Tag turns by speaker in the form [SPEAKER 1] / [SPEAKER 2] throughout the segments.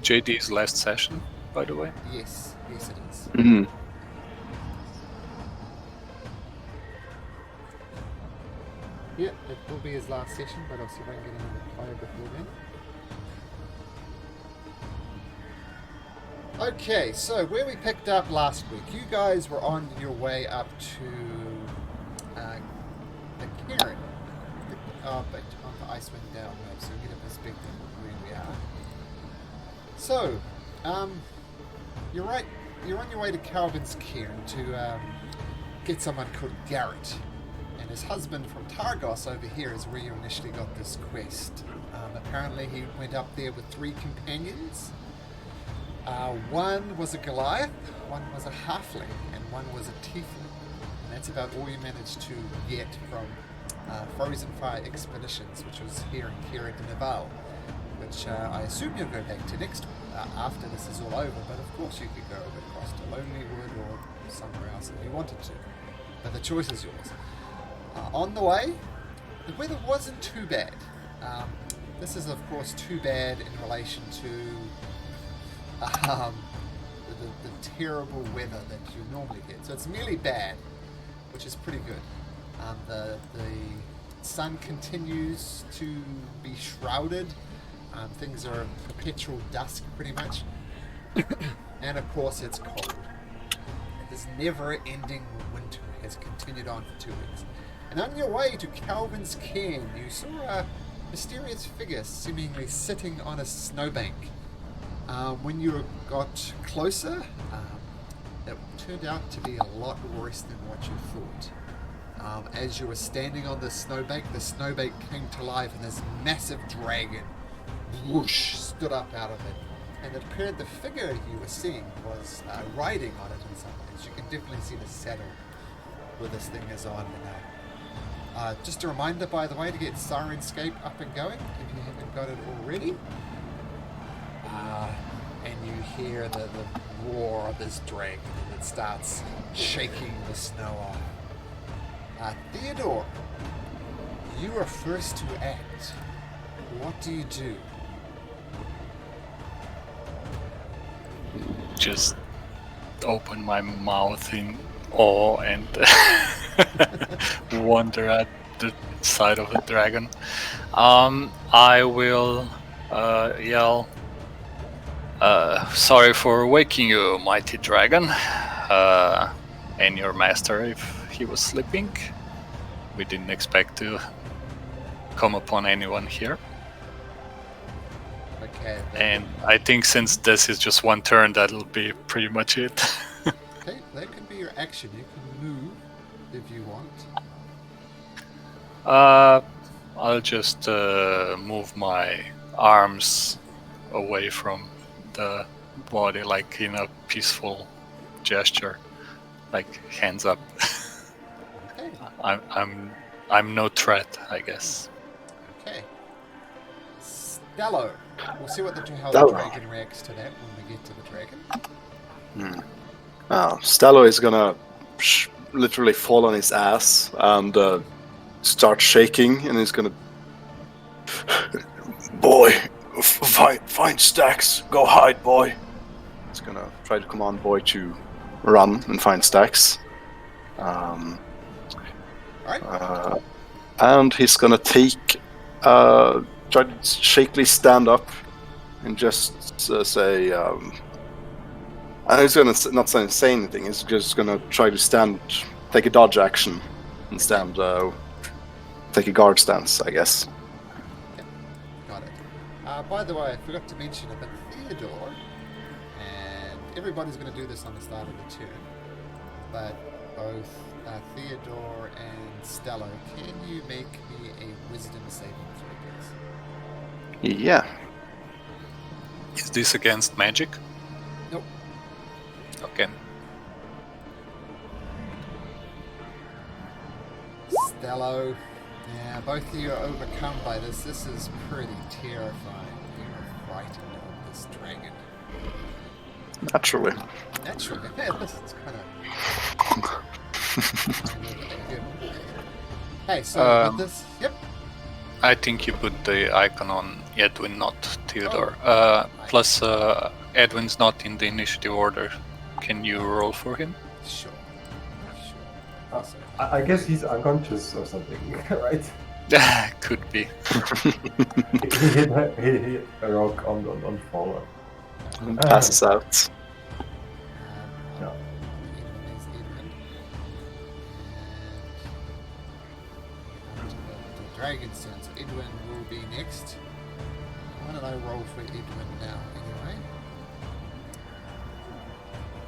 [SPEAKER 1] JD's last session, by the way.
[SPEAKER 2] Yes, it is.
[SPEAKER 3] Mm-hmm.
[SPEAKER 2] Yeah, it will be his last session, but I'll see if I can get another player before then. Okay, so where we picked up last week, you guys were on your way up to the Cairn, but on the Icewind Dale map, so you get a perspective of where we are. So, you're right. You're on your way to Calvin's Cairn to get someone called Garrett, and his husband from Targos over here is where you initially got this quest. Apparently, he went up there with 3 companions. One was a Goliath, one was a halfling, and one was a tiefling. And that's about all you managed to get from Frozen Fire Expeditions, which was here in Kira de Naval, which I assume you'll go back to next after this is all over, but of course you could go across to Lonelywood or somewhere else if you wanted to. But the choice is yours. On the way, the weather wasn't too bad. This is of course too bad in relation to the terrible weather that you normally get. So it's merely bad, which is pretty good. The sun continues to be shrouded. Things are perpetual dusk, pretty much. And of course, it's cold. This never-ending winter has continued on for 2 weeks. And on your way to Calvin's Cairn, you saw a mysterious figure seemingly sitting on a snowbank. When you got closer, it turned out to be a lot worse than what you thought. As you were standing on the snowbank came to life, and this massive dragon, whoosh, stood up out of it. And it appeared the figure you were seeing was riding on it in some ways. You can definitely see the saddle where this thing is on now. Just a reminder, by the way, to get Sirenscape up and going if you haven't got it already. And you hear the roar of this dragon, and it starts shaking the snow off. Theodore, you are first to act. What do you do?
[SPEAKER 1] Just open my mouth in awe and wonder at the side of the dragon. I will yell, sorry for waking you, mighty dragon, and your master if he was sleeping. We didn't expect to come upon anyone here.
[SPEAKER 2] Okay.
[SPEAKER 1] And I think since this is just one turn, that'll be pretty much it.
[SPEAKER 2] Okay, that could be your action. You can move if you want.
[SPEAKER 1] I'll just move my arms away from the body, like in a peaceful gesture, like hands up.
[SPEAKER 2] Okay.
[SPEAKER 1] I'm no threat, I guess.
[SPEAKER 2] Okay. Stello. We'll see how the dragon reacts to that when we get to the dragon.
[SPEAKER 3] Stello is gonna literally fall on his ass and start shaking, and he's gonna, boy, find Stax, go hide, boy. He's gonna try to command boy to run and find Stax. And he's gonna take, try to shakily stand up and just say, and he's gonna not say anything. He's just gonna try to take a dodge action, and take a guard stance, I guess.
[SPEAKER 2] Okay. Got it. By the way, I forgot to mention it, but Theodore, and everybody's going to do this on the start of the turn, but both Theodore and Stello, can you make me a wisdom saving throw, please?
[SPEAKER 3] Yeah.
[SPEAKER 1] Is this against magic?
[SPEAKER 2] Nope.
[SPEAKER 1] Okay.
[SPEAKER 2] Stello, yeah, both of you are overcome by this. This is pretty terrifying. You're frightened of this dragon.
[SPEAKER 3] Naturally.
[SPEAKER 2] Yeah, this is kind of... Hey, so with this... Yep.
[SPEAKER 1] I think you put the icon on Edwin, not Theodore.
[SPEAKER 2] Oh.
[SPEAKER 1] Plus, Edwin's not in the initiative order. Can you roll for him?
[SPEAKER 2] Sure.
[SPEAKER 4] I guess he's unconscious or something, right?
[SPEAKER 1] Could be.
[SPEAKER 4] He hit a rock on fall.
[SPEAKER 3] Passes out.
[SPEAKER 4] Yeah.
[SPEAKER 2] Edwin is Edwin. And the dragon's turn. So Edwin will be next. Why don't I roll for Edwin now anyway?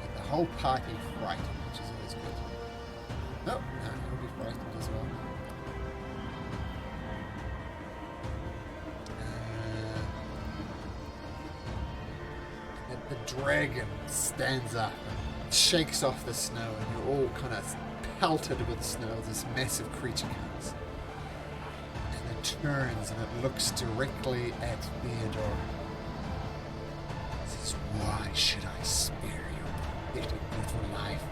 [SPEAKER 2] Get the whole party frightened, which is always good. No, he'll be frightened as well. The dragon stands up and shakes off the snow, and you're all kind of pelted with snow. This massive creature comes. And it turns and it looks directly at Theodore. It says, "Why should I spare your pathetic little life?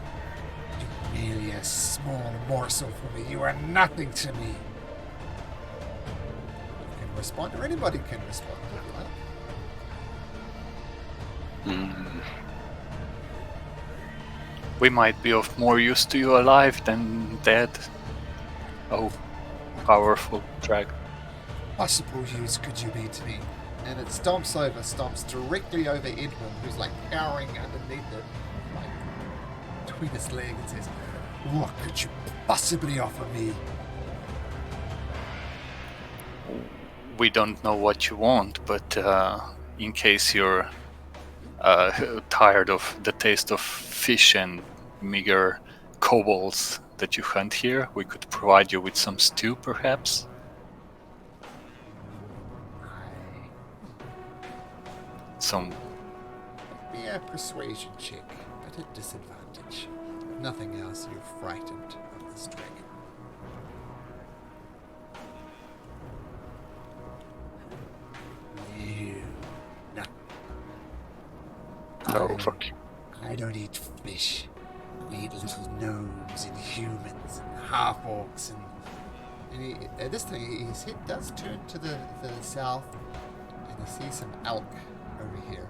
[SPEAKER 2] You're merely a small morsel for me. You are nothing to me." You can respond, or anybody can respond if you like.
[SPEAKER 1] We might be of more use to you alive than dead. Oh, powerful dragon.
[SPEAKER 2] Possible use could you be to me? And it stomps directly over Edwin, who's like cowering underneath it, like between his legs, and says, "What could you possibly offer me?"
[SPEAKER 1] We don't know what you want, but in case you're tired of the taste of fish and meager kobolds that you hunt here, we could provide you with some stew, perhaps? Some...
[SPEAKER 2] Be a persuasion check, but at disadvantage. If nothing else, you're frightened of this dragon. No.
[SPEAKER 3] Oh, fuck.
[SPEAKER 2] I don't eat fish. I eat little gnomes and humans and half-orcs and this thing, his head does turn to the south, and you see some elk over here.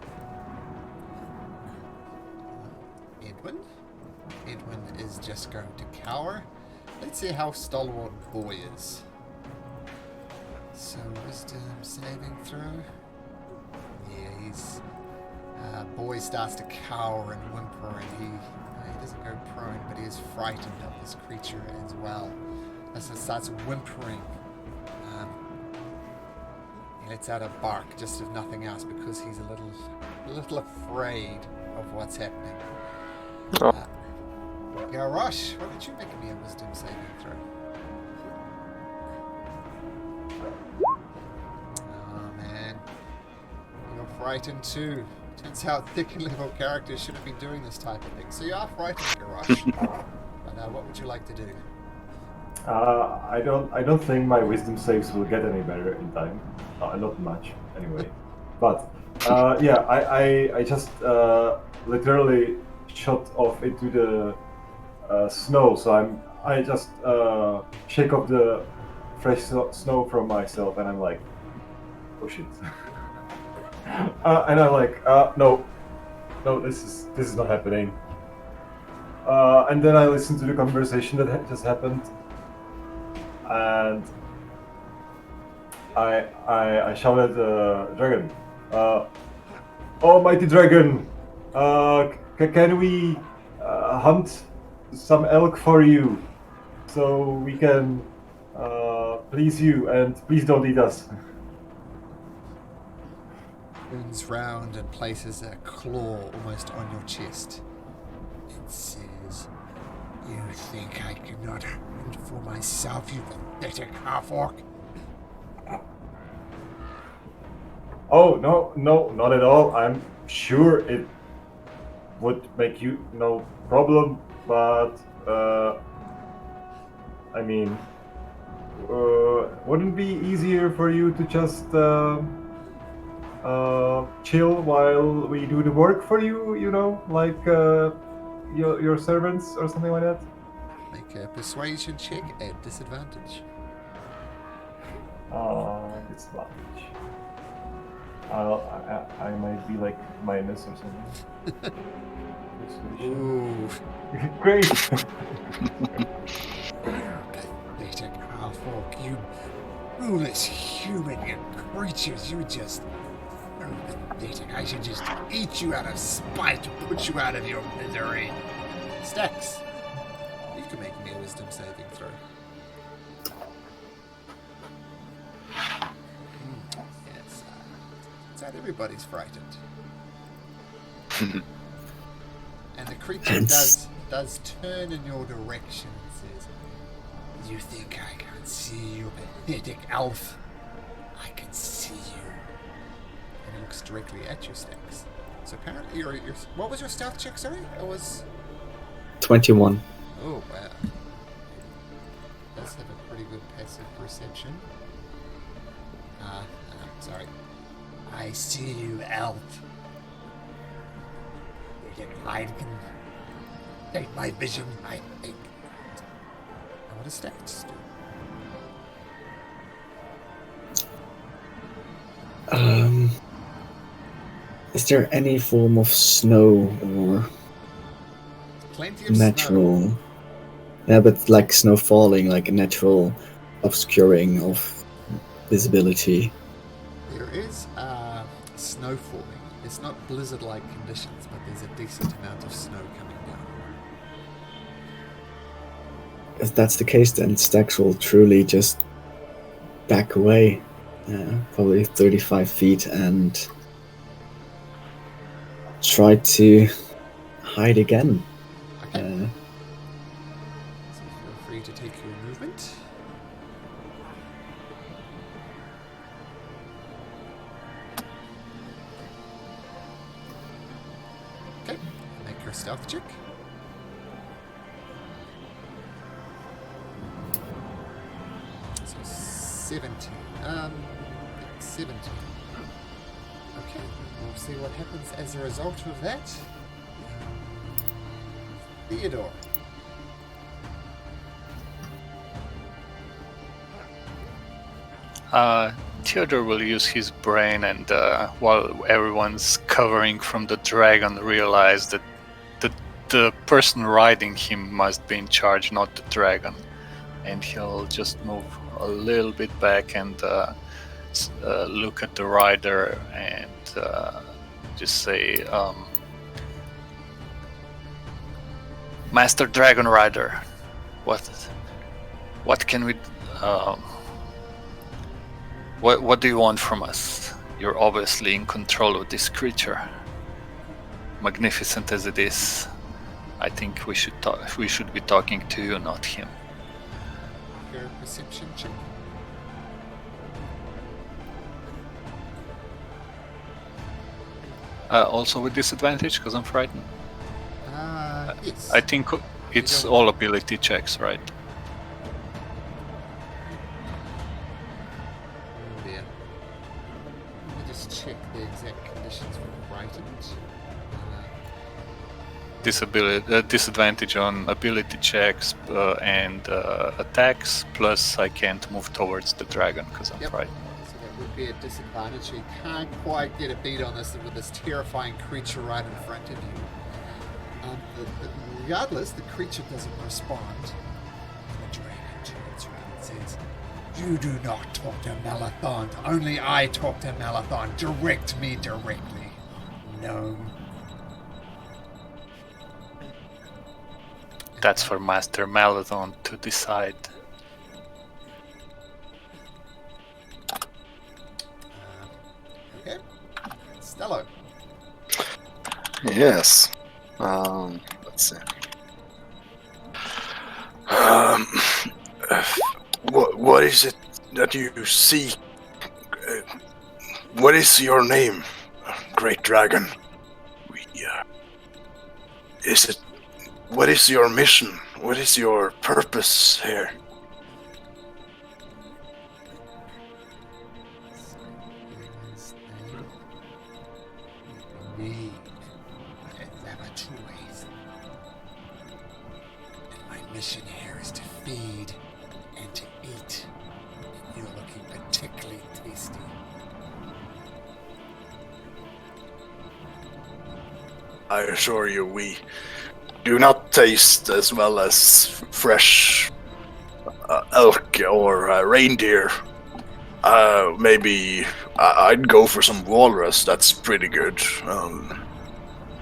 [SPEAKER 2] Edwin? Edwin is just going to cower. Let's see how stalwart boy is. So, wisdom saving throw. Yeah, he's... boy starts to cower and whimper, and he doesn't go prone, but he is frightened of this creature as well. As it starts whimpering, he lets out a bark, just if nothing else, because he's a little afraid of what's happening. Garrosh, why don't you make me a wisdom saving throw? Oh man, you're frightened too. Turns out thick and level characters shouldn't be doing this type of thing. So you are frightened, Garrosh. But what would you like to do?
[SPEAKER 4] I don't think my wisdom saves will get any better in time. Not much, anyway. But yeah, I just literally shot off into the snow. So I just shake off the fresh snow from myself, and I'm like, oh shit. And I'm like, no, this is not happening. And then I listen to the conversation that just happened, and I shout at the dragon, "Oh, mighty dragon, can we hunt some elk for you, so we can please you, and please don't eat us."
[SPEAKER 2] Turns round and places a claw almost on your chest. It says, "You think I cannot hunt for myself, you pathetic half-orc?"
[SPEAKER 4] Oh, no, not at all. I'm sure it would make you no problem, but I mean, wouldn't it be easier for you to just chill while we do the work for you, you know, like your servants or something like that?
[SPEAKER 2] Make a persuasion check at disadvantage.
[SPEAKER 4] Disadvantage. I might be like minus or something. Persuasion.
[SPEAKER 2] Ooh.
[SPEAKER 4] Great.
[SPEAKER 2] Pathetic half-orc, you foolish human, you creatures, you just... Oh, pathetic. I should just eat you out of spite to put you out of your misery. Stax, you can make me a wisdom saving throw. Yes, it's that everybody's frightened. And the creature does turn in your direction and says, "You think I can't see you, pathetic elf? I can see you." And he looks directly at you, Stax. So apparently, your what was your stealth check? Sorry, it was
[SPEAKER 5] 21.
[SPEAKER 2] Oh wow. It does have a pretty good passive perception. Sorry. I see you, elf. You can hide, can take my vision, I think. And what does Stax do?
[SPEAKER 5] Is there any form of snow or
[SPEAKER 2] Plenty of
[SPEAKER 5] natural?
[SPEAKER 2] snow.
[SPEAKER 5] Yeah, but like snow falling, like a natural obscuring of visibility.
[SPEAKER 2] There is snow falling. It's not blizzard-like conditions, but there's a decent amount of snow coming down.
[SPEAKER 5] If that's the case, then Stax will truly just back away, probably 35 feet, and try to hide again.
[SPEAKER 2] Okay. So feel free to take your movement. Okay, make your stealth check. So 17. 17. Okay, we'll see what happens as a result of that. Theodore.
[SPEAKER 1] Theodore will use his brain, and while everyone's covering from the dragon, realize that the person riding him must be in charge, not the dragon. And he'll just move a little bit back and look at the rider and just say, Master Dragon Rider, what can we... What do you want from us? You're obviously in control of this creature. Magnificent as it is, I think we should be talking to you, not him.
[SPEAKER 2] Your perception check.
[SPEAKER 1] Also with disadvantage, because I'm frightened.
[SPEAKER 2] Yes.
[SPEAKER 1] I think it's all ability checks, right?
[SPEAKER 2] Oh dear. Let me just check the exact conditions for frightened.
[SPEAKER 1] Disadvantage on ability checks and attacks, plus I can't move towards the dragon because I'm frightened.
[SPEAKER 2] So that would be a disadvantage. So you can't quite get a beat on this with this terrifying creature right in front of you. Regardless, the creature doesn't respond. The dragon turns around and says, "You do not talk to Malathon. Only I talk to Malathon. Direct me directly. Gnome."
[SPEAKER 1] That's for Master Malathon to decide.
[SPEAKER 2] Okay. Stello.
[SPEAKER 3] Yes. Let's see. What is it that you seek? What is your name, Great Dragon? What is your mission? What is your purpose here?
[SPEAKER 2] Me. There are two ways. And my mission here is to feed and to eat. And you're looking particularly tasty.
[SPEAKER 3] I assure you, we do not taste as well as fresh elk or reindeer. Maybe I'd go for some walrus. That's pretty good.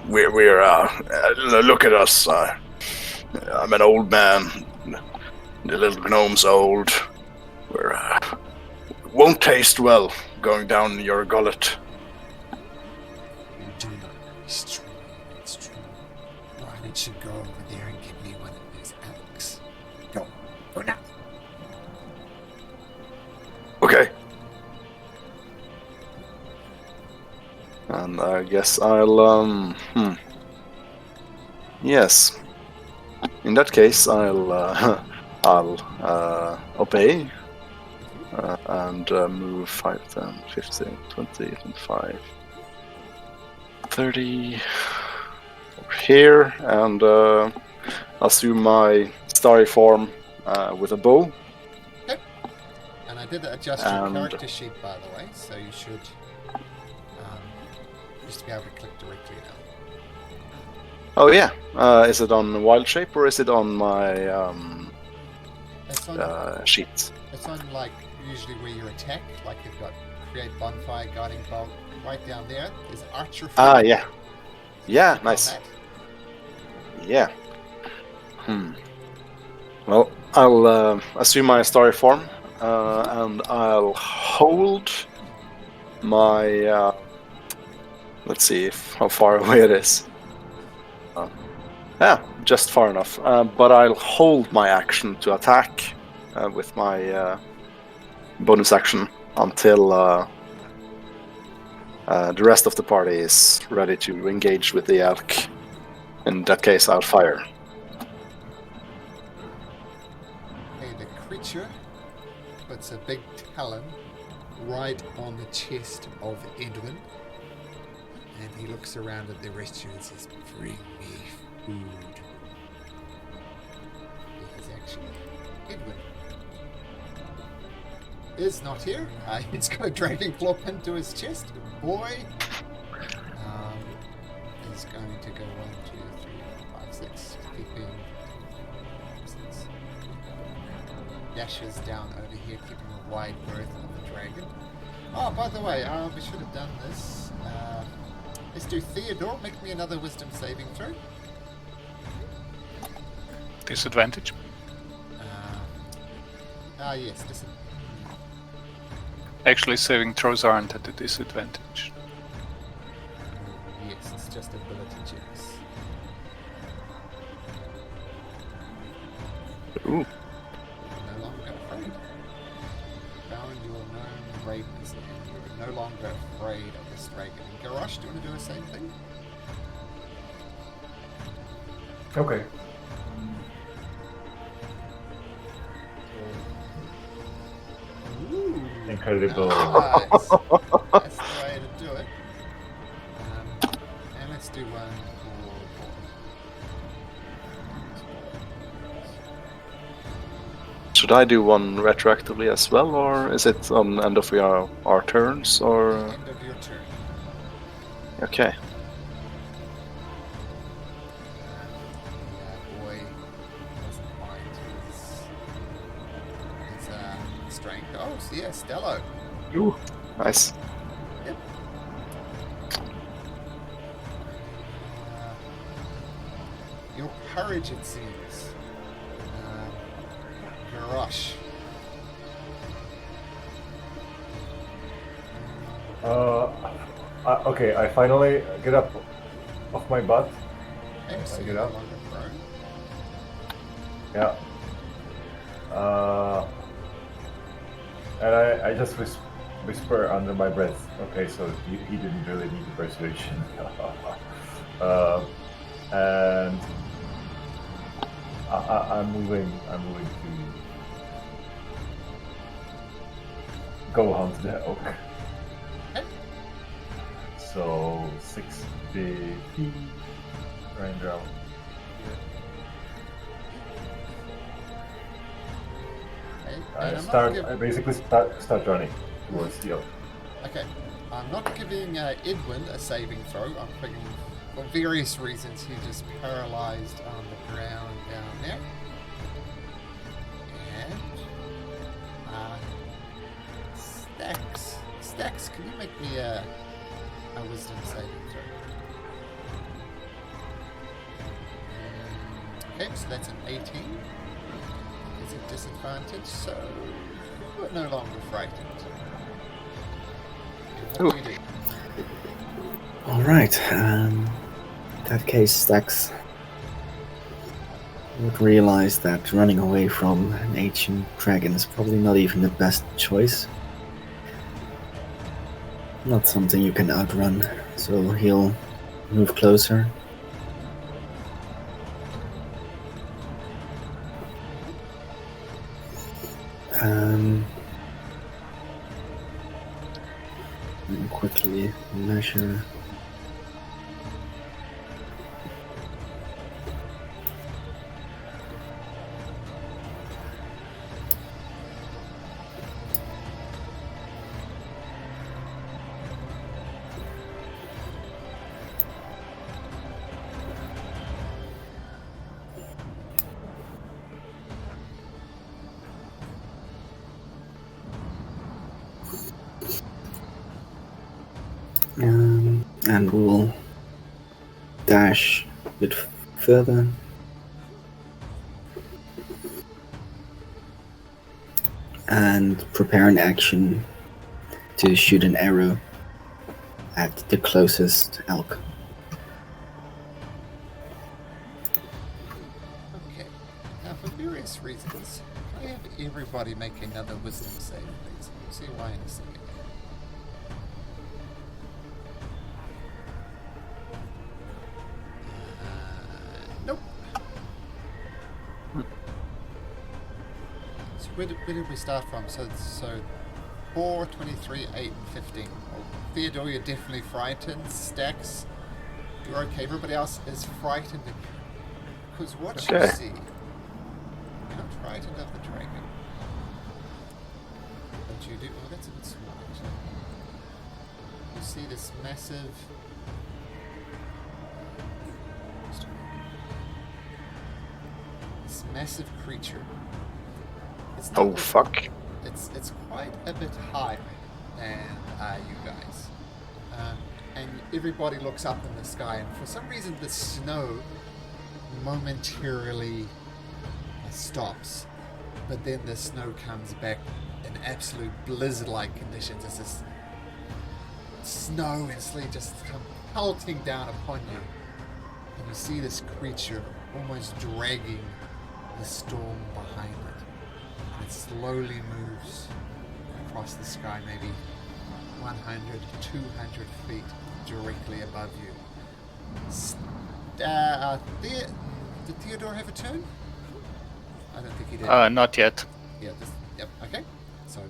[SPEAKER 3] We're look at us. I'm an old man. The little gnome's old. We're won't taste well going down your gullet.
[SPEAKER 2] You do not. It's true. It's true. Ryan should go over there and give me one of those elks. Go. Go now.
[SPEAKER 3] Okay. And I guess I'll Yes. In that case, I'll obey and move 5, 10, 15, 20, 25, 30 over here, and assume my starry form with a bow.
[SPEAKER 2] Okay. And I did adjust your character sheet, by the way, so you should just be able to click directly now.
[SPEAKER 3] Oh yeah. Is it on wild shape or is it on my
[SPEAKER 2] It's on,
[SPEAKER 3] sheet?
[SPEAKER 2] it's on like usually where you attack, like you've got create bonfire, guiding bolt, right down there. There's archer.
[SPEAKER 3] Yeah. Yeah, nice. Yeah. Well, I'll assume my starry form, and I'll hold my. Let's see how far away it is. Yeah, just far enough. But I'll hold my action to attack with my bonus action until the rest of the party is ready to engage with the elk. In that case, I'll fire.
[SPEAKER 2] Okay, the creature puts a big talon right on the chest of Edwin. And he looks around at the rest of you and says, "Bring me food." It is actually Edwin. Is not here. He's got a dragon claw pinned to his chest. Good boy. He's going to go 1, 2, 3, 4, 5, 6. Keeping 6. Dashes down over here, keeping a wide berth of the dragon. Oh, by the way, we should have done this. Let's do Theodore. Make me another wisdom saving throw.
[SPEAKER 1] Disadvantage.
[SPEAKER 2] Yes, listen.
[SPEAKER 1] Actually, saving throws aren't at a disadvantage.
[SPEAKER 2] Yes, it's just ability checks.
[SPEAKER 3] Ooh.
[SPEAKER 2] You're no longer afraid. Found your known ravens, and you're no longer afraid of this dragon. And Garrosh, do you want to do the same thing?
[SPEAKER 4] Okay.
[SPEAKER 2] Ooh,
[SPEAKER 4] Incredible.
[SPEAKER 2] nice. That's the way to do it. And let's do one for...
[SPEAKER 3] Should I do one retroactively as well, or is it on end of our turns, or?
[SPEAKER 2] End of your turn.
[SPEAKER 3] Okay.
[SPEAKER 2] Boy doesn't mind his strength. Oh, so yeah, Stello.
[SPEAKER 3] Ooh, nice.
[SPEAKER 2] Yep. Your courage, it seems. Garrosh.
[SPEAKER 4] Okay, I finally get up off my butt.
[SPEAKER 2] Okay, so
[SPEAKER 4] I
[SPEAKER 2] you're
[SPEAKER 4] get
[SPEAKER 2] no
[SPEAKER 4] up.
[SPEAKER 2] longer prone.
[SPEAKER 4] Yeah. And I just whisper under my breath. Okay, so he didn't really need the persuasion. And I'm moving to go hunt the elk.
[SPEAKER 2] Okay.
[SPEAKER 4] So 60 feet range out.
[SPEAKER 2] Okay,
[SPEAKER 4] I
[SPEAKER 2] and I'm not
[SPEAKER 4] basically start running towards the elk.
[SPEAKER 2] Okay, I'm not giving Edwin a saving throw. I'm picking for various reasons, he's just paralyzed on the ground down there. And Stax, can you make me a wisdom saving throw? Okay, so that's an 18. It's a disadvantage, so we're no longer frightened. What do you do?
[SPEAKER 5] Alright, in that case, Stax would realize that running away from an ancient dragon is probably not even the best choice. Not something you can outrun, so he'll move closer. And quickly measure. And we'll dash a bit further. And prepare an action to shoot an arrow at the closest elk.
[SPEAKER 2] Okay. Now, for various reasons, can I have everybody make another wisdom save, please? We'll see why in a second. Nope. So where did we start from? So 4, 23, 8, and 15. Well, Theodore, you're definitely frightened. Stax, you're okay. Everybody else is frightened. Because what you see, you're not frightened of the dragon. But you do. Oh, that's a bit small, actually. You see this massive. Massive creature. It's not
[SPEAKER 3] fuck.
[SPEAKER 2] It's quite a bit higher than you guys. And everybody looks up in the sky, and for some reason the snow momentarily stops. But then the snow comes back in absolute blizzard-like conditions. It's this snow and sleet just come pelting down upon you. And you see this creature almost dragging the storm behind it. And it slowly moves across the sky, maybe 100, 200 feet directly above you. Did Theodore have a turn? I don't think he did.
[SPEAKER 1] Not yet.
[SPEAKER 2] Yeah, yep, okay. So,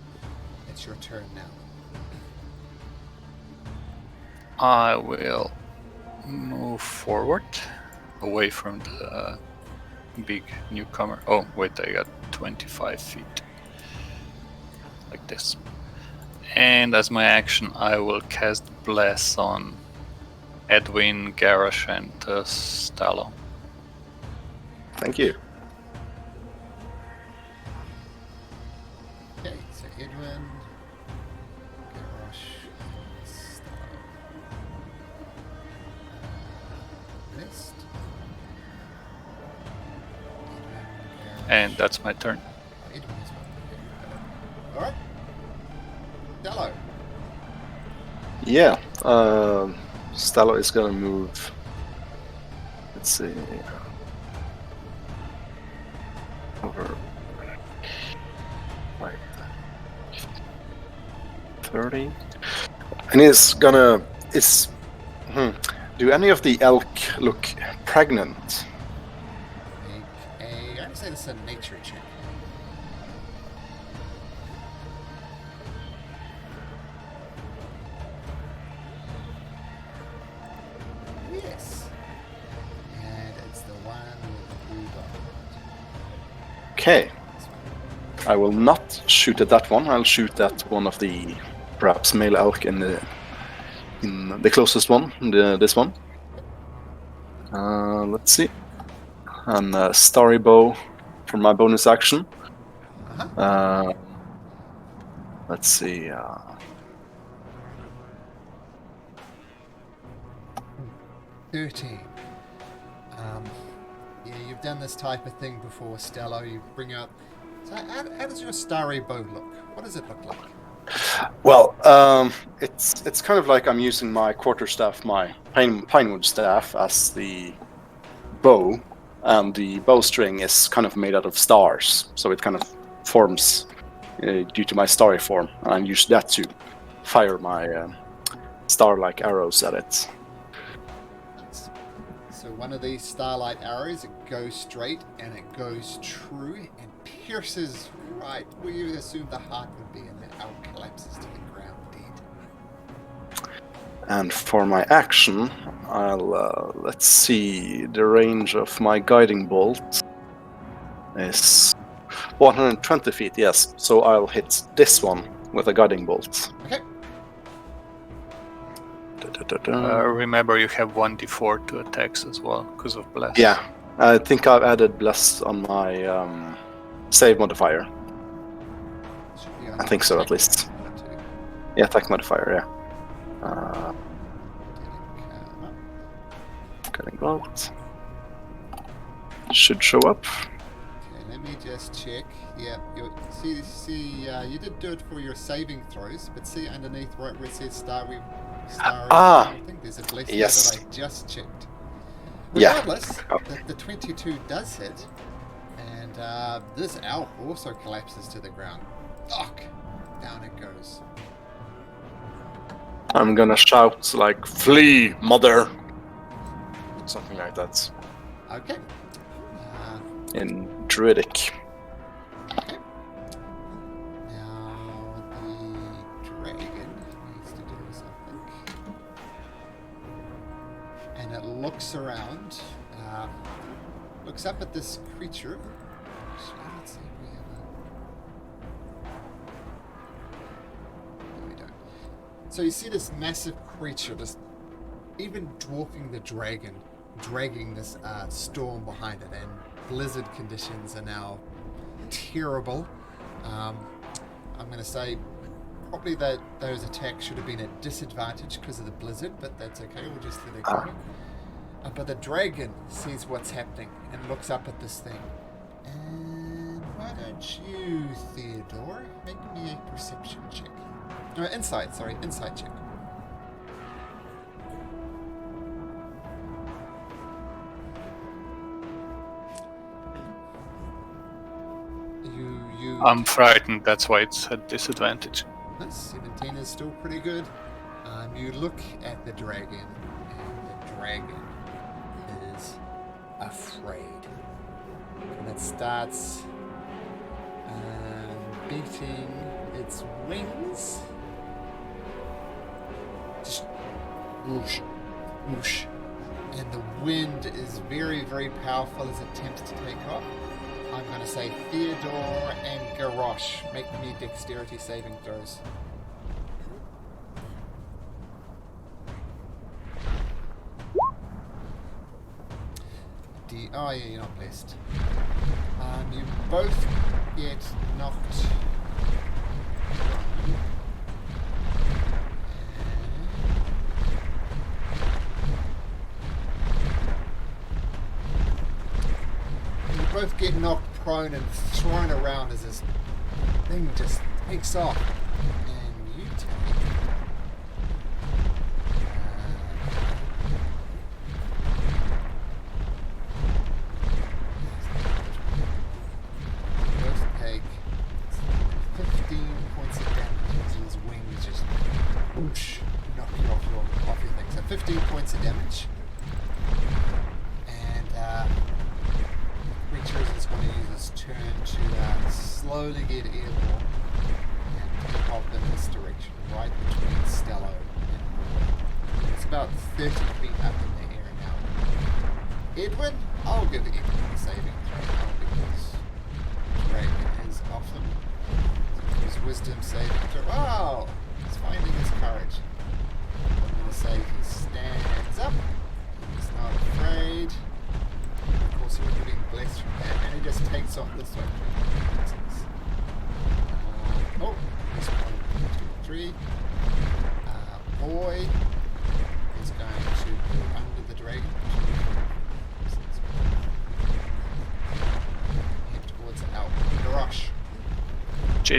[SPEAKER 2] it's your turn now.
[SPEAKER 1] I will move forward, away from the big newcomer. Oh, wait, I got 25 feet. Like this. And as my action, I will cast Bless on Edwin, Garrosh, and Stallo.
[SPEAKER 3] Thank you.
[SPEAKER 2] Okay, so Edwin, Garrosh, Stallo. List.
[SPEAKER 1] And that's my turn.
[SPEAKER 2] Alright. Dello.
[SPEAKER 3] Yeah. Stallo is gonna move. Let's see. Over. Right. 30. And he's gonna. Do any of the elk look pregnant?
[SPEAKER 2] I'm gonna say this is a nature check. Yes. And it's the one with the blue dot.
[SPEAKER 3] Okay. I will not shoot at that one. I'll shoot at one of the perhaps male elk in the closest one, this one. Let's see. And Starry Bow for my bonus action. Let's see.
[SPEAKER 2] 13. Yeah, you've done this type of thing before, Stello. You bring out. So, how does your starry bow look? What does it look like?
[SPEAKER 3] Well, it's kind of like I'm using my quarterstaff, my pinewood staff, as the bow, and the bowstring is kind of made out of stars, so it kind of forms due to my starry form, and I use that to fire my star-like arrows at it.
[SPEAKER 2] So one of these starlight arrows, it goes straight and it goes true and pierces right where you would assume the heart would be, and the arrow collapses to the ground dead.
[SPEAKER 3] And for my action, I'll let's see. The range of my guiding bolt is 120 feet. Yes, so I'll hit this one with a guiding bolt.
[SPEAKER 2] Okay.
[SPEAKER 1] Remember, you have 1d4 to attacks as well because of bless.
[SPEAKER 3] Yeah, I think I've added bless on my save modifier.
[SPEAKER 2] Should be on
[SPEAKER 3] I think so, at least. Yeah, attack modifier. Yeah. Guiding bolt should show up.
[SPEAKER 2] Okay, let me just check. Yeah, you you did do it for your saving throws, but see underneath right where it says starry. I think there's a blessing that I just checked. Regardless, the 22 does hit, and this owl also collapses to the ground. Down it goes.
[SPEAKER 3] I'm gonna shout like, "Flee, mother!" Something like that.
[SPEAKER 2] Okay.
[SPEAKER 3] In Druidic.
[SPEAKER 2] Okay. Now the dragon needs to do something. And it looks around, looks up at this creature. Actually, let's see if we have a... No, we don't. So you see this massive creature, this even dwarfing the dragon, dragging this storm behind it, and blizzard conditions are now terrible. I'm going to say probably that those attacks should have been at disadvantage because of the blizzard, but that's okay, we'll just let it go. But the dragon sees what's happening and looks up at this thing. And why don't you, Theodore, make me a perception check. No, insight check.
[SPEAKER 1] I'm frightened, that's why it's at disadvantage.
[SPEAKER 2] 17 is still pretty good. You look at the dragon, and the dragon is afraid. And it starts beating its wings. Just whoosh, whoosh. And the wind is very, very powerful as it attempts to take off. I'm going to say Theodore and Garrosh, make me dexterity saving throws. Oh yeah, you're not blessed. You both get knocked. You both get knocked prone and thrown around as this thing just takes off. And you take... take 15 points of damage as his wings just whoosh, knock you off your thing. So 15 points of damage. And creature is going to use his turn to slowly get airborne and take off in this direction, right between Stello and it's about 30 feet up in the air now. Edwin, I'll give Edwin a saving throw now because Dragon is off him. So his wisdom saving throw. Oh! He's finding his courage. I'm going to say he stands up. He's not afraid.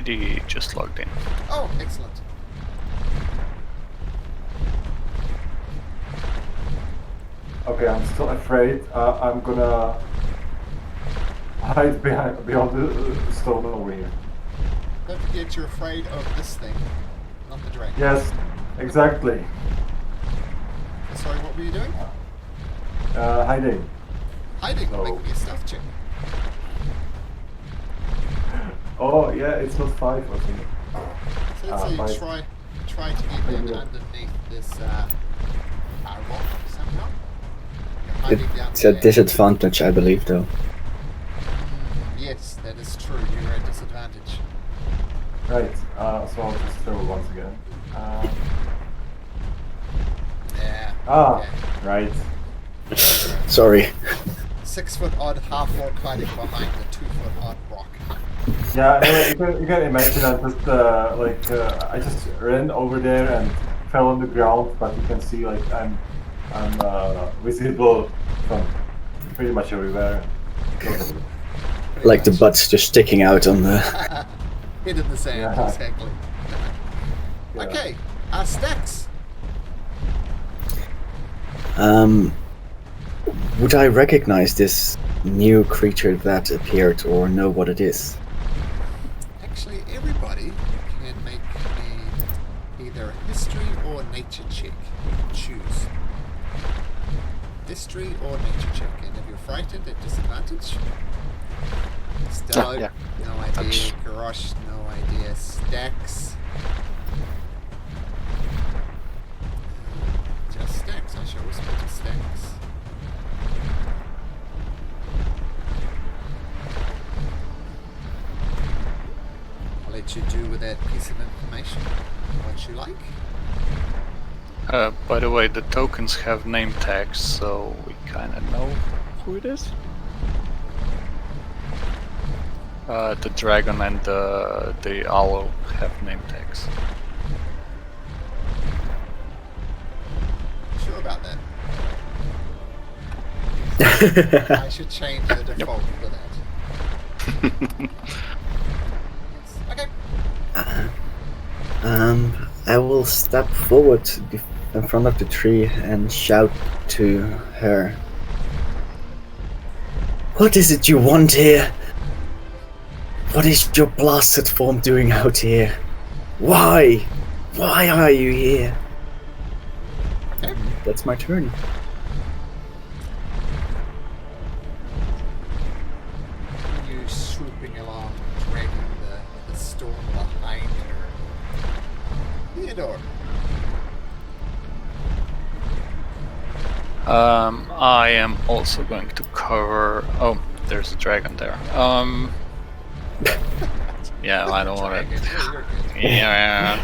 [SPEAKER 1] JD just logged in.
[SPEAKER 2] Oh, excellent.
[SPEAKER 4] Okay, I'm still afraid. I'm gonna hide beyond the stone over here.
[SPEAKER 2] Don't forget you're afraid of this thing, not the dragon.
[SPEAKER 4] Yes, exactly.
[SPEAKER 2] Sorry, what were you doing?
[SPEAKER 4] Hiding.
[SPEAKER 2] Hiding.
[SPEAKER 4] So-
[SPEAKER 2] Make me a stealth check.
[SPEAKER 4] Oh yeah, it's not 5 or something.
[SPEAKER 2] So let's say you
[SPEAKER 4] Five.
[SPEAKER 2] try to get in
[SPEAKER 4] Yeah.
[SPEAKER 2] underneath this rock somehow. You're hiding down
[SPEAKER 5] It's a
[SPEAKER 2] there.
[SPEAKER 5] disadvantage, I believe, though.
[SPEAKER 2] Yes, that is true. You're at a disadvantage.
[SPEAKER 4] Right. So I'll just throw once again.
[SPEAKER 2] Yeah.
[SPEAKER 4] Ah,
[SPEAKER 2] Okay.
[SPEAKER 4] right.
[SPEAKER 5] Sorry.
[SPEAKER 2] 6 foot odd half orc hiding behind the 2 foot odd rock.
[SPEAKER 4] Yeah, anyway, you can imagine I just I just ran over there and fell on the ground, but you can see like I'm visible from pretty much everywhere.
[SPEAKER 2] Pretty
[SPEAKER 5] Like the
[SPEAKER 2] much.
[SPEAKER 5] butt's just sticking out on the.
[SPEAKER 2] Hid in the sand,
[SPEAKER 4] Yeah.
[SPEAKER 2] exactly.
[SPEAKER 4] Yeah.
[SPEAKER 2] Okay, stacks.
[SPEAKER 5] Would I recognize this new creature that appeared or know what it is?
[SPEAKER 2] Actually, everybody can make either a history or nature check. You can choose. History or nature check. And if you're frightened, at disadvantage. Stello,
[SPEAKER 3] yeah.
[SPEAKER 2] no idea. Garrosh, no idea. Stacks. Just stacks. I shall whisper to stacks. I'll let you do with that piece of information what you like.
[SPEAKER 1] By the way, the tokens have name tags, so we kind of know who it is. The dragon and the owl have name tags.
[SPEAKER 2] Sure about that? I should change the default for that. Okay.
[SPEAKER 5] I will step forward in front of the tree and shout to her. What is it you want here? What is your blasted form doing out here? Why? Why are you here?
[SPEAKER 2] Okay.
[SPEAKER 5] That's my turn.
[SPEAKER 2] You swooping along, dragging the storm behind her. Theodore.
[SPEAKER 1] I am also going to cover. Oh, there's a dragon there. Yeah, I don't want
[SPEAKER 2] Dragon.
[SPEAKER 1] to.
[SPEAKER 2] Yeah, you're good.
[SPEAKER 1] Yeah,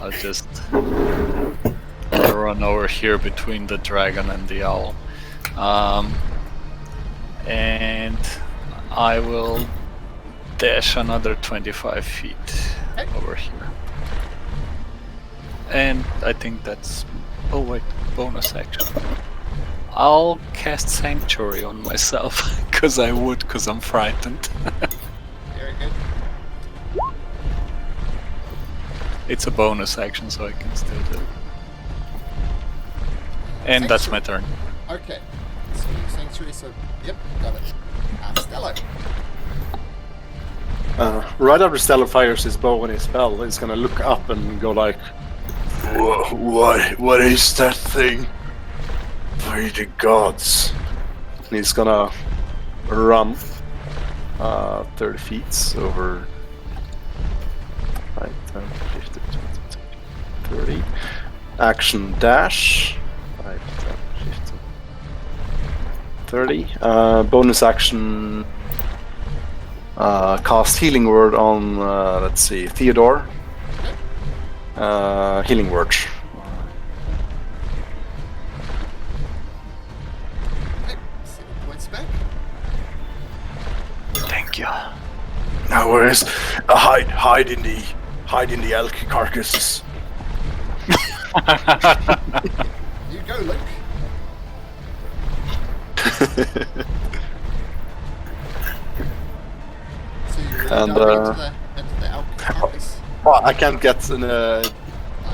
[SPEAKER 1] I'll just run over here between the dragon and the owl. And I will dash another 25 feet
[SPEAKER 2] Okay.
[SPEAKER 1] over here. And I think that's... Oh wait, bonus action. I'll cast Sanctuary on myself, because I would, because I'm frightened.
[SPEAKER 2] Very good.
[SPEAKER 1] It's a bonus action, so I can still do it. And that's my turn.
[SPEAKER 2] Okay. So you're sanctuary, so yep, got it. Stello.
[SPEAKER 3] Right after Stella fires his bow and his spell, he's gonna look up and go like, What is that thing? By the gods. And he's gonna run 30 feet over 5, 10, 15, 20, 30. Action dash. 5, 10, 15, 30. Bonus action cast Healing Word on, let's see, Theodore. Healing Word.
[SPEAKER 2] Okay, 7 points back.
[SPEAKER 1] Thank you.
[SPEAKER 3] No worries. Hide in the elk carcasses.
[SPEAKER 2] You go, Luke. So you really
[SPEAKER 3] And,
[SPEAKER 2] go into the elk
[SPEAKER 3] Well, I can't get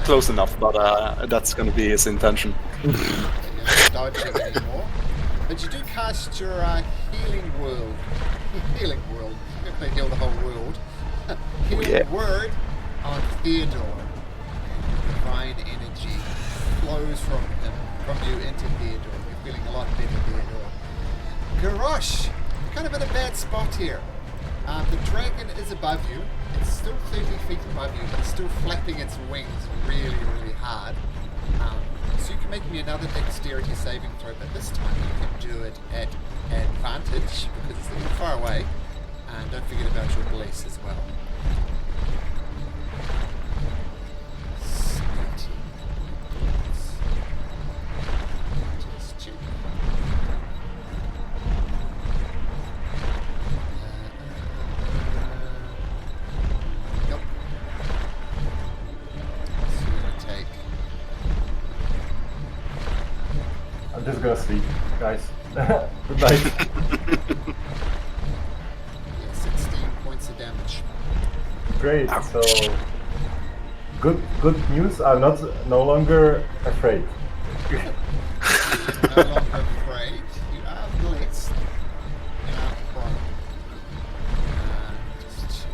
[SPEAKER 3] close enough, but that's going to be his intention.
[SPEAKER 2] You're not dodging anymore. But you do cast your healing world. Healing world. You're going to heal the whole world. Healing word on Theodore. And divine energy flows from him, from you into Theodore. You're feeling a lot better, Theodore. Garrosh, you're kind of in a bad spot here. The dragon is above you. It's still 30 feet above you, but it's still flapping its wings really, really hard. So you can make me another dexterity saving throw, but this time you can do it at advantage because it's a little far away. And don't forget about your bliss as well. 17. Just check. Nope. So you're gonna take.
[SPEAKER 4] I'm just gonna sleep, guys. Good night.
[SPEAKER 2] Yeah, 16 points of damage.
[SPEAKER 4] Great. So good news. I'm no longer afraid.
[SPEAKER 2] You're no longer afraid. You are blessed. You are prone. Just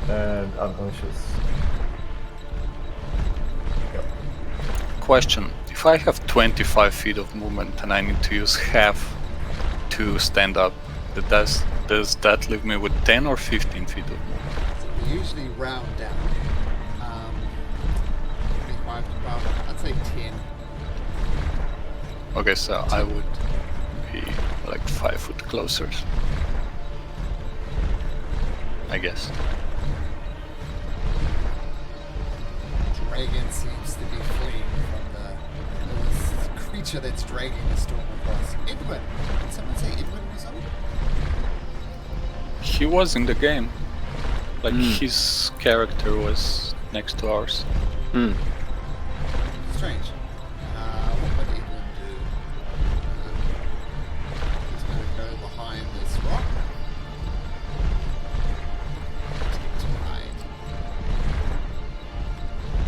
[SPEAKER 4] And unconscious. Yep.
[SPEAKER 1] Question: if I have 25 feet of movement and I need to use half to stand up, does that leave me with 10 or 15 feet of movement?
[SPEAKER 2] we usually round down. 25 to round down. I'd say 10.
[SPEAKER 1] Okay, so I would be like 5 foot closer, I guess.
[SPEAKER 2] Dragon seems to be fleeing from this creature that's dragging the storm across. Edwin! Did someone say Edwin was on?
[SPEAKER 1] He was in the game. Like his character was next to ours.
[SPEAKER 2] Strange. What would Edwin do? He's going to go behind this rock. Attempt to hide.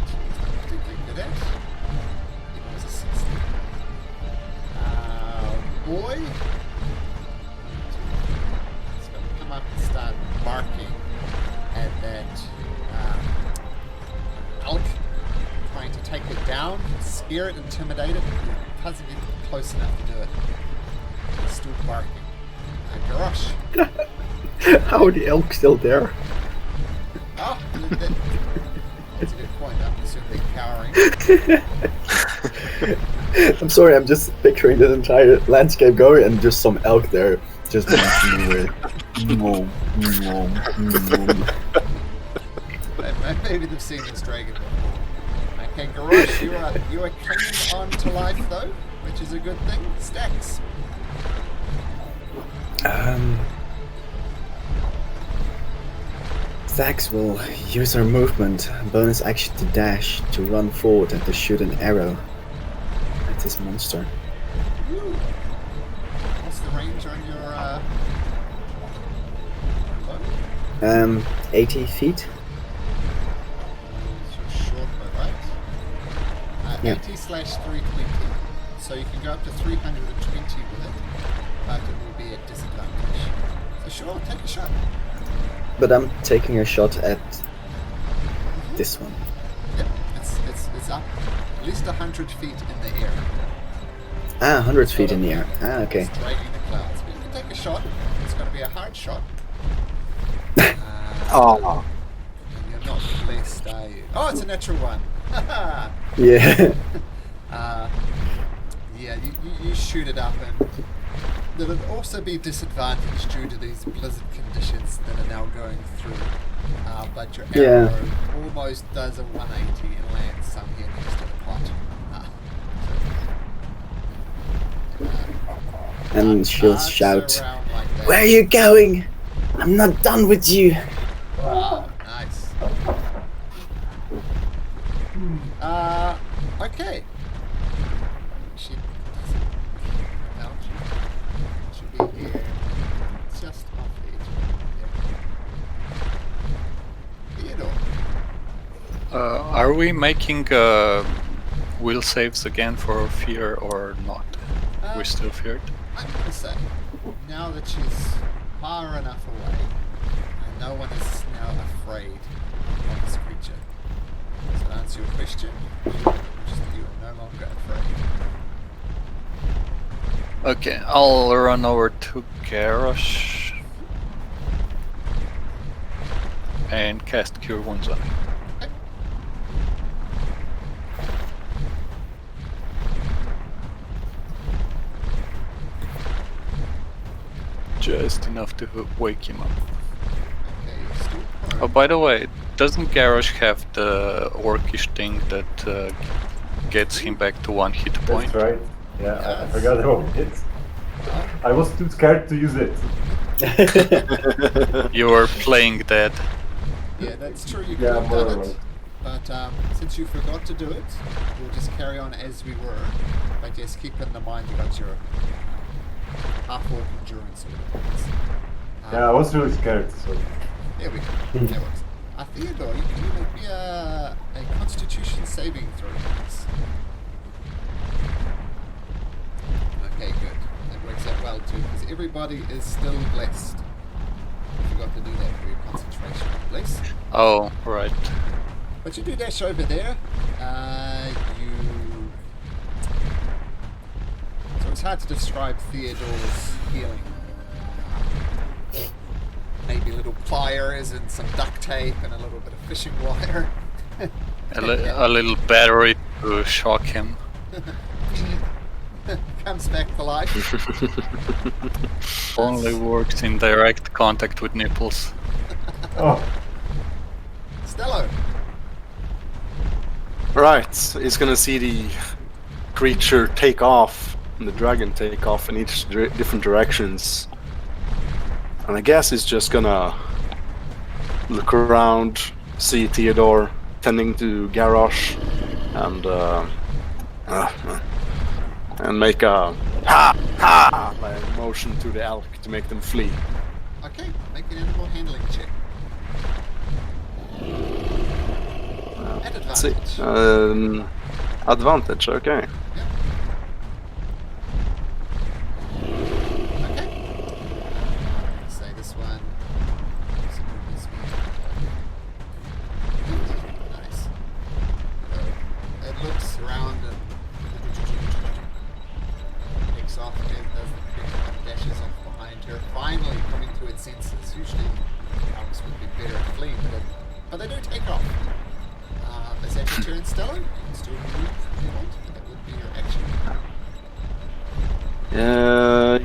[SPEAKER 2] He's not particularly good at. It was a 60. Boy. He's going to come up and start barking at that elk, trying to take it down, scare it, intimidate it. It doesn't get close enough to do it. It's still barking. Garrosh.
[SPEAKER 5] How are the elk still there?
[SPEAKER 2] Oh, that's a good point. I'm assuming they're cowering.
[SPEAKER 5] I'm sorry, I'm just picturing this entire landscape going and just some elk there just no.
[SPEAKER 2] Maybe they've seen this dragon before. Okay, Garrosh, you are clinging on to life though, which is a good thing. Stacks.
[SPEAKER 5] Thax will use her movement, bonus action to dash, to run forward and to shoot an arrow at this monster.
[SPEAKER 2] Ooh. What's the range on your bow?
[SPEAKER 5] 80 feet.
[SPEAKER 2] It's your short bow, right?
[SPEAKER 5] Yeah.
[SPEAKER 2] 80/320. So you can go up to 320 with it, but it will be at disadvantage. So sure, take a shot.
[SPEAKER 5] But I'm taking a shot at this one.
[SPEAKER 2] Yep, it's up at least 100 feet in the air.
[SPEAKER 5] 100 feet in the air. Okay.
[SPEAKER 2] It's dragging the clouds. But you can take a shot. It's going to be a hard shot.
[SPEAKER 3] Oh.
[SPEAKER 2] And you're not blessed, are you? Oh, it's a natural one.
[SPEAKER 5] Yeah.
[SPEAKER 2] Yeah, you shoot it up, and there'll also be disadvantage due to these blizzard conditions that are now going through. But your arrow almost does a 180 and lands some here next to the plot.
[SPEAKER 5] And she'll
[SPEAKER 2] Darts
[SPEAKER 5] shout,
[SPEAKER 2] around like that.
[SPEAKER 5] "Where are you going? I'm not done with you."
[SPEAKER 2] Wow, nice. Okay. She doesn't help you. She'll be here just off the edge.
[SPEAKER 1] Are we making will saves again for fear or not? We're still feared?
[SPEAKER 2] I'm going to say, now that she's far enough away, and no one is now afraid of this creature. So to answer your question, you are no longer afraid.
[SPEAKER 1] Okay, I'll run over to Garrosh and cast Cure Wounds on him. Just enough to wake him up.
[SPEAKER 2] Okay, still prone.
[SPEAKER 1] Oh, by the way, doesn't Garrosh have the orcish thing that gets him back to 1 hit point?
[SPEAKER 4] That's right. Yeah, I
[SPEAKER 2] Yes.
[SPEAKER 4] forgot about it. I was too scared to use it.
[SPEAKER 1] You were playing dead.
[SPEAKER 2] Yeah, that's true. You could
[SPEAKER 4] Yeah,
[SPEAKER 2] have
[SPEAKER 4] more
[SPEAKER 2] done
[SPEAKER 4] or
[SPEAKER 2] it,
[SPEAKER 4] less.
[SPEAKER 2] but since you forgot to do it, we'll just carry on as we were. But just keep in the mind you got your half-orc endurance or whatever it is.
[SPEAKER 4] Yeah, I was really scared. So
[SPEAKER 2] There we go. That works. Theodore, can you make me a Constitution saving throw, please? Okay, good. That works out well too, because everybody is still blessed. You forgot to do that for your concentration, bless.
[SPEAKER 1] Oh, right.
[SPEAKER 2] But you do dash over there. So it's hard to describe Theodore's healing. Maybe little pliers and some duct tape and a little bit of fishing wire.
[SPEAKER 1] A little battery to shock him.
[SPEAKER 2] Comes back to life.
[SPEAKER 1] Only works in direct contact with nipples.
[SPEAKER 4] oh,
[SPEAKER 2] Stello.
[SPEAKER 3] Right, he's gonna see the creature take off, and the dragon take off in each different directions. And I guess he's just gonna look around, see Theodore tending to Garrosh, and make a ha like motion to the elk to make them flee.
[SPEAKER 2] Okay, make an animal handling check. At
[SPEAKER 3] Let's see.
[SPEAKER 2] advantage.
[SPEAKER 3] Advantage, okay.
[SPEAKER 2] Okay. Say this one. Nice. It looks around and takes off and does the quick one, dashes off behind her, finally coming to its senses. Usually elks would be better at fleeing, but they do take off. Is that your turn, Stella? You can still move if you want, but that would be your action.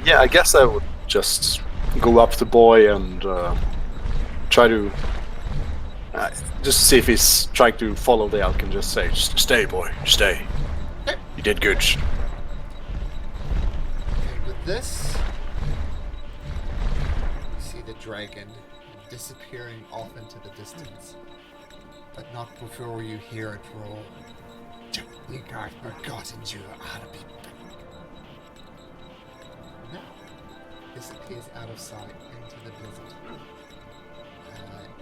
[SPEAKER 3] Yeah, I guess I would just go up to the boy and try to just see if he's trying to follow the elk and just say, "Stay, boy, stay.
[SPEAKER 2] Okay.
[SPEAKER 3] You did good."
[SPEAKER 2] Okay, with this, you see the dragon disappearing off into the distance, but not before you hear it roar. "Don't think I've forgotten you, Arabi." Now, disappears out of sight into the blizzard.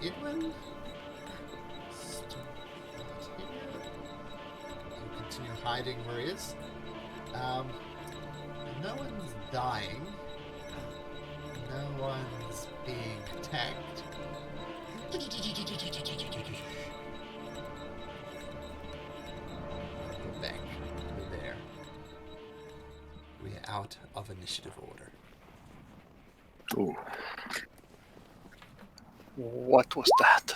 [SPEAKER 2] Edwin, still not here. He'll continue hiding where he is. No one's dying. No one's being attacked. Go back. We're there. We're out of initiative order.
[SPEAKER 3] Ooh.
[SPEAKER 1] What was that?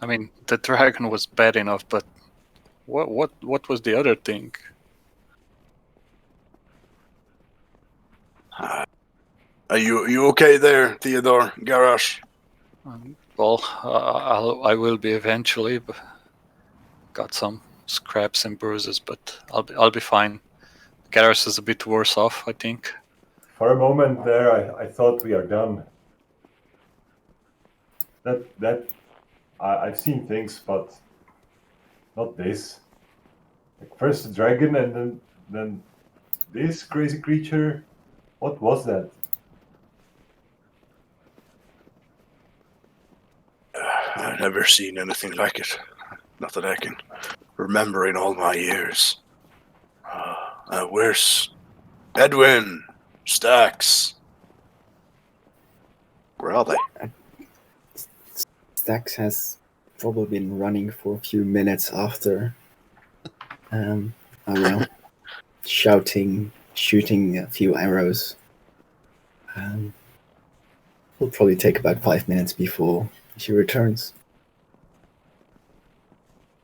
[SPEAKER 1] I mean, the dragon was bad enough, but what was the other thing?
[SPEAKER 3] Are you okay there, Theodore? Garrosh?
[SPEAKER 1] Well, I will be eventually. But got some scraps and bruises, but I'll be fine. Garrus is a bit worse off, I think.
[SPEAKER 4] for a moment there, I thought we are done. I've seen things, but not this. Like first the dragon, and then this crazy creature. What was that?
[SPEAKER 3] I've never seen anything like it. Not that I can remember in all my years. Where's Edwin? Stax? Where are they?
[SPEAKER 5] Stax has probably been running for a few minutes after. I don't know, shouting, shooting a few arrows. Will probably take about 5 minutes before she returns.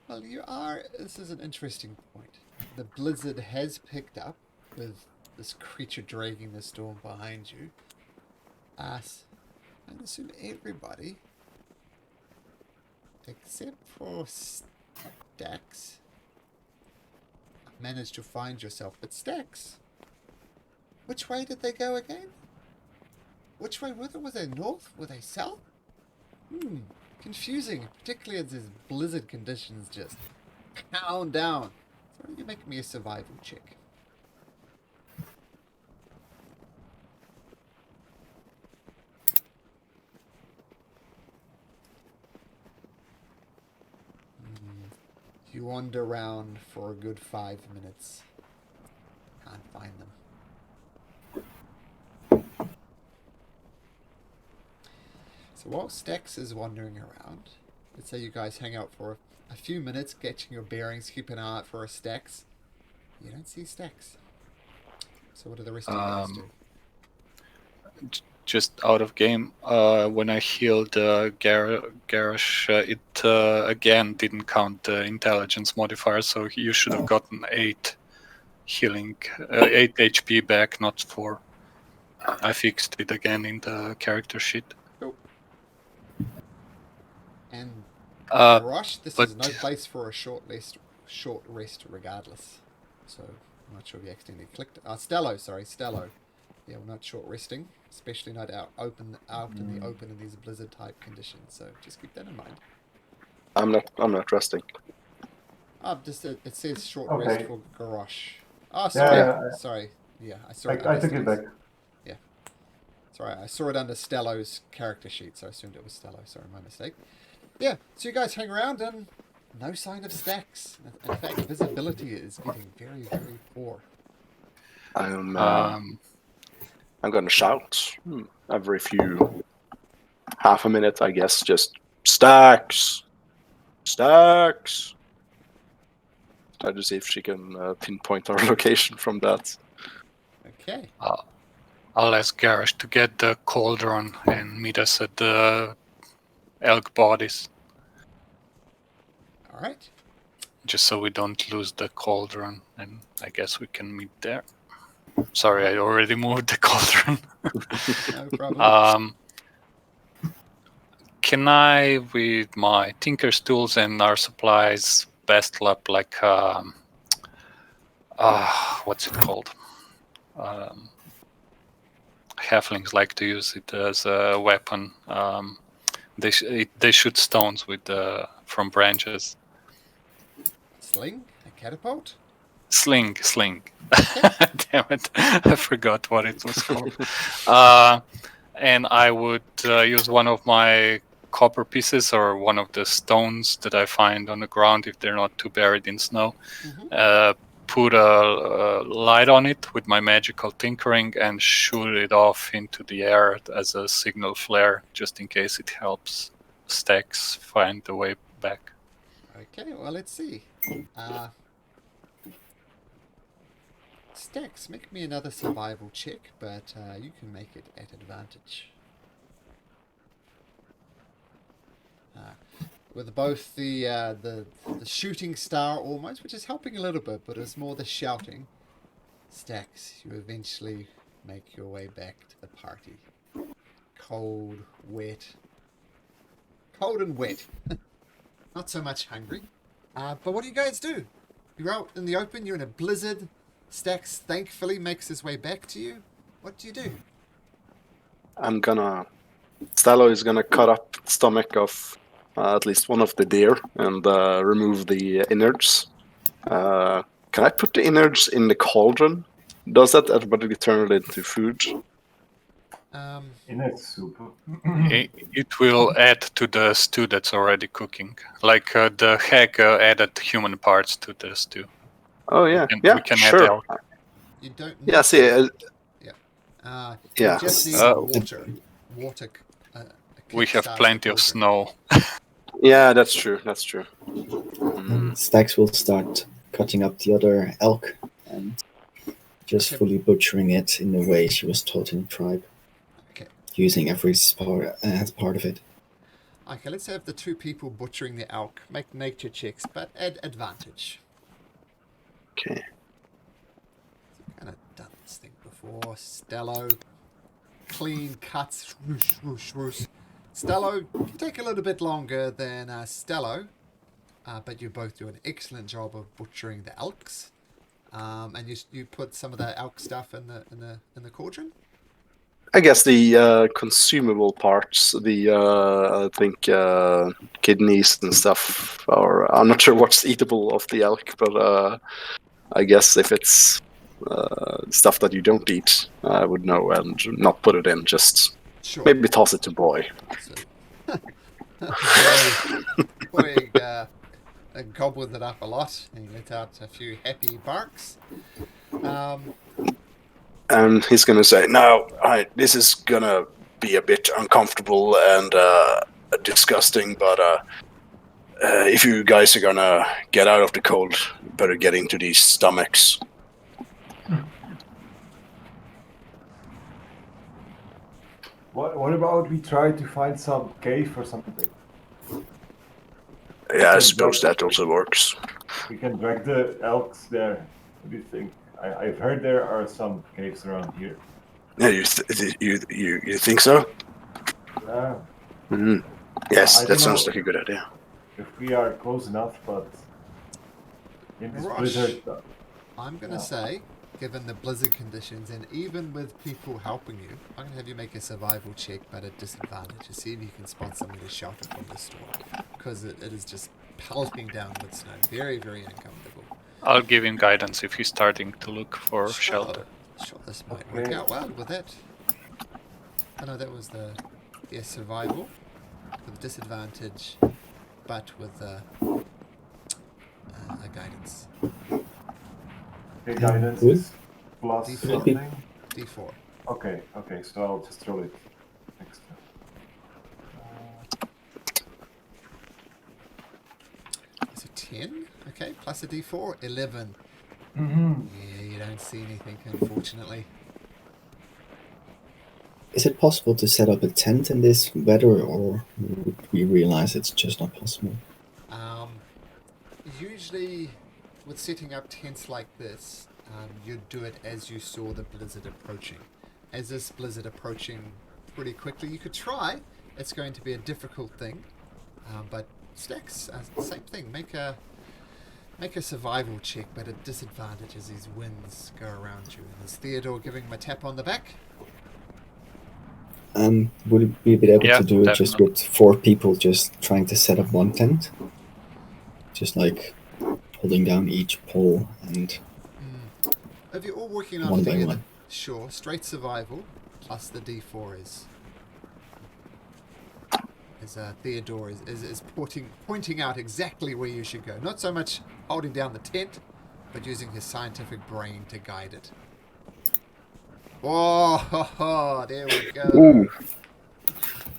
[SPEAKER 2] Well, this is an interesting point. The blizzard has picked up with this creature dragging the storm behind you. I assume everybody, except for Stax, managed to find yourself. But Stax, which way did they go again? Which way were they? Were they north? Were they south? Confusing, particularly as these blizzard conditions just pound down. So you make me a survival check. You wander around for a good 5 minutes. Can't find them. So while Stax is wandering around, let's say you guys hang out for a few minutes, getting your bearings, keeping an eye out for a Stax. You don't see Stax. So what do the rest of you guys do?
[SPEAKER 1] Just out of game, when I healed Garrosh, it again didn't count the intelligence modifier, so you should have gotten 8 healing, 8 HP back, not 4. I fixed it again in the character sheet.
[SPEAKER 2] Cool. And Rush, this
[SPEAKER 1] but-
[SPEAKER 2] is no place for a short rest regardless. So I'm not sure if you accidentally clicked. Stello. Yeah, we're not short resting, especially not out in the open in these blizzard type conditions. So just keep that in mind.
[SPEAKER 3] I'm not resting.
[SPEAKER 2] It says short
[SPEAKER 4] Okay.
[SPEAKER 2] rest for Garrosh. Oh, sorry.
[SPEAKER 4] Yeah.
[SPEAKER 2] Sorry. Yeah, I saw it.
[SPEAKER 4] I took it back.
[SPEAKER 2] Yeah. Sorry, I saw it under Stello's character sheet, so I assumed it was Stello. Sorry, my mistake. Yeah, so you guys hang around and no sign of Stax. In fact, visibility is getting very, very poor.
[SPEAKER 3] I'm gonna shout every few half a minute, I guess. Just Stax. Try to see if she can pinpoint our location from that.
[SPEAKER 2] Okay.
[SPEAKER 1] I'll ask Garrosh to get the cauldron and meet us at the elk bodies,
[SPEAKER 2] All right.
[SPEAKER 1] just so we don't lose the cauldron, and I guess we can meet there. Sorry, I already moved the cauldron.
[SPEAKER 2] No problem.
[SPEAKER 1] Can I, with my tinker's tools and our supplies, pestle up like what's it called? Halflings like to use it as a weapon. They shoot stones with from branches.
[SPEAKER 2] Sling? A catapult?
[SPEAKER 1] Sling. Damn it, I forgot what it was called. And I would use one of my copper pieces or one of the stones that I find on the ground if they're not too buried in snow. Put a light on it with my magical tinkering and shoot it off into the air as a signal flare, just in case it helps Stax find the way back.
[SPEAKER 2] Okay, well, let's see. Stax, make me another survival check, but you can make it at advantage. With both the shooting star almost, which is helping a little bit, but it's more the shouting. Stax, you eventually make your way back to the party. Cold, and wet. Not so much hungry. But what do you guys do? You're out in the open, you're in a blizzard. Stax thankfully makes his way back to you. What do you do?
[SPEAKER 3] Stello is gonna cut up the stomach of at least one of the deer and remove the innards. Can I put the innards in the cauldron? Does that automatically turn it into food?
[SPEAKER 4] In a soup.
[SPEAKER 1] It will add to the stew that's already cooking. Like the hag added human parts to the stew.
[SPEAKER 3] Oh yeah,
[SPEAKER 1] We can add
[SPEAKER 3] sure.
[SPEAKER 1] elk.
[SPEAKER 2] You don't need
[SPEAKER 3] Yeah, see,
[SPEAKER 2] you
[SPEAKER 3] yeah.
[SPEAKER 2] just need
[SPEAKER 1] Uh,
[SPEAKER 2] water. Water.
[SPEAKER 1] We have
[SPEAKER 2] kickstarts
[SPEAKER 1] plenty
[SPEAKER 2] the
[SPEAKER 1] of
[SPEAKER 2] cauldron.
[SPEAKER 1] snow.
[SPEAKER 3] Yeah, that's true. That's true.
[SPEAKER 5] And Stax will start cutting up the other elk and just
[SPEAKER 2] Okay.
[SPEAKER 5] fully butchering it in the way she was taught in the tribe,
[SPEAKER 2] Okay.
[SPEAKER 5] using every part as part of it.
[SPEAKER 2] Okay, let's have the two people butchering the elk make nature checks, but add advantage.
[SPEAKER 3] Okay.
[SPEAKER 2] Kind of done this thing before. Stello, clean cuts. Whoosh, whoosh, whoosh. Stello, you take a little bit longer than Stello, but you both do an excellent job of butchering the elks. And you put some of the elk stuff in the cauldron.
[SPEAKER 3] I guess the consumable parts, I think kidneys and stuff, are. I'm not sure what's eatable of the elk, but I guess if it's stuff that you don't eat, I would know and not put it in. Just
[SPEAKER 2] Sure.
[SPEAKER 3] maybe toss it to Boy.
[SPEAKER 2] So, boy gobbled it up a lot and let out a few happy barks.
[SPEAKER 3] And he's gonna say, "No, this is gonna be a bit uncomfortable and disgusting, but if you guys are gonna get out of the cold, you better get into these stomachs."
[SPEAKER 4] What about we try to find some cave or something?
[SPEAKER 3] Yeah, I suppose that also works.
[SPEAKER 4] We can drag the elks there. What do you think? I've heard there are some caves around here.
[SPEAKER 3] Yeah, you think so?
[SPEAKER 4] Yeah.
[SPEAKER 3] Mm-hmm. Yes,
[SPEAKER 4] I
[SPEAKER 3] that
[SPEAKER 4] don't
[SPEAKER 3] sounds
[SPEAKER 4] know
[SPEAKER 3] like a good idea.
[SPEAKER 4] if we are close enough, but in this
[SPEAKER 2] Rush.
[SPEAKER 4] blizzard,
[SPEAKER 2] I'm going to say, given the blizzard conditions, and even with people helping you, I'm going to have you make a survival check, but at disadvantage, to see if you can spot somewhere to shelter from the storm. Because it is just pelting down with snow. Very, very uncomfortable.
[SPEAKER 1] I'll give him guidance if he's starting to look for shelter.
[SPEAKER 2] Sure, this might work out well with that. I know that was the survival with disadvantage, but with a guidance.
[SPEAKER 4] the guidance
[SPEAKER 5] Good.
[SPEAKER 4] is plus
[SPEAKER 2] D4.
[SPEAKER 4] something.
[SPEAKER 2] D4.
[SPEAKER 4] Okay, so I'll just roll it next time.
[SPEAKER 2] It's a 10. Okay, plus a D4. 11. Yeah, you don't see anything, unfortunately.
[SPEAKER 5] Is it possible to set up a tent in this weather, or would we realize it's just not possible?
[SPEAKER 2] Usually, with setting up tents like this, you'd do it as you saw the blizzard approaching. As this blizzard approaching pretty quickly, you could try. It's going to be a difficult thing, but Stax, same thing. Make a survival check, but at disadvantage as these winds go around you. And is Theodore giving him a tap on the back?
[SPEAKER 5] Would we be able
[SPEAKER 1] Yeah,
[SPEAKER 5] to do it just with 4 people just trying to set up one tent? Just like holding down each pole and
[SPEAKER 2] If you're all working on
[SPEAKER 5] one by
[SPEAKER 2] together,
[SPEAKER 5] one.
[SPEAKER 2] sure, straight survival, plus the D4 is Theodore is pointing out exactly where you should go. Not so much holding down the tent, but using his scientific brain to guide it. Oh, there we go.
[SPEAKER 3] Ooh.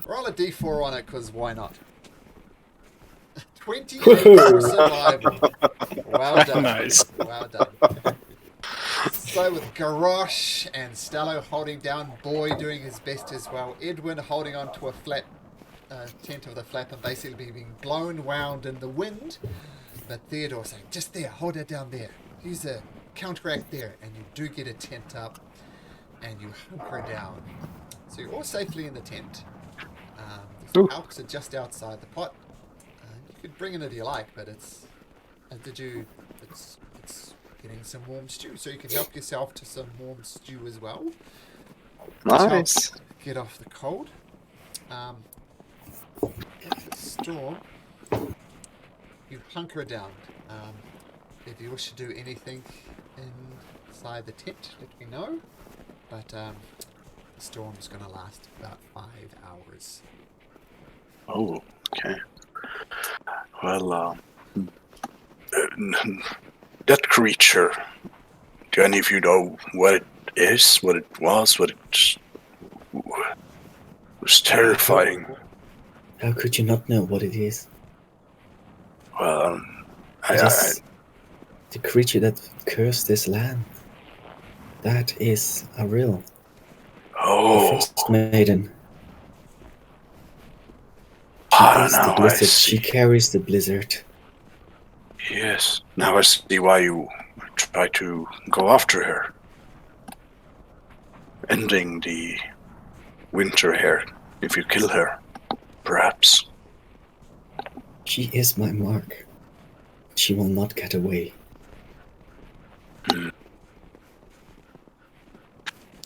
[SPEAKER 2] Roll a D4 on it, because why not? 28 for survival. Well done.
[SPEAKER 1] Nice.
[SPEAKER 2] Well done. So with Garrosh and Stello holding down, Boy doing his best as well, Edwin holding on to a flat tent of the flap and basically being blown round in the wind, but Theodore saying, just there, hold it down there. Use a counteract there, and you do get a tent up, and you hunker down. So you're all safely in the tent. The elks are just outside the pot. You could bring it if you like, but it's getting some warm stew, so you can help yourself to some warm stew as well.
[SPEAKER 3] Nice.
[SPEAKER 2] Get off the cold. With the storm, you hunker down. If you wish to do anything inside the tent, let me know. But The storm's going to last about 5 hours.
[SPEAKER 3] Oh, okay. Well, that creature. Do any of you know what it is? What it was? What it was terrifying.
[SPEAKER 5] How could you not know what it is?
[SPEAKER 3] Well,
[SPEAKER 5] It is the creature that cursed this land. That is a real. The Frostmaiden. She is the
[SPEAKER 3] now I
[SPEAKER 5] blizzard.
[SPEAKER 3] see.
[SPEAKER 5] She carries the blizzard.
[SPEAKER 3] Yes, now I see why you try to go after her. Ending the winter here, if you kill her, perhaps.
[SPEAKER 5] She is my mark. She will not get away.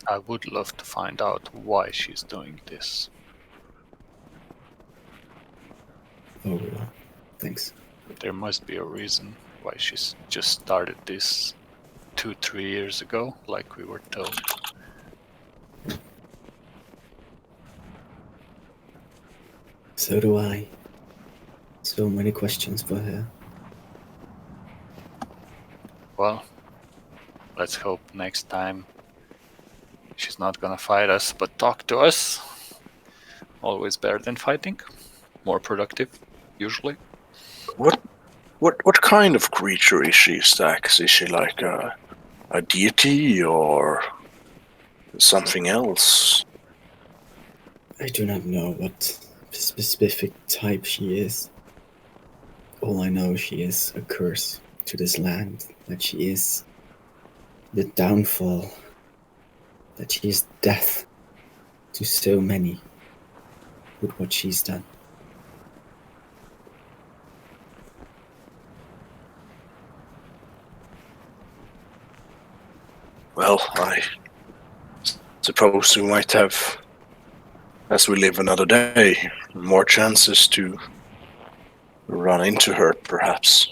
[SPEAKER 1] I would love to find out why she's doing this.
[SPEAKER 5] Oh, well, thanks.
[SPEAKER 1] There must be a reason why she's just started this 2-3 years ago, like we were told.
[SPEAKER 5] So do I. So many questions for her.
[SPEAKER 1] Well, let's hope next time she's not gonna fight us, but talk to us. Always better than fighting. More productive, usually.
[SPEAKER 3] What kind of creature is she, Stax? Is she like a deity or something else?
[SPEAKER 5] I do not know what specific type she is. All I know, she is a curse to this land, that she is the downfall, that she is death to so many with what she's done.
[SPEAKER 3] Well, I suppose we might have, as we live another day, more chances to run into her, perhaps.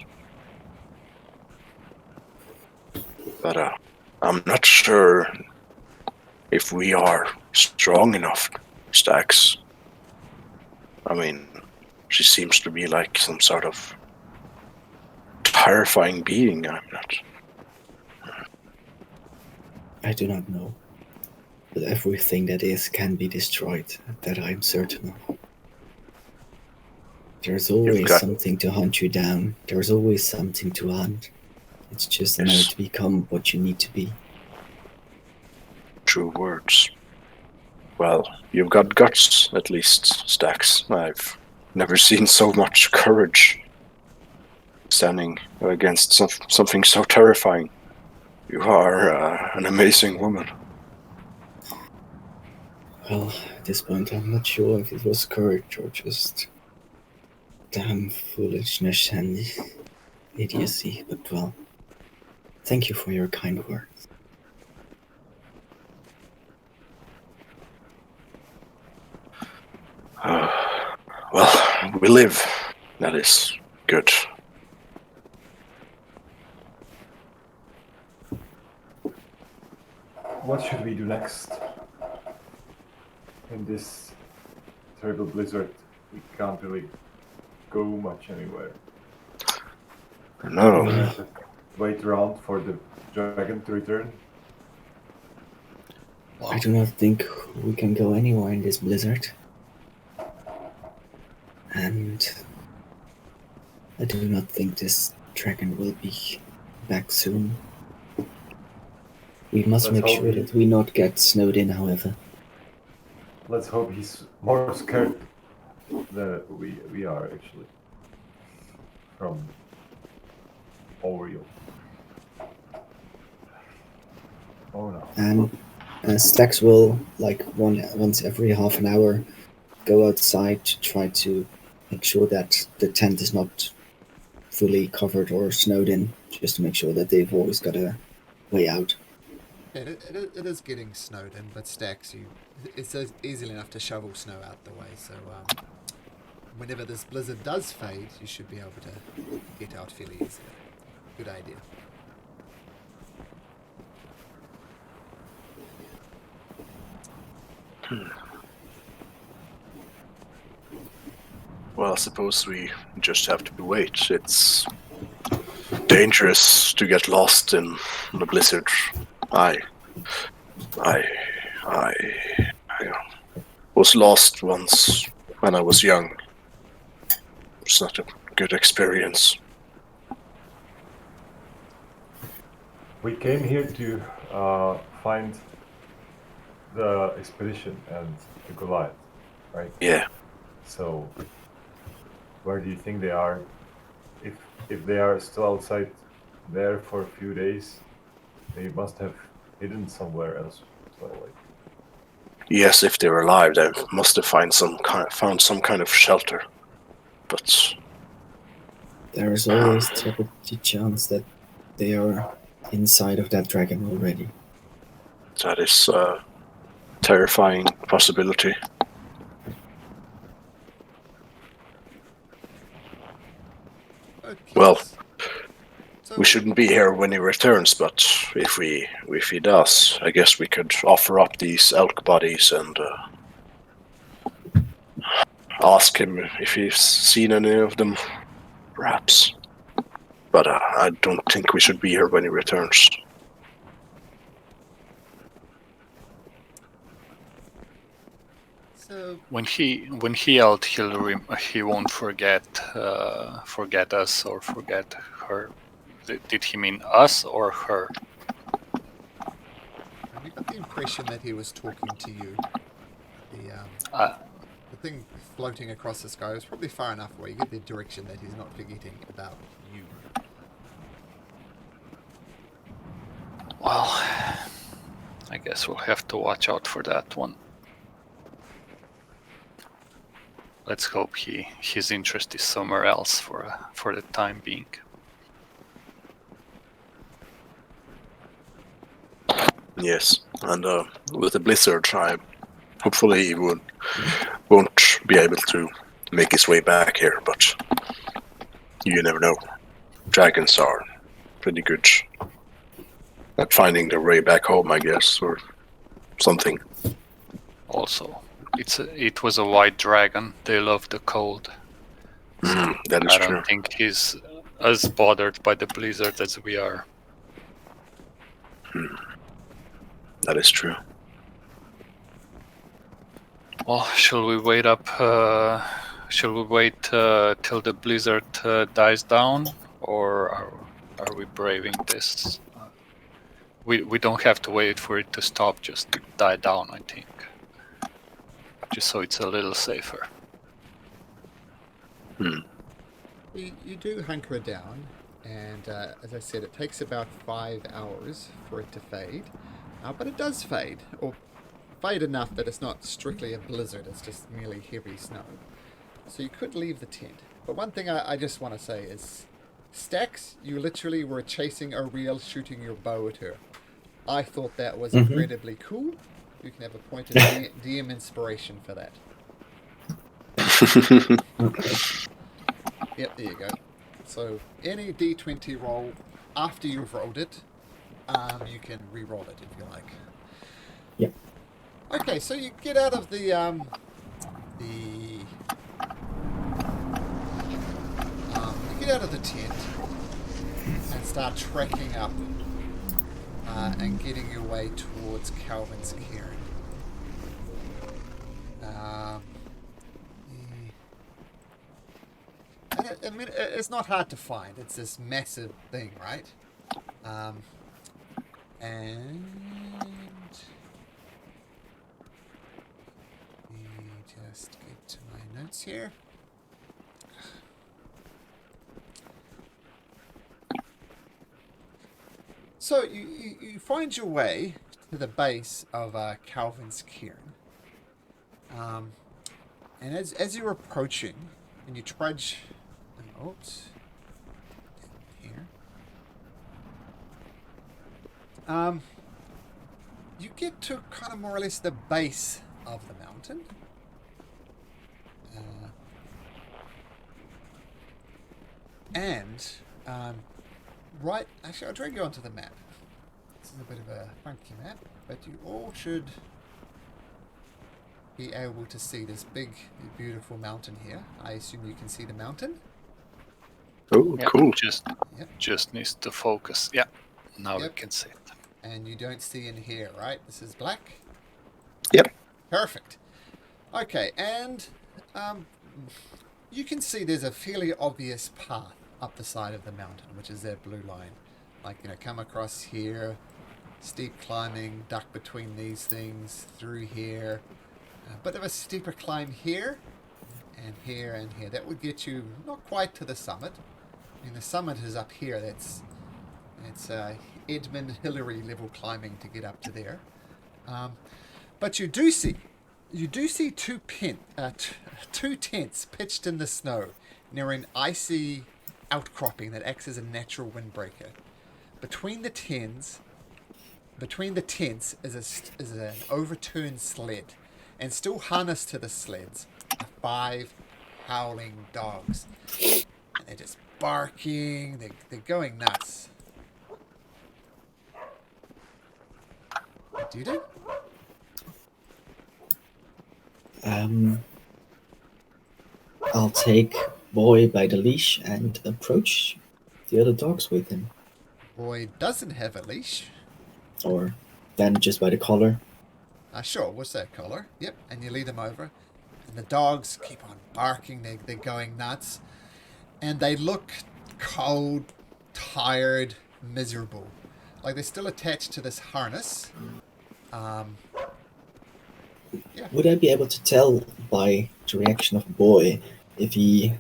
[SPEAKER 3] But I'm not sure if we are strong enough, Stax. I mean, she seems to be like some sort of terrifying being. I'm not.
[SPEAKER 5] I do not know. But everything that is can be destroyed, that I am certain of. There's always something to hunt you down. There's always something to hunt. It's just a matter to become what you need to be.
[SPEAKER 3] True words. Well, you've got guts, at least, Stax. I've never seen so much courage standing against something so terrifying. You are an amazing woman.
[SPEAKER 5] Well, at this point, I'm not sure if it was courage or just damn foolishness and idiocy, but well, thank you for your kind words.
[SPEAKER 3] Well, we live. That is good.
[SPEAKER 4] What should we do next? In this terrible blizzard, we can't really go much anywhere.
[SPEAKER 3] No.
[SPEAKER 4] We have to wait around for the dragon to return.
[SPEAKER 5] Well, I do not think we can go anywhere in this blizzard. And I do not think this dragon will be back soon. We must make sure that we not get snowed in, however.
[SPEAKER 4] Let's hope he's more scared than we are, actually. From Oriole. Oh no.
[SPEAKER 5] And Stax will, like, once every half an hour, go outside to try to make sure that the tent is not fully covered or snowed in, just to make sure that they've always got a way out.
[SPEAKER 2] It is getting snowed in, but Stax, it's easily enough to shovel snow out the way, so whenever this blizzard does fade, you should be able to get out fairly easily. Good idea.
[SPEAKER 3] Well, I suppose we just have to wait. It's dangerous to get lost in the blizzard. I, I, I was lost once when I was young. It's not a good experience.
[SPEAKER 4] We came here to find the expedition and the Goliath, right?
[SPEAKER 3] Yeah.
[SPEAKER 4] So, where do you think they are? If they are still outside there for a few days, they must have hidden somewhere else. So, like,
[SPEAKER 3] Yes, if they're alive, they must have found some kind of shelter. But
[SPEAKER 5] There is always the chance that they are inside of that dragon already.
[SPEAKER 3] that is a terrifying possibility.
[SPEAKER 2] Okay.
[SPEAKER 3] Well,
[SPEAKER 2] So
[SPEAKER 3] we shouldn't be here when he returns, but if he does, I guess we could offer up these elk bodies and ask him if he's seen any of them, perhaps. But I don't think we should be here when he returns.
[SPEAKER 2] So
[SPEAKER 1] When he out, he won't forget us or forget her. Did he mean us or her?
[SPEAKER 2] we got the impression that he was talking to you.
[SPEAKER 1] Uh,
[SPEAKER 2] The thing floating across the sky was probably far enough away. You get the direction that he's not forgetting about you.
[SPEAKER 1] well, I guess we'll have to watch out for that one. Let's hope his interest is somewhere else for the time being.
[SPEAKER 3] Yes, and with the blizzard, hopefully he won't be able to make his way back here. But you never know. Dragons are pretty good at finding their way back home, I guess, or something.
[SPEAKER 1] Also, it was a white dragon. They love the cold.
[SPEAKER 3] That is
[SPEAKER 1] I
[SPEAKER 3] true.
[SPEAKER 1] don't think he's as bothered by the blizzard as we are.
[SPEAKER 3] That is true.
[SPEAKER 1] Well, shall we wait till the blizzard dies down, or are we braving this? We don't have to wait for it to stop, just to die down, I think. Just so it's a little safer.
[SPEAKER 2] You do hunker down, and as I said, it takes about 5 hours for it to fade. But it does fade, or fade enough that it's not strictly a blizzard, it's just merely heavy snow. So you could leave the tent. But one thing I just want to say is, Stax, you literally were chasing a reel, shooting your bow at her. I thought that was incredibly cool. You can have a point of DM inspiration for that. Yep, there you go. So any D20 roll after you've rolled it, you can re-roll it if you like.
[SPEAKER 5] Yep.
[SPEAKER 2] Okay, so you get out of the tent and start trekking up and getting your way towards Calvin's cairn. I mean, it's not hard to find. It's this massive thing, right? And let me just get to my notes here. So you find your way to the base of Calvin's cairn, and as you're approaching, and you trudge out here, you get to kind of more or less the base of the mountain. And right, actually, I'll drag you onto the map. This is a bit of a funky map, but you all should be able to see this big, beautiful mountain here. I assume you can see the mountain.
[SPEAKER 3] Oh,
[SPEAKER 1] Yeah,
[SPEAKER 3] cool.
[SPEAKER 1] just needs to focus. Yeah, now we
[SPEAKER 2] Yep.
[SPEAKER 1] can see it.
[SPEAKER 2] And you don't see in here, right? This is black.
[SPEAKER 3] Yep.
[SPEAKER 2] Perfect. Okay, and you can see there's a fairly obvious path up the side of the mountain, which is that blue line. Like, come across here, steep climbing, duck between these things, through here. A bit of a steeper climb here, and here, and here. That would get you not quite to the summit. I mean, the summit is up here. It's Edmund Hillary level climbing to get up to there. But you do see two tents pitched in the snow near an icy outcropping that acts as a natural windbreaker. Between the tents is an overturned sled, and still harnessed to the sleds are 5 howling dogs. And they're just barking. They're going nuts. What do you do?
[SPEAKER 5] I'll take Boy by the leash and approach the other dogs with him.
[SPEAKER 2] Boy doesn't have a leash.
[SPEAKER 5] Or then just by the collar.
[SPEAKER 2] Sure, what's that collar? Yep, and you lead them over. And the dogs keep on barking. They're going nuts. And they look cold, tired, miserable. Like they're still attached to this harness. Yeah.
[SPEAKER 5] Would I be able to tell by the reaction of Boy if he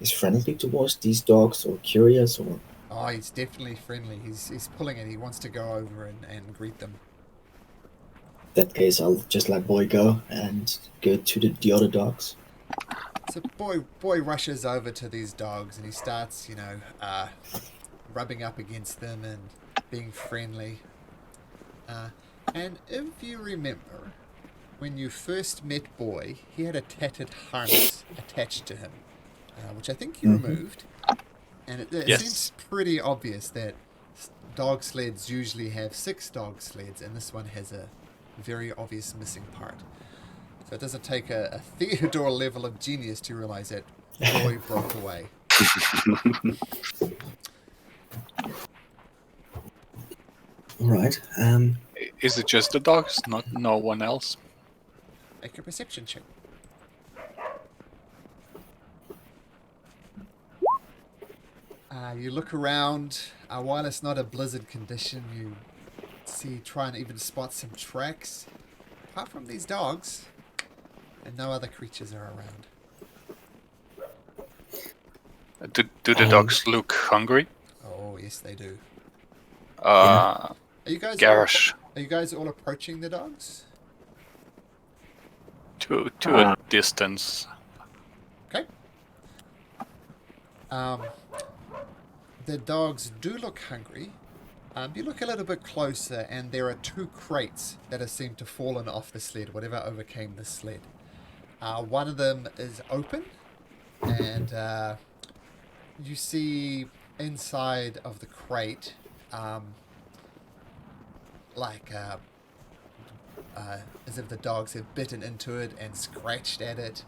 [SPEAKER 5] is friendly towards these dogs or curious or...
[SPEAKER 2] Oh, he's definitely friendly. He's pulling it. He wants to go over and greet them.
[SPEAKER 5] In that case, I'll just let Boy go and go to the other dogs.
[SPEAKER 2] So boy rushes over to these dogs and he starts, rubbing up against them and being friendly. And if you remember, when you first met Boy, he had a tattered harness attached to him, which I think you removed. And it
[SPEAKER 1] Yes.
[SPEAKER 2] seems pretty obvious that dog sleds usually have 6 dog sleds, and this one has a very obvious missing part. So it doesn't take a Theodore level of genius to realize that Boy broke away.
[SPEAKER 5] Alright,
[SPEAKER 1] Is it just the dogs, not no one else?
[SPEAKER 2] Make a perception check. You look around. While it's not a blizzard condition, you try and even spot some tracks. Apart from these dogs, and no other creatures are around.
[SPEAKER 1] Do the dogs look hungry?
[SPEAKER 2] Oh, yes, they do.
[SPEAKER 1] Are
[SPEAKER 2] you guys
[SPEAKER 1] Garish.
[SPEAKER 2] Are you guys all approaching the dogs?
[SPEAKER 1] To a distance.
[SPEAKER 2] Okay. The dogs do look hungry. You look a little bit closer, and there are 2 crates that have seemed to fallen off the sled, whatever overcame the sled. One of them is open, and you see inside of the crate, as if the dogs have bitten into it and scratched at it.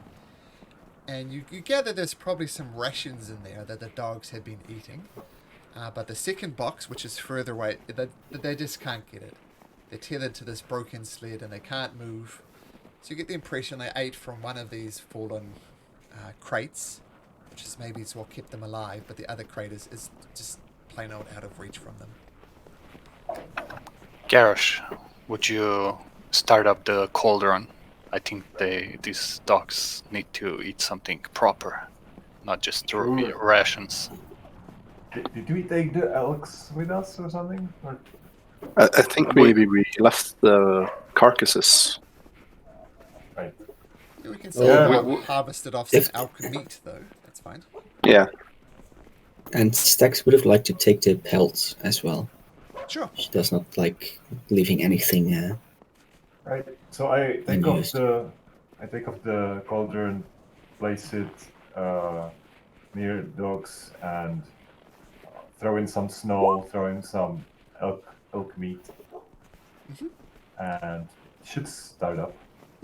[SPEAKER 2] And you gather there's probably some rations in there that the dogs had been eating. But the second box, which is further away, they just can't get it. They're tethered to this broken sled and they can't move. So you get the impression they ate from one of these fallen crates, which is maybe it's what kept them alive, but the other crate is just plain old out of reach from them.
[SPEAKER 1] Garish, would you start up the cauldron? I think these dogs need to eat something proper, not just rations.
[SPEAKER 4] Did we take the elks with us or something? Or...
[SPEAKER 3] I think maybe we left the carcasses.
[SPEAKER 4] Right.
[SPEAKER 2] Yeah, we can say we harvested off some elk meat, though. That's fine.
[SPEAKER 3] Yeah.
[SPEAKER 5] And Stax would have liked to take the pelts as well.
[SPEAKER 2] Sure.
[SPEAKER 5] She does not like leaving anything.
[SPEAKER 4] Right. So I take
[SPEAKER 5] unused.
[SPEAKER 4] off the cauldron, place it near dogs, and throw in some snow, throw in some elk meat, and it should start up.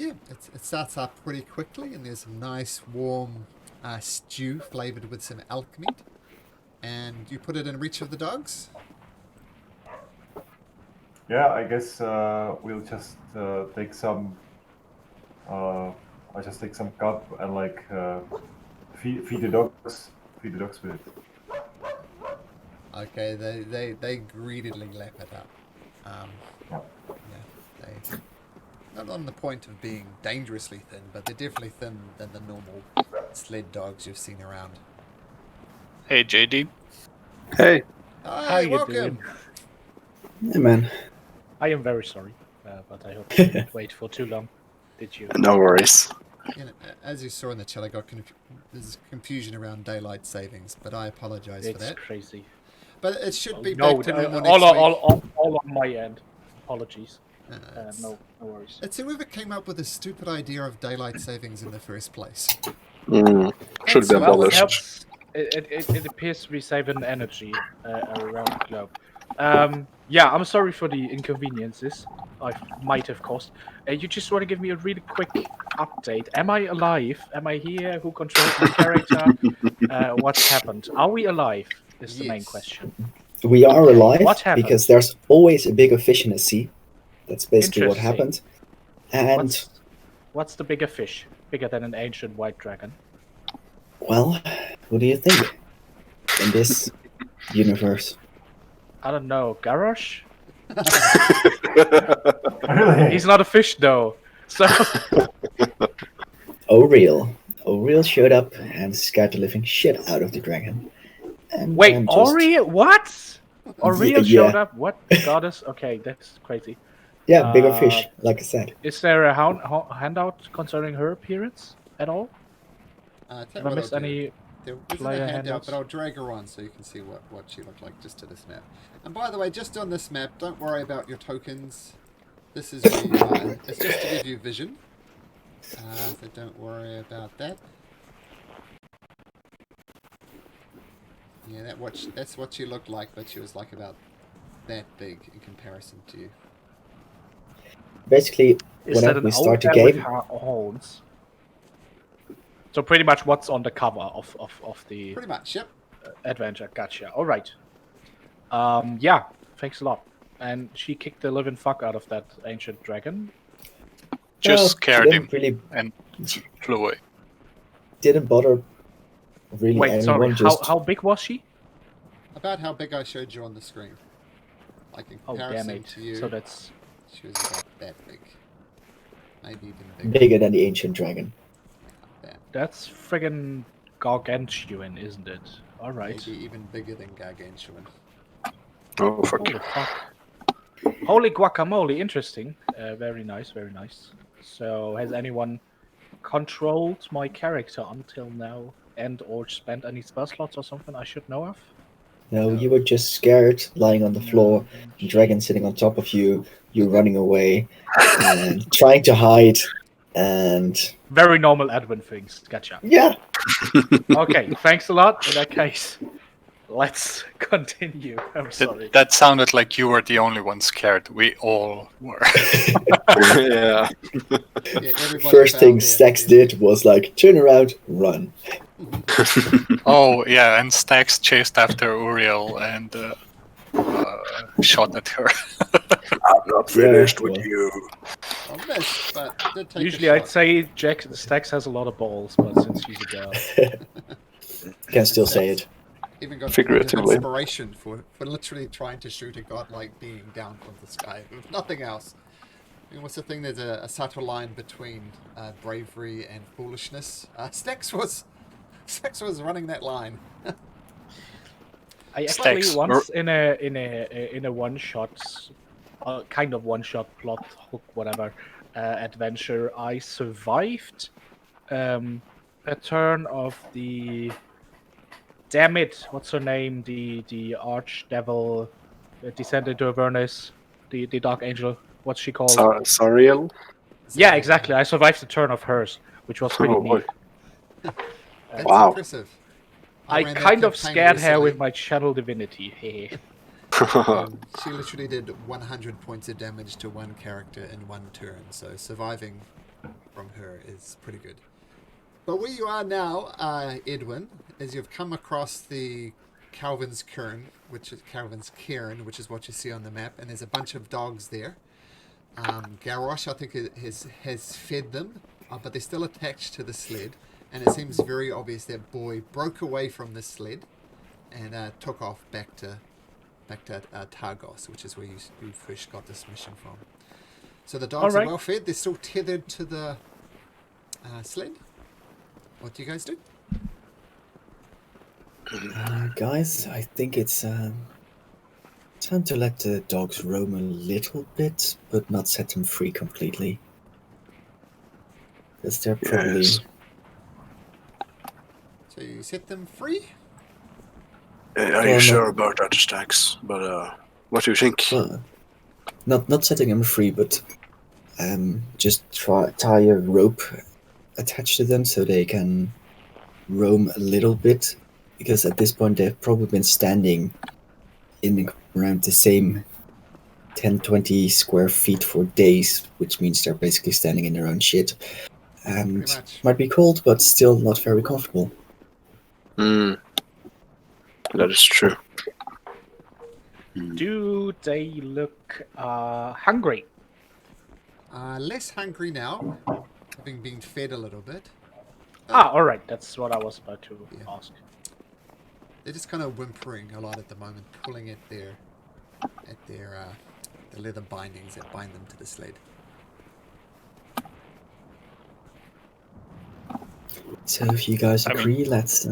[SPEAKER 2] Yeah, it starts up pretty quickly, and there's some nice warm stew flavored with some elk meat. And you put it in reach of the dogs.
[SPEAKER 4] Yeah, I guess we'll just take some. I'll just take some cup and like feed the dogs. Feed the dogs with it.
[SPEAKER 2] Okay, they greedily lap it up.
[SPEAKER 4] Yeah.
[SPEAKER 2] Yeah, they not on the point of being dangerously thin, but they're definitely thin than the normal sled dogs you've seen around.
[SPEAKER 1] Hey, JD.
[SPEAKER 3] Hey,
[SPEAKER 2] Hi,
[SPEAKER 6] you
[SPEAKER 2] welcome.
[SPEAKER 6] doing?
[SPEAKER 5] Yeah, man.
[SPEAKER 6] I am very sorry, but I hope you didn't wait for too long. Did you?
[SPEAKER 3] no worries.
[SPEAKER 2] You know, as you saw in the chat, I got there's confusion around daylight savings, but I apologise for
[SPEAKER 6] It's
[SPEAKER 2] that.
[SPEAKER 6] crazy.
[SPEAKER 2] But it should be
[SPEAKER 6] No,
[SPEAKER 2] back to normal
[SPEAKER 6] all,
[SPEAKER 2] next week.
[SPEAKER 6] all on my end. Apologies. No worries.
[SPEAKER 2] It's whoever came up with the stupid idea of daylight savings in the first place.
[SPEAKER 3] Should be
[SPEAKER 2] Well,
[SPEAKER 6] Well, it
[SPEAKER 3] abolished.
[SPEAKER 6] helps. It appears to be saving energy around the globe. Yeah, I'm sorry for the inconveniences I might have caused. You just want to give me a really quick update. Am I alive? Am I here? Who controls my character? What's happened? Are we alive? Is the main
[SPEAKER 2] Yes.
[SPEAKER 6] question.
[SPEAKER 5] We are
[SPEAKER 6] Okay,
[SPEAKER 5] alive
[SPEAKER 6] what happened?
[SPEAKER 5] because there's always a bigger fish in the sea. That's basically what happened. And
[SPEAKER 6] What's the bigger fish? Bigger than an ancient white dragon?
[SPEAKER 5] well, what do you think in this universe?
[SPEAKER 6] I don't know. Garrosh?
[SPEAKER 4] Really?
[SPEAKER 6] He's not a fish though. So
[SPEAKER 5] O'Real showed up and scared the living shit out of the dragon. And
[SPEAKER 6] wait,
[SPEAKER 5] then just-
[SPEAKER 6] Ori? What? Oriel
[SPEAKER 5] Yeah.
[SPEAKER 6] showed up? What goddess? Okay, that's crazy.
[SPEAKER 5] Yeah, bigger fish, like I said.
[SPEAKER 6] Is there a handout concerning her appearance at all?
[SPEAKER 2] Tell you
[SPEAKER 6] Have I
[SPEAKER 2] what
[SPEAKER 6] missed
[SPEAKER 2] I'll do.
[SPEAKER 6] any?
[SPEAKER 2] There isn't
[SPEAKER 6] player
[SPEAKER 2] a handout,
[SPEAKER 6] handouts?
[SPEAKER 2] but I'll drag her on so you can see what she looked like just to this map. And by the way, just on this map, don't worry about your tokens. This is it's just to give you vision. So don't worry about that. Yeah, that's what she looked like, but she was like about that big in comparison to you.
[SPEAKER 5] Basically,
[SPEAKER 6] Is
[SPEAKER 5] whenever
[SPEAKER 6] that an
[SPEAKER 5] we start the
[SPEAKER 6] old man with
[SPEAKER 5] game,
[SPEAKER 6] horns? So pretty much what's on the cover of the
[SPEAKER 2] Pretty much, yep.
[SPEAKER 6] adventure. Gotcha. All right. Yeah. Thanks a lot. And she kicked the living fuck out of that ancient dragon.
[SPEAKER 1] Just
[SPEAKER 5] well,
[SPEAKER 1] scared
[SPEAKER 5] she
[SPEAKER 1] him
[SPEAKER 5] didn't really
[SPEAKER 1] and flew away.
[SPEAKER 5] didn't bother really
[SPEAKER 6] Wait,
[SPEAKER 5] anyone.
[SPEAKER 6] sorry.
[SPEAKER 5] Just
[SPEAKER 6] How big was she?
[SPEAKER 2] About how big I showed you on the screen. Like in
[SPEAKER 6] Oh damn
[SPEAKER 2] comparison
[SPEAKER 6] it!
[SPEAKER 2] to you,
[SPEAKER 6] So that's
[SPEAKER 2] she was about that big. Maybe even bigger.
[SPEAKER 5] bigger than the ancient dragon.
[SPEAKER 6] that's friggin' gargantuan, isn't it? All right.
[SPEAKER 2] Maybe even bigger than gargantuan.
[SPEAKER 3] Oh, fuck.
[SPEAKER 6] Holy fuck. Holy guacamole, interesting. Very nice, very nice. So, has anyone controlled my character until now and or spent any spell slots or something I should know of?
[SPEAKER 5] No, you were just scared, lying on the floor, the dragon sitting on top of you, you running away, and trying to hide, and
[SPEAKER 6] Very normal Edwin things. Gotcha.
[SPEAKER 5] yeah.
[SPEAKER 6] Okay, thanks a lot. In that case, let's continue. I'm sorry.
[SPEAKER 1] That sounded like you were the only one scared. We all were.
[SPEAKER 3] Yeah.
[SPEAKER 2] Yeah, everybody
[SPEAKER 5] First
[SPEAKER 2] found
[SPEAKER 5] thing
[SPEAKER 2] their-
[SPEAKER 5] Stax
[SPEAKER 2] their-
[SPEAKER 5] did was like turn around, run.
[SPEAKER 1] Oh, yeah, and Stax chased after Uriel and shot at her.
[SPEAKER 3] I'm not
[SPEAKER 5] finished with
[SPEAKER 3] you.
[SPEAKER 2] I missed, but did take
[SPEAKER 6] Usually
[SPEAKER 2] a
[SPEAKER 6] I'd
[SPEAKER 2] shot.
[SPEAKER 6] say Stax has a lot of balls, but since she's a girl.
[SPEAKER 5] Can still say it.
[SPEAKER 2] Even got
[SPEAKER 3] Figuratively.
[SPEAKER 2] inspiration for literally trying to shoot a godlike being down from the sky with nothing else. I mean, what's the thing? There's a subtle line between bravery and foolishness. Stax was running that line.
[SPEAKER 6] I actually
[SPEAKER 1] Stax.
[SPEAKER 6] once in a one shot, kind of one shot plot hook whatever adventure, I survived a turn of the damn it, what's her name? The archdevil descended to Avernus, the dark angel. What's she called?
[SPEAKER 3] Sariel?
[SPEAKER 6] Yeah, exactly. I survived the turn of hers, which was pretty
[SPEAKER 3] Oh, boy.
[SPEAKER 6] neat.
[SPEAKER 2] That's
[SPEAKER 3] Wow.
[SPEAKER 2] impressive.
[SPEAKER 6] I
[SPEAKER 2] ran that
[SPEAKER 6] kind of
[SPEAKER 2] campaign
[SPEAKER 6] scared her
[SPEAKER 2] recently,
[SPEAKER 6] with my channel divinity. Hehe.
[SPEAKER 2] and she literally did 100 points of damage to one character in one turn. So surviving from her is pretty good. But where you are now, Edwin, is you've come across the Calvin's Cairn, which is what you see on the map, and there's a bunch of dogs there. Garrosh, I think, has fed them, but they're still attached to the sled, and it seems very obvious that boy broke away from the sled and took off back to Targos, which is where you first got this mission from. So the dogs are well fed. They're still tethered to the sled. What do you guys do?
[SPEAKER 5] Guys, I think it's time to let the dogs roam a little bit, but not set them free completely. Because they're probably...
[SPEAKER 3] Yes.
[SPEAKER 2] So you set them free?
[SPEAKER 3] Are you sure about that, Stax? But what do you think?
[SPEAKER 5] Not setting them free, but just tie a rope attached to them so they can roam a little bit. Because at this point they've probably been standing in around the same 10-20 square feet for days, which means they're basically standing in their own shit. And might be cold, but still not very comfortable.
[SPEAKER 3] That is true.
[SPEAKER 6] Do they look hungry?
[SPEAKER 2] Less hungry now, having been fed a little bit.
[SPEAKER 6] All right. That's what I was about to ask.
[SPEAKER 2] They're just kind of whimpering a lot at the moment, pulling at their the leather bindings that bind them to the sled.
[SPEAKER 5] So if you guys agree, let's...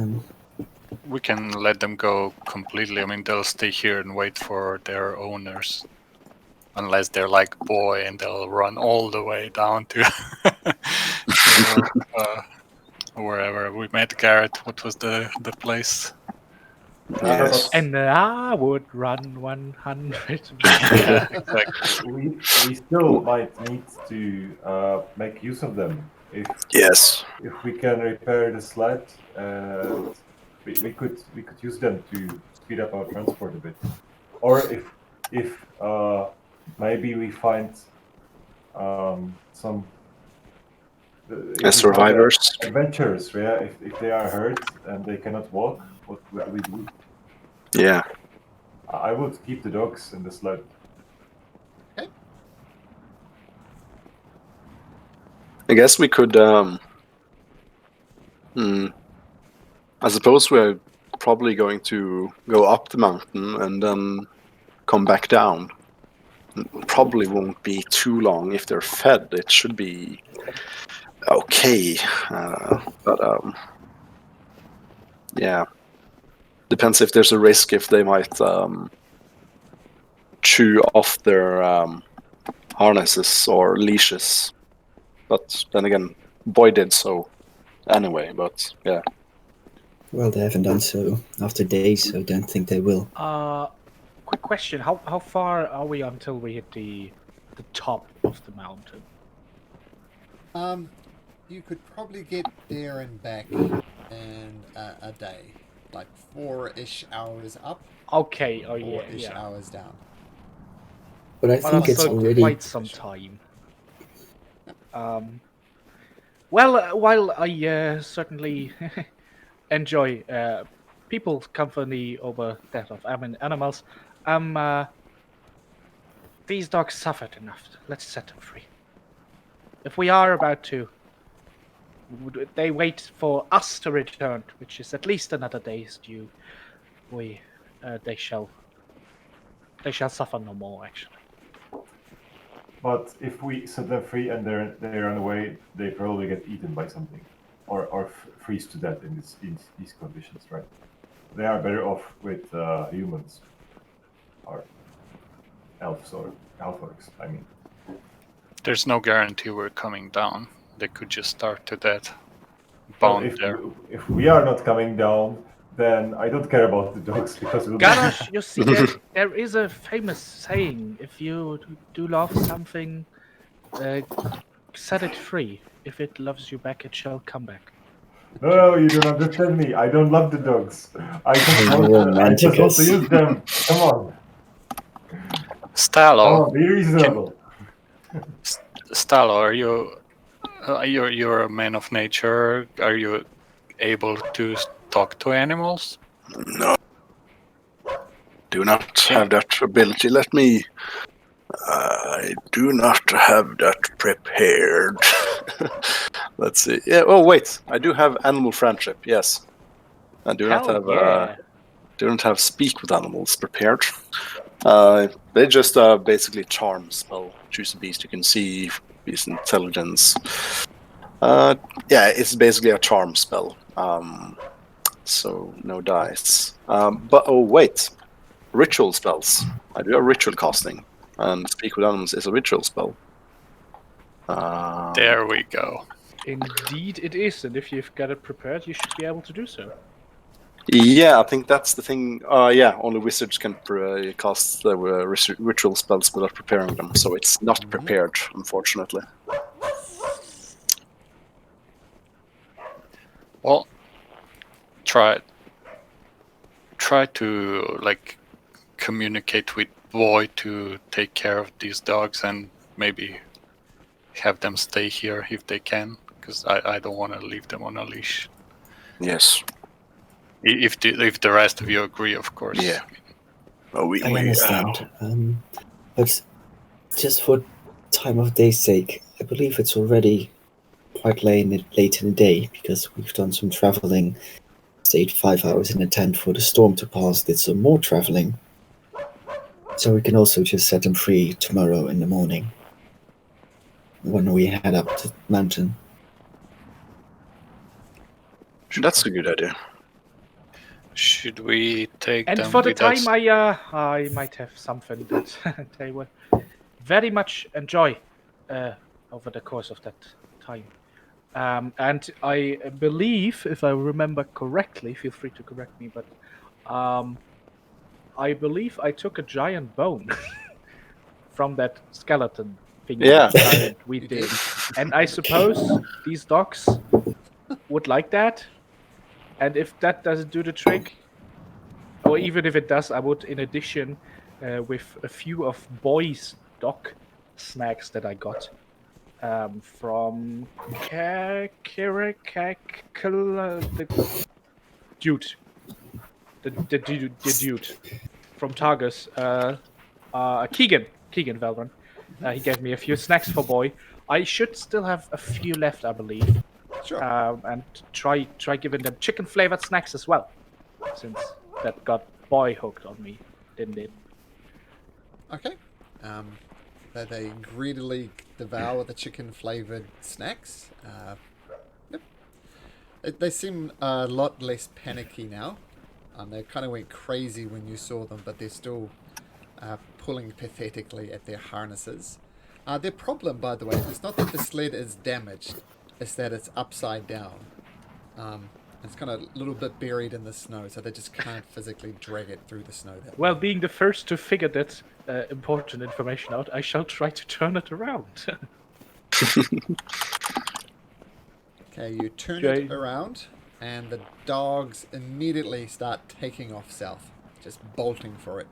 [SPEAKER 1] We can let them go completely. I mean, they'll stay here and wait for their owners. Unless they're like boy and they'll run all the way down to wherever we met Garrett. What was the place?
[SPEAKER 3] Yes.
[SPEAKER 6] And I would run 100.
[SPEAKER 1] Yeah, exactly.
[SPEAKER 4] We still might need to make use of them.
[SPEAKER 3] Yes.
[SPEAKER 4] If we can repair the sled, we could use them to speed up our transport a bit. Or if maybe we find some
[SPEAKER 3] survivors,
[SPEAKER 4] adventurers. Yeah, if they are hurt and they cannot walk, what do we do?
[SPEAKER 3] Yeah.
[SPEAKER 4] I would keep the dogs in the sled.
[SPEAKER 2] Okay.
[SPEAKER 3] I guess we could. I suppose we're probably going to go up the mountain and then come back down. Probably won't be too long if they're fed. It should be okay, but yeah, depends if there's a risk if they might chew off their harnesses or leashes. But then again, boy did so anyway. But yeah.
[SPEAKER 5] Well, they haven't done so after days, so I don't think they will.
[SPEAKER 6] Quick question: How far are we until we hit the top of the mountain?
[SPEAKER 2] You could probably get there and back in a day, like 4-ish hours up.
[SPEAKER 6] Okay.
[SPEAKER 2] 4-ish hours down.
[SPEAKER 5] But I think it's already
[SPEAKER 6] quite some time. Well, while I certainly enjoy people's company over that of animals, these dogs suffered enough. Let's set them free. If we are about to, they wait for us to return, which is at least another day's due. They shall suffer no more. Actually.
[SPEAKER 4] But if we set them free and they run away, they probably get eaten by something, or freeze to death in these conditions, right? They are better off with humans, or elves or half-orcs. I mean,
[SPEAKER 1] There's no guarantee we're coming down. They could just starve to death, bound there.
[SPEAKER 4] If we are not coming down, then I don't care about the dogs because we'll
[SPEAKER 6] Garrosh, you see, there is a famous saying: if you do love something, set it free. If it loves you back, it shall come back.
[SPEAKER 4] No, you don't understand me. I don't love the dogs. I just want to use them. Come on.
[SPEAKER 1] Stalo,
[SPEAKER 4] Come on, be reasonable.
[SPEAKER 1] Stalo, are you You're a man of nature. Are you able to talk to animals?
[SPEAKER 3] No, do not have that ability. Let me. I do not have that prepared. Let's see. Yeah. Oh wait, I do have animal friendship. Yes, I do not
[SPEAKER 6] Hell
[SPEAKER 3] have.
[SPEAKER 6] yeah.
[SPEAKER 3] Do not have speak with animals prepared. They just basically charm spell. Choose a beast you can see. Beast intelligence. Yeah, it's basically a charm spell. So no dice. But oh wait, ritual spells. I do have ritual casting, and speak with animals is a ritual spell.
[SPEAKER 1] There we go.
[SPEAKER 6] Indeed it is, and if you've got it prepared, you should be able to do so.
[SPEAKER 3] Yeah, I think that's the thing. Yeah, only wizards can cast the ritual spells without preparing them, so it's not prepared, unfortunately.
[SPEAKER 1] Well, try to like communicate with Boy to take care of these dogs and maybe have them stay here if they can, because I don't want to leave them on a leash.
[SPEAKER 3] Yes.
[SPEAKER 1] If the rest of you agree, of course.
[SPEAKER 3] Yeah. Oh,
[SPEAKER 5] I understand. But just for time of day sake, I believe it's already quite late in the day because we've done some traveling, stayed 5 hours in a tent for the storm to pass, did some more traveling. So we can also just set them free tomorrow in the morning when we head up to the mountain.
[SPEAKER 3] That's a good idea.
[SPEAKER 1] Should we take
[SPEAKER 6] And
[SPEAKER 1] them
[SPEAKER 6] for the
[SPEAKER 1] with us?
[SPEAKER 6] time, I might have something that they will very much enjoy over the course of that time. And I believe, if I remember correctly, feel free to correct me, but I believe I took a giant bone from that skeleton thing
[SPEAKER 3] Yeah.
[SPEAKER 6] giant we
[SPEAKER 2] You
[SPEAKER 6] did.
[SPEAKER 2] did?
[SPEAKER 6] And I suppose these dogs would like that. And if that doesn't do the trick, or even if it does, I would, in addition, with a few of Boy's dog snacks that I got from the dude, the dude from Targus, Keegan Veldran. He gave me a few snacks for Boy. I should still have a few left, I believe.
[SPEAKER 2] Sure.
[SPEAKER 6] And try giving them chicken flavored snacks as well, since that got Boy hooked on me, didn't it?
[SPEAKER 2] Okay. They greedily devour the chicken flavored snacks. Yep. They seem a lot less panicky now. They kind of went crazy when you saw them, but they're still pulling pathetically at their harnesses. Their problem, by the way, is not that the sled is damaged, it's that it's upside down. It's kind of a little bit buried in the snow, so they just can't physically drag it through the snow that
[SPEAKER 6] Well,
[SPEAKER 2] way.
[SPEAKER 6] being the first to figure that important information out, I shall try to turn it around.
[SPEAKER 2] Okay, you turn
[SPEAKER 6] Okay.
[SPEAKER 2] it around, and the dogs immediately start taking off south, just bolting for it.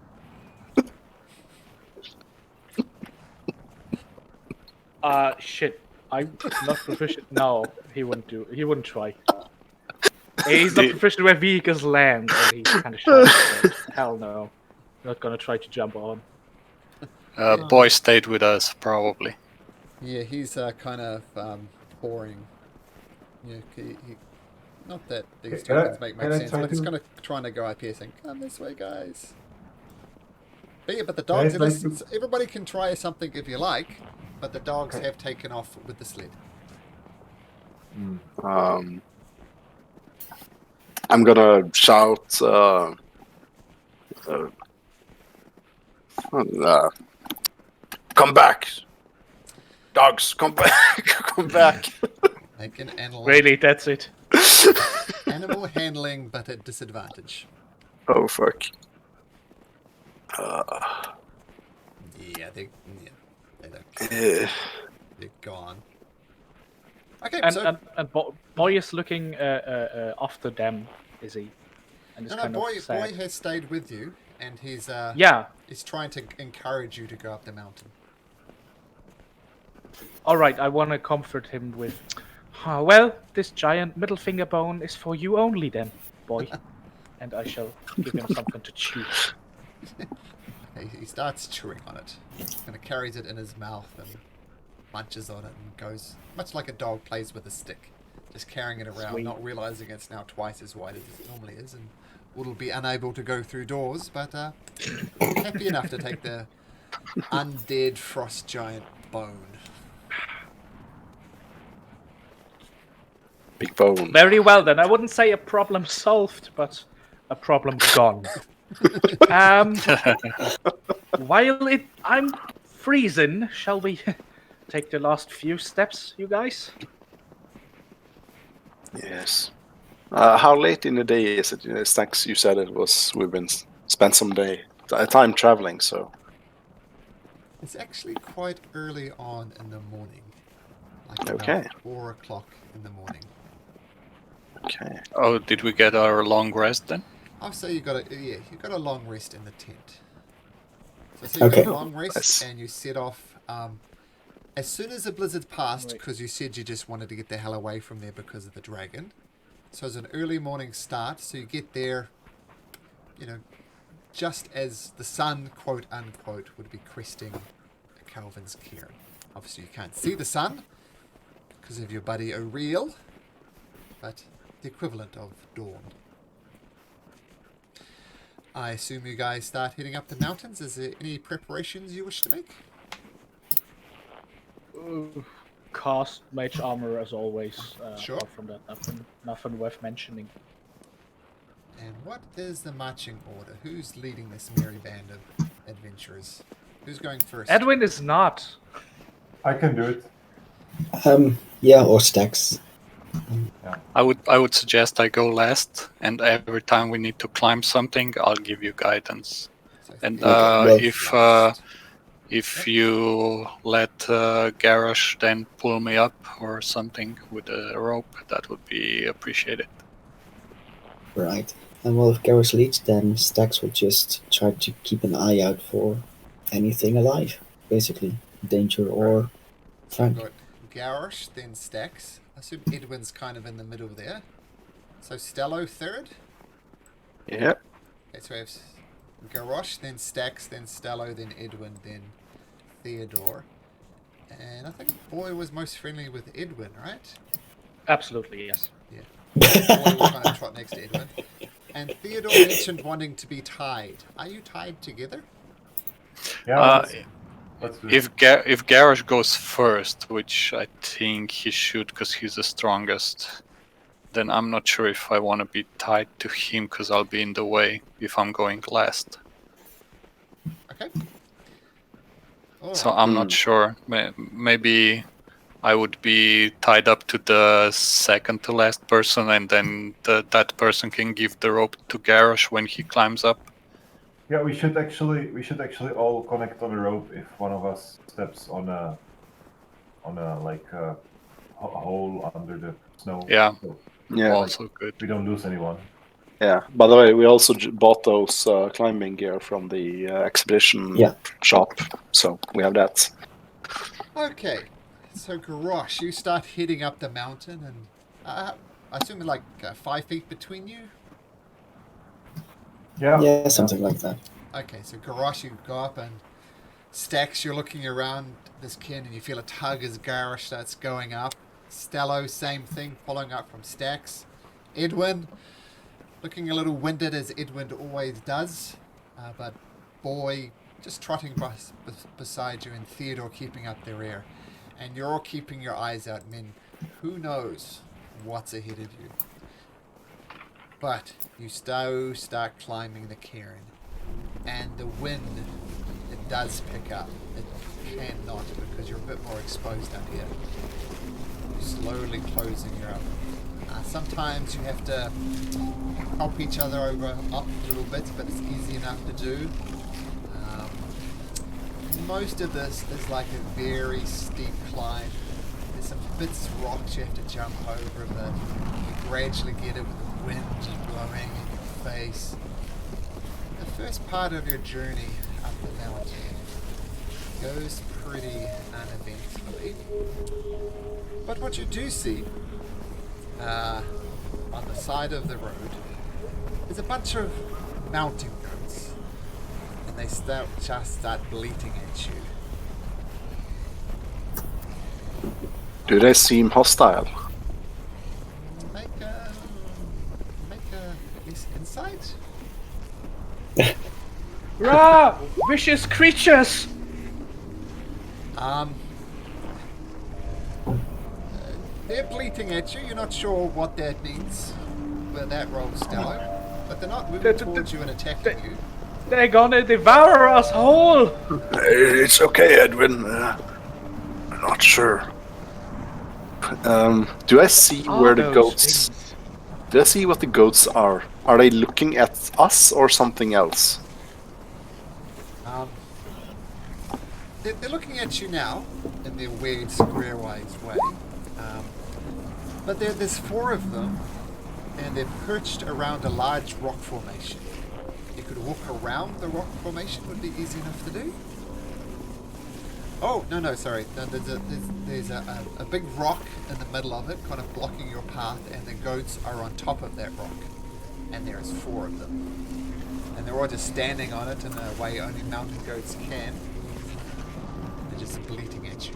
[SPEAKER 6] Shit. I'm not proficient. No, he wouldn't try. He's not proficient where vehicles land, and he's kind of shy. So hell no. Not gonna try to jump on.
[SPEAKER 1] Boy stayed with us, probably.
[SPEAKER 2] Yeah, he's kind of boring. Yeah, not that these
[SPEAKER 4] Can I-
[SPEAKER 2] tokens make
[SPEAKER 4] can I
[SPEAKER 2] sense,
[SPEAKER 4] try
[SPEAKER 2] but he's
[SPEAKER 4] to-
[SPEAKER 2] kind of trying to go up here saying, "Come this way, guys." But yeah, but the
[SPEAKER 4] Can I
[SPEAKER 2] dogs,
[SPEAKER 4] try to-
[SPEAKER 2] everybody can try something if you like, but the dogs have taken off with the sled.
[SPEAKER 3] I'm gonna shout. Come back, dogs! Come back! Come back!
[SPEAKER 2] Make an
[SPEAKER 6] Really, that's it.
[SPEAKER 2] animal handling, but at disadvantage.
[SPEAKER 3] Oh fuck!
[SPEAKER 2] Yeah, they don't care.
[SPEAKER 3] Yeah.
[SPEAKER 2] They're gone. Okay,
[SPEAKER 6] And
[SPEAKER 2] so
[SPEAKER 6] Boy is looking after them, is he? And is
[SPEAKER 2] no,
[SPEAKER 6] kind
[SPEAKER 2] boy
[SPEAKER 6] of sad.
[SPEAKER 2] has stayed with you, and he's
[SPEAKER 6] Yeah.
[SPEAKER 2] he's trying to encourage you to go up the mountain.
[SPEAKER 6] All right, I want to comfort him with, well, this giant middle finger bone is for you only then, boy. And I shall give him something to chew.
[SPEAKER 2] He starts chewing on it. Kind of carries it in his mouth and munches on it and goes, much like a dog plays with a stick. Just carrying it around,
[SPEAKER 6] Sweet.
[SPEAKER 2] not realizing it's now twice as wide as it normally is, and will be unable to go through doors, but happy enough to take the undead frost giant bone.
[SPEAKER 3] Big bone.
[SPEAKER 6] Very well then. I wouldn't say a problem solved, but a problem gone. While I'm freezing, shall we take the last few steps, you guys?
[SPEAKER 3] Yes. How late in the day is it? Stacks, you said we've been spent some time traveling, so.
[SPEAKER 2] It's actually quite early on in the morning. Like
[SPEAKER 3] Okay.
[SPEAKER 2] about 4 o'clock in the morning.
[SPEAKER 3] Okay.
[SPEAKER 1] Oh, did we get our long rest then?
[SPEAKER 2] I'll say you got a long rest in the tent. So you
[SPEAKER 5] Okay.
[SPEAKER 2] got a long rest
[SPEAKER 3] Nice.
[SPEAKER 2] and you set off as soon as the blizzard passed, because you said you just wanted to get the hell away from there because of the dragon. So it's an early morning start, so you get there, just as the sun, quote unquote, would be cresting Calvin's cairn. Obviously you can't see the sun because of your buddy O'Reilly, but the equivalent of dawn. I assume you guys start heading up the mountains. Is there any preparations you wish to make?
[SPEAKER 6] Cast mage armor as always.
[SPEAKER 2] Sure.
[SPEAKER 6] Apart from that, nothing worth mentioning.
[SPEAKER 2] And what is the marching order? Who's leading this merry band of adventurers? Who's going first?
[SPEAKER 6] Edwin is not.
[SPEAKER 4] I can do it.
[SPEAKER 5] Yeah, or Stacks.
[SPEAKER 1] I would suggest I go last, and every time we need to climb something, I'll give you guidance.
[SPEAKER 2] So
[SPEAKER 1] And
[SPEAKER 5] well-
[SPEAKER 1] if you let Garrosh then pull me up or something with a rope, that would be appreciated.
[SPEAKER 5] Right. And well, if Garrus leads, then Stacks will just try to keep an eye out for anything alive, basically. Danger or
[SPEAKER 2] So we've
[SPEAKER 5] friend.
[SPEAKER 2] got Garrosh, then Stax. I assume Edwin's kind of in the middle there. So Stello third.
[SPEAKER 3] Yeah.
[SPEAKER 2] Okay, so we have Garrosh, then Stax, then Stello, then Edwin, then Theodore. And I think Boy was most friendly with Edwin, right?
[SPEAKER 6] Absolutely, yes.
[SPEAKER 2] Boy will kind of trot next to Edwin. And Theodore mentioned wanting to be tied. Are you tied together?
[SPEAKER 4] Yeah, let's do it.
[SPEAKER 1] If Garrosh goes first, which I think he should because he's the strongest, then I'm not sure if I want to be tied to him because I'll be in the way if I'm going last.
[SPEAKER 2] Okay. All
[SPEAKER 1] So
[SPEAKER 2] right.
[SPEAKER 1] I'm not sure. Maybe I would be tied up to the second to last person, and then that person can give the rope to Garrosh when he climbs up.
[SPEAKER 4] Yeah, we should actually all connect on a rope if one of us steps on a hole under the snow.
[SPEAKER 1] Yeah.
[SPEAKER 4] So
[SPEAKER 3] Yeah.
[SPEAKER 1] Also good.
[SPEAKER 4] we don't lose anyone.
[SPEAKER 3] Yeah. By the way, we also bought those climbing gear from the expedition
[SPEAKER 5] Yeah.
[SPEAKER 3] shop, so we have that.
[SPEAKER 2] Okay. So Garrosh, you start heading up the mountain, and I assume like 5 feet between you.
[SPEAKER 5] Yeah, something like that.
[SPEAKER 2] Okay, so Garrosh, you go up, and Stax, you're looking around this kin, and you feel a tug as Garrosh starts going up. Stello, same thing, following up from Stax. Edwin, looking a little winded as Edwin always does, but Boy just trotting beside you, and Theodore keeping up the rear. And you're all keeping your eyes out, men. Who knows what's ahead of you? But you start climbing the cairn, and the wind, it does pick up. It cannot because you're a bit more exposed out here. You're slowly closing your up. Sometimes you have to help each other up a little bit, but it's easy enough to do. Most of this is like a very steep climb. There's some bits of rocks you have to jump over, but you gradually get it with the wind blowing in your face. The first part of your journey up the mountain goes pretty uneventfully. But what you do see on the side of the road is a bunch of mountain goats, and they just start bleating at you.
[SPEAKER 3] Do they seem hostile?
[SPEAKER 2] Make a at least insight.
[SPEAKER 6] Rah! Vicious creatures!
[SPEAKER 2] They're bleating at you. You're not sure what that means. Where that rolls stellar, but they're not moving towards you and attacking you.
[SPEAKER 6] They're gonna devour us whole!
[SPEAKER 3] It's okay, Edwin. I'm not sure. Do I see where the
[SPEAKER 6] those
[SPEAKER 3] goats...
[SPEAKER 6] things?
[SPEAKER 3] Do I see what the goats are? Are they looking at us or something else?
[SPEAKER 2] They're looking at you now in their weird square-wise way. But there's 4 of them, and they're perched around a large rock formation. You could walk around the rock formation, would be easy enough to do. Oh, no, sorry. No, there's a big rock in the middle of it, kind of blocking your path, and the goats are on top of that rock. And there's 4 of them. And they're all just standing on it in a way only mountain goats can. They're just bleating at you.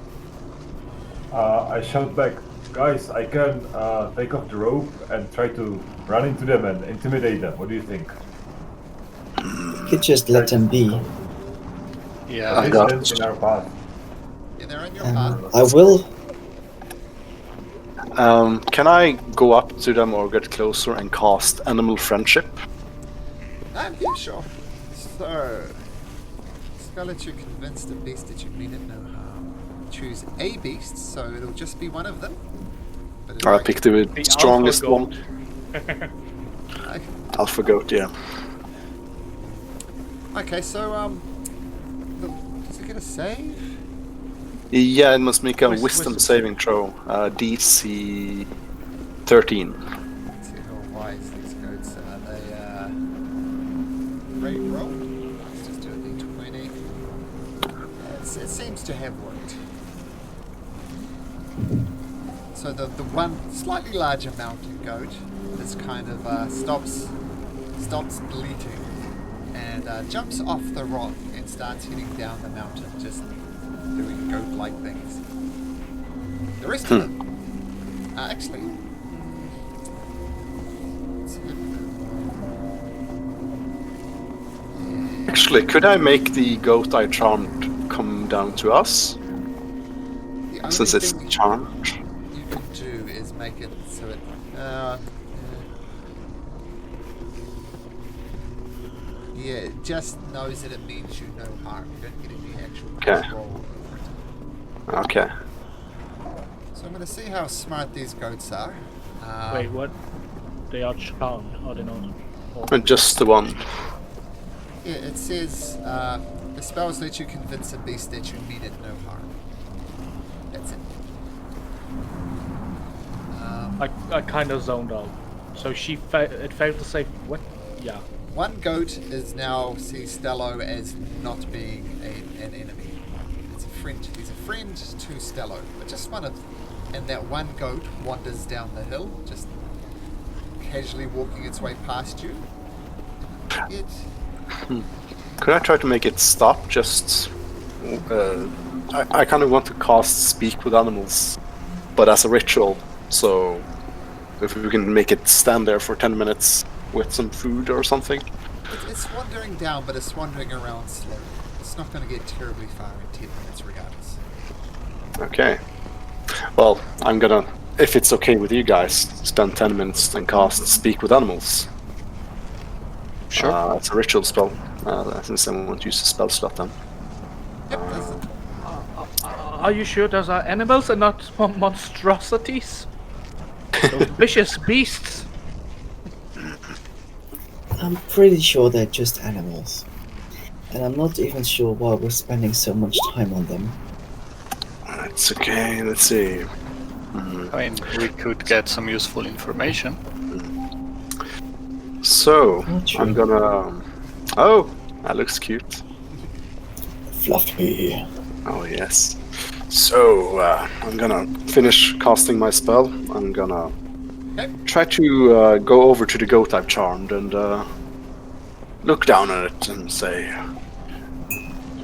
[SPEAKER 4] I shout back, guys, I can take off the rope and try to run into them and intimidate them. What do you think?
[SPEAKER 5] You could just let them be.
[SPEAKER 1] Yeah,
[SPEAKER 3] I got
[SPEAKER 4] Distance in our path.
[SPEAKER 2] Yeah, they're in your path.
[SPEAKER 5] I will.
[SPEAKER 3] Can I go up to them or get closer and cast Animal Friendship?
[SPEAKER 2] Yeah, sure. So, I'll let you convince the beast that you mean it no harm. Choose a beast, so it'll just be one of them. But it'll
[SPEAKER 3] I picked the
[SPEAKER 6] The
[SPEAKER 3] strongest
[SPEAKER 6] alpha
[SPEAKER 3] one.
[SPEAKER 2] Okay.
[SPEAKER 3] Alpha goat, yeah.
[SPEAKER 2] Okay, so does it get a save?
[SPEAKER 3] Yeah, it must make a
[SPEAKER 6] Wisdom
[SPEAKER 3] wisdom saving throw. DC 13.
[SPEAKER 2] Let's see how wise these goats are. They great roll. Let's just do a d20. It seems to have worked. So the one slightly larger mountain goat is kind of stops bleating and jumps off the rock and starts heading down the mountain, just doing goat-like things. The rest of them, actually,
[SPEAKER 3] Actually, could I make the goat I charmed come down to us?
[SPEAKER 2] the only
[SPEAKER 3] Since it's
[SPEAKER 2] thing
[SPEAKER 3] charmed.
[SPEAKER 2] you can do is make it so it. Yeah, it just knows that it means you no harm. You don't get any actual
[SPEAKER 3] Okay.
[SPEAKER 2] control over it.
[SPEAKER 3] Okay.
[SPEAKER 2] So I'm going to see how smart these goats are.
[SPEAKER 6] Wait, what? They are charmed, are they not? Or-
[SPEAKER 3] Just the one.
[SPEAKER 2] Yeah, it says the spells let you convince a beast that you mean it no harm. That's it.
[SPEAKER 6] I kind of zoned out. So it failed to save. What? Yeah.
[SPEAKER 2] One goat is now sees Stello as not being an enemy. It's a friend. He's a friend to Stello, but just one of them. And that one goat wanders down the hill, just casually walking its way past you. It
[SPEAKER 3] Could I try to make it stop? Just, I kind of want to cast Speak with Animals, but as a ritual. So, if we can make it stand there for 10 minutes with some food or something.
[SPEAKER 2] it's wandering down, but it's wandering around slowly. It's not going to get terribly far in 10 minutes, regardless.
[SPEAKER 3] Okay. Well, I'm gonna, if it's okay with you guys, spend 10 minutes and cast Speak with Animals.
[SPEAKER 1] sure.
[SPEAKER 3] It's a ritual spell. Since I won't use the spell slot then.
[SPEAKER 2] Yep, that's it.
[SPEAKER 6] Are you sure those are animals and not monstrosities? Those vicious beasts.
[SPEAKER 5] I'm pretty sure they're just animals. And I'm not even sure why we're spending so much time on them.
[SPEAKER 3] It's okay, let's see.
[SPEAKER 1] I mean, we could get some useful information.
[SPEAKER 3] So,
[SPEAKER 5] Not true.
[SPEAKER 3] I'm gonna... Oh, that looks cute.
[SPEAKER 5] Fluffy.
[SPEAKER 3] Oh, yes. So, I'm gonna finish casting my spell. I'm gonna
[SPEAKER 2] Okay.
[SPEAKER 3] try to go over to the goat I've charmed and look down at it and say,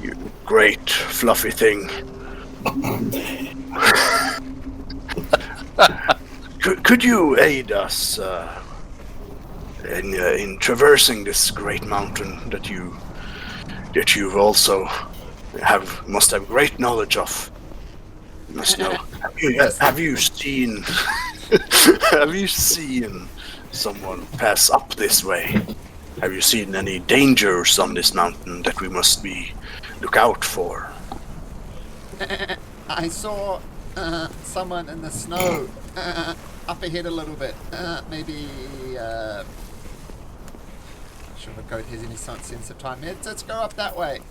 [SPEAKER 3] "You great fluffy thing. Could you aid us in traversing this great mountain that you've also must have great knowledge of? You must know. Have you seen have you seen someone pass up this way? Have you seen any dangers on this mountain that we must look out for?"
[SPEAKER 2] I saw someone in the snow up ahead a little bit. Maybe. Sure, if a goat has any sense of time. Let's go up that way.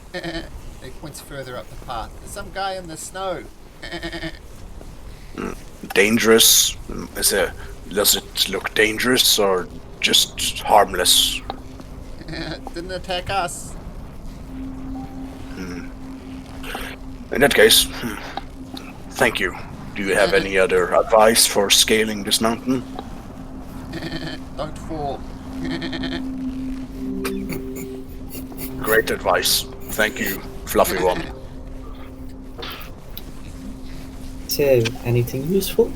[SPEAKER 2] He points further up the path. There's some guy in the snow.
[SPEAKER 3] Dangerous? Does it look dangerous or just harmless?
[SPEAKER 2] Didn't attack us.
[SPEAKER 3] In that case, thank you. Do you have any other advice for scaling this mountain?
[SPEAKER 2] Don't fall.
[SPEAKER 3] Great advice. Thank you, fluffy one.
[SPEAKER 5] So, anything useful?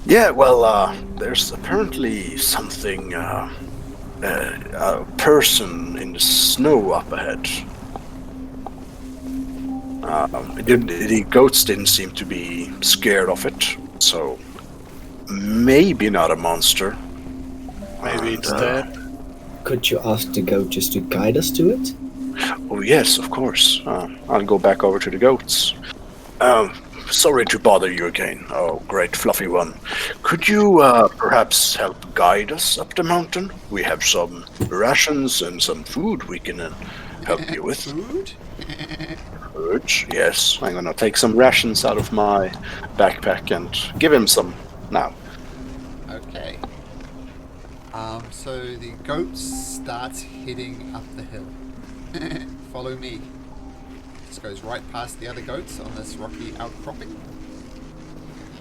[SPEAKER 3] Yeah, well, there's apparently something, a person in the snow up ahead. The goats didn't seem to be scared of it, so maybe not a monster.
[SPEAKER 1] Maybe it's dead.
[SPEAKER 5] Could you ask the goat just to guide us to it?
[SPEAKER 3] Oh yes, of course. I'll go back over to the goats. Sorry to bother you again. Oh, great fluffy one. Could you perhaps help guide us up the mountain? We have some rations and some food we can help you with.
[SPEAKER 2] Food?
[SPEAKER 3] Food? Yes. I'm gonna take some rations out of my backpack and give him some now.
[SPEAKER 2] Okay. So the goat starts heading up the hill. Follow me. Just goes right past the other goats on this rocky outcropping.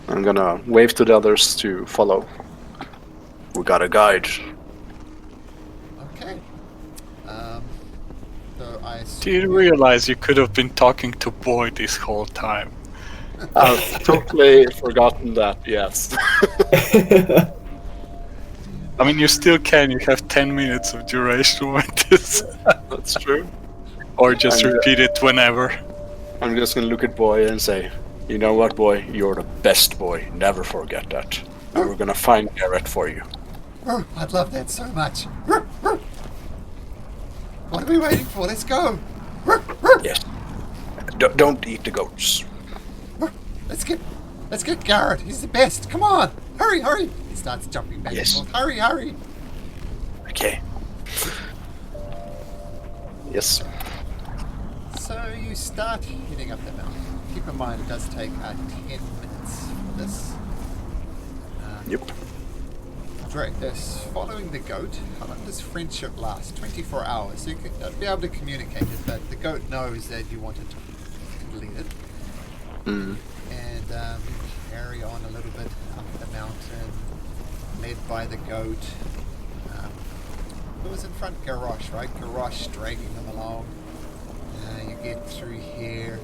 [SPEAKER 3] I'm gonna wave to the others to follow. We got a guide.
[SPEAKER 2] Okay. So I
[SPEAKER 1] Do you realize you could have been talking to Boy this whole time?
[SPEAKER 3] I've totally forgotten that, yes.
[SPEAKER 1] I mean, you still can. You have 10 minutes of duration with this.
[SPEAKER 3] That's true.
[SPEAKER 1] Or just
[SPEAKER 3] And,
[SPEAKER 1] repeat it whenever.
[SPEAKER 3] I'm just gonna look at Boy and say, "You know what, Boy? You're the best boy. Never forget that. We're gonna find Garrett for you."
[SPEAKER 2] I'd love that so much. What are we waiting for? Let's go.
[SPEAKER 3] Yes. Don't eat the goats.
[SPEAKER 2] Let's get Garrett. He's the best. Come on. Hurry. He starts jumping back
[SPEAKER 3] Yes.
[SPEAKER 2] and forth. Hurry.
[SPEAKER 3] Okay. Yes.
[SPEAKER 2] So you start heading up the mountain. Keep in mind it does take 10 minutes for this.
[SPEAKER 3] Yep.
[SPEAKER 2] Following the goat, how long does friendship last? 24 hours. So you can be able to communicate it, but the goat knows that you wanted to lead it.
[SPEAKER 3] Mm.
[SPEAKER 2] And carry on a little bit up the mountain, led by the goat. Who was in front? Garrosh, right? Garrosh dragging them along. You get through here,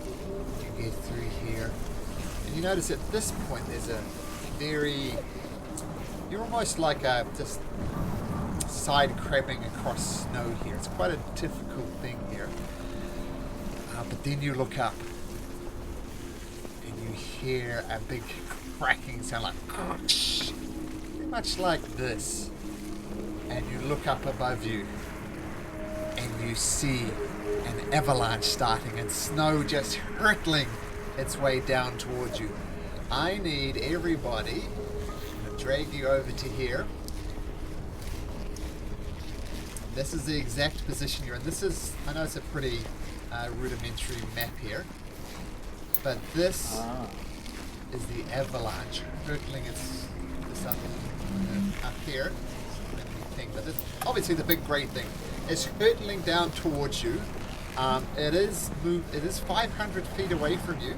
[SPEAKER 2] and you notice at this point there's a you're almost like just side crabbing across snow here. It's quite a difficult thing here. But then you look up and you hear a big cracking sound like pretty much like this. And you look up above you and you see an avalanche starting and snow just hurtling its way down towards you. I need everybody to drag you over to here. This is the exact position you're in. I know it's a pretty rudimentary map here, but this is the avalanche hurtling this up here. But it's obviously the big grey thing is hurtling down towards you. It is 500 feet away from you.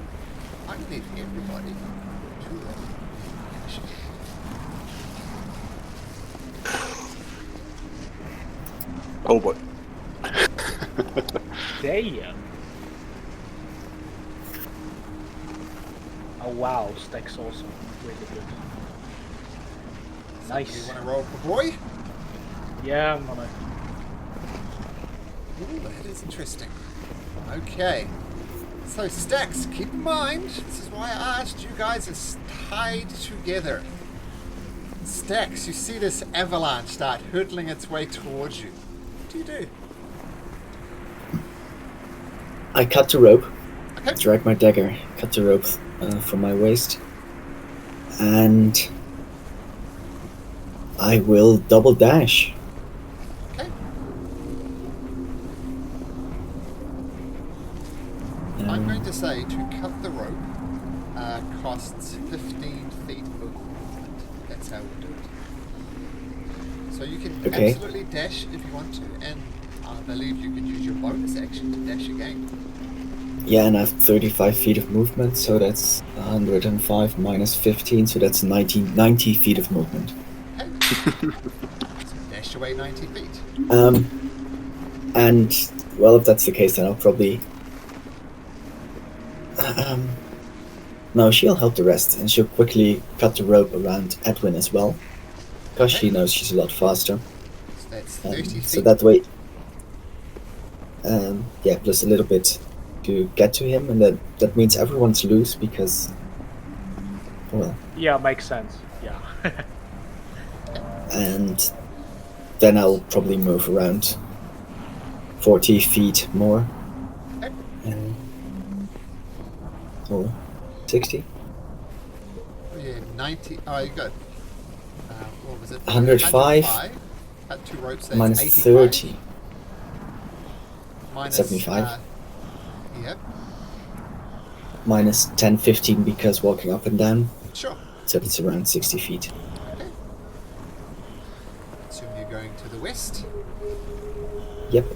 [SPEAKER 2] kind of need everybody to initiate.
[SPEAKER 3] Oh boy.
[SPEAKER 6] Damn. Oh wow, Stack's also really good.
[SPEAKER 2] You
[SPEAKER 6] Nice.
[SPEAKER 2] want to roll for boy?
[SPEAKER 6] Yeah, I'm gonna.
[SPEAKER 2] Ooh, that is interesting. Okay. So, Stacks, keep in mind, this is why I asked you guys is tied together. Stacks, you see this avalanche start hurtling its way towards you. What do you do?
[SPEAKER 5] I cut the rope,
[SPEAKER 2] Okay.
[SPEAKER 5] drag my dagger, cut the rope from my waist, and I will double dash.
[SPEAKER 2] Okay. I'm going to say to cut the rope costs 15 feet of movement. That's how we do it. So you can
[SPEAKER 5] Okay.
[SPEAKER 2] absolutely dash if you want to, and I believe you can use your bonus action to dash again.
[SPEAKER 5] Yeah, and I have 35 feet of movement, so that's 105 minus 15, so that's 90 feet of movement.
[SPEAKER 2] Okay. So dash away 90 feet.
[SPEAKER 5] And, well, if that's the case, then I'll probably... no, she'll help the rest, and she'll quickly cut the rope around Edwin as well, because she knows she's a lot faster.
[SPEAKER 2] So that's 30 feet.
[SPEAKER 5] So that way... yeah, plus a little bit to get to him, and that means everyone's loose, because... well...
[SPEAKER 6] Yeah, makes sense. Yeah.
[SPEAKER 5] and then I'll probably move around 40 feet more. Or 60?
[SPEAKER 2] Yeah, 90. Oh, you got. What was it?
[SPEAKER 5] 105.
[SPEAKER 2] Cut two ropes. That's
[SPEAKER 5] Minus
[SPEAKER 2] 85.
[SPEAKER 5] 30.
[SPEAKER 2] Minus,
[SPEAKER 5] 75.
[SPEAKER 2] Yep.
[SPEAKER 5] Minus 10, 15 because walking up and down.
[SPEAKER 2] Sure.
[SPEAKER 5] So it's around 60 feet.
[SPEAKER 2] Okay. Assume you're going to the west.
[SPEAKER 5] Yep.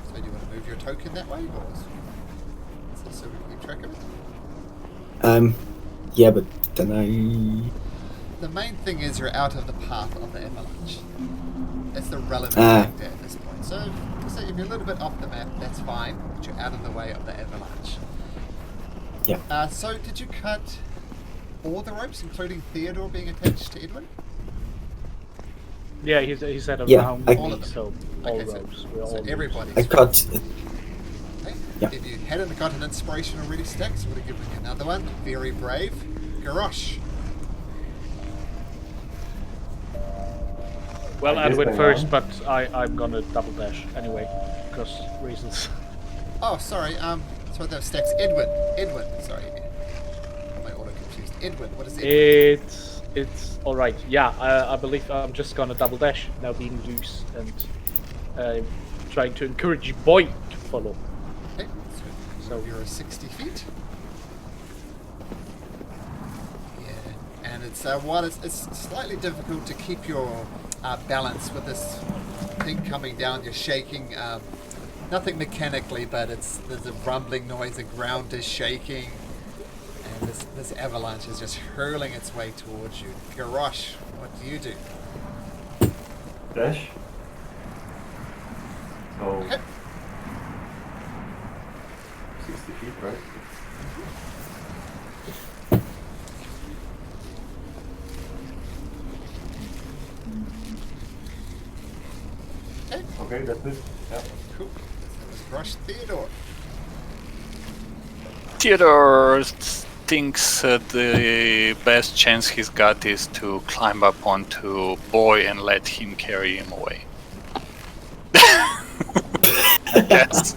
[SPEAKER 2] So do you want to move your token that way, or so we can keep track of it?
[SPEAKER 5] Yeah, but then I...
[SPEAKER 2] The main thing is you're out of the path of the avalanche. That's the relevant factor at this point. So if you're a little bit off the map, that's fine, but you're out of the way of the avalanche.
[SPEAKER 5] Yeah.
[SPEAKER 2] So did you cut all the ropes, including Theodore being attached to Edwin?
[SPEAKER 6] Yeah, he said
[SPEAKER 5] Yeah,
[SPEAKER 6] around
[SPEAKER 5] I-
[SPEAKER 6] me,
[SPEAKER 2] All of them.
[SPEAKER 6] so all
[SPEAKER 2] Okay,
[SPEAKER 6] ropes. We're
[SPEAKER 2] so
[SPEAKER 6] all loose.
[SPEAKER 2] everybody's
[SPEAKER 5] I cut...
[SPEAKER 2] Okay.
[SPEAKER 5] Yeah.
[SPEAKER 2] If you hadn't got an inspiration already, Stacks, would have given you another one. Very brave. Garrosh.
[SPEAKER 6] Well,
[SPEAKER 4] I guess
[SPEAKER 6] Edwin
[SPEAKER 4] I
[SPEAKER 6] first,
[SPEAKER 4] am.
[SPEAKER 6] but I'm gonna double dash anyway, because reasons.
[SPEAKER 2] Oh, sorry. Sorry, that was Stacks. Edwin. Sorry. My auto confused. Edwin. What is Edwin?
[SPEAKER 6] It's all right. Yeah, I believe I'm just gonna double dash now, being loose and trying to encourage boy to follow.
[SPEAKER 2] Okay. So you're 60 feet. Yeah, and it's while it's slightly difficult to keep your balance with this thing coming down. You're shaking. Nothing mechanically, but there's a rumbling noise. The ground is shaking, and this avalanche is just hurling its way towards you. Garrosh, what do you do?
[SPEAKER 4] Dash. So
[SPEAKER 2] Okay.
[SPEAKER 4] 60 feet, right?
[SPEAKER 2] Okay.
[SPEAKER 4] Okay, that's it. Yeah.
[SPEAKER 2] Cool. That was Garrosh. Theodore.
[SPEAKER 1] Theodore thinks the best chance he's got is to climb up onto Boy and let him carry him away. Yes.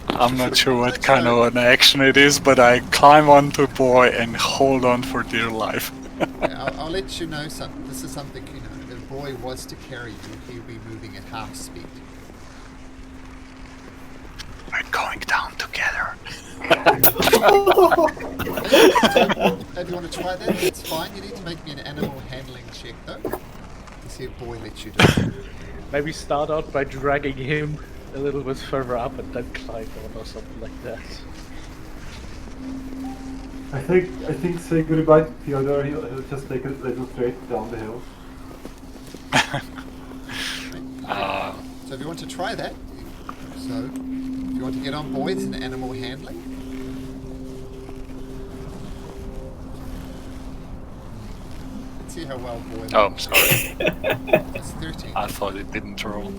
[SPEAKER 1] I'm not sure what kind of an action it is, but I climb onto Boy and hold on for dear life.
[SPEAKER 2] Yeah, I'll let you know something. This is something you know. If Boy was to carry you, he'd be moving at half speed.
[SPEAKER 1] We're going down together.
[SPEAKER 2] if you want to try that, that's fine. You need to make me an animal handling check, though. To see if boy lets you do it.
[SPEAKER 6] Maybe start out by dragging him a little bit further up and then climb on or something like that.
[SPEAKER 4] I think say goodbye to Theodore. He'll just take a little straight down the hill.
[SPEAKER 2] So if you want to try that, if you want to get on board in animal handling. Let's see how well boy.
[SPEAKER 1] Oh, sorry.
[SPEAKER 2] That's 13.
[SPEAKER 1] I thought it didn't roll.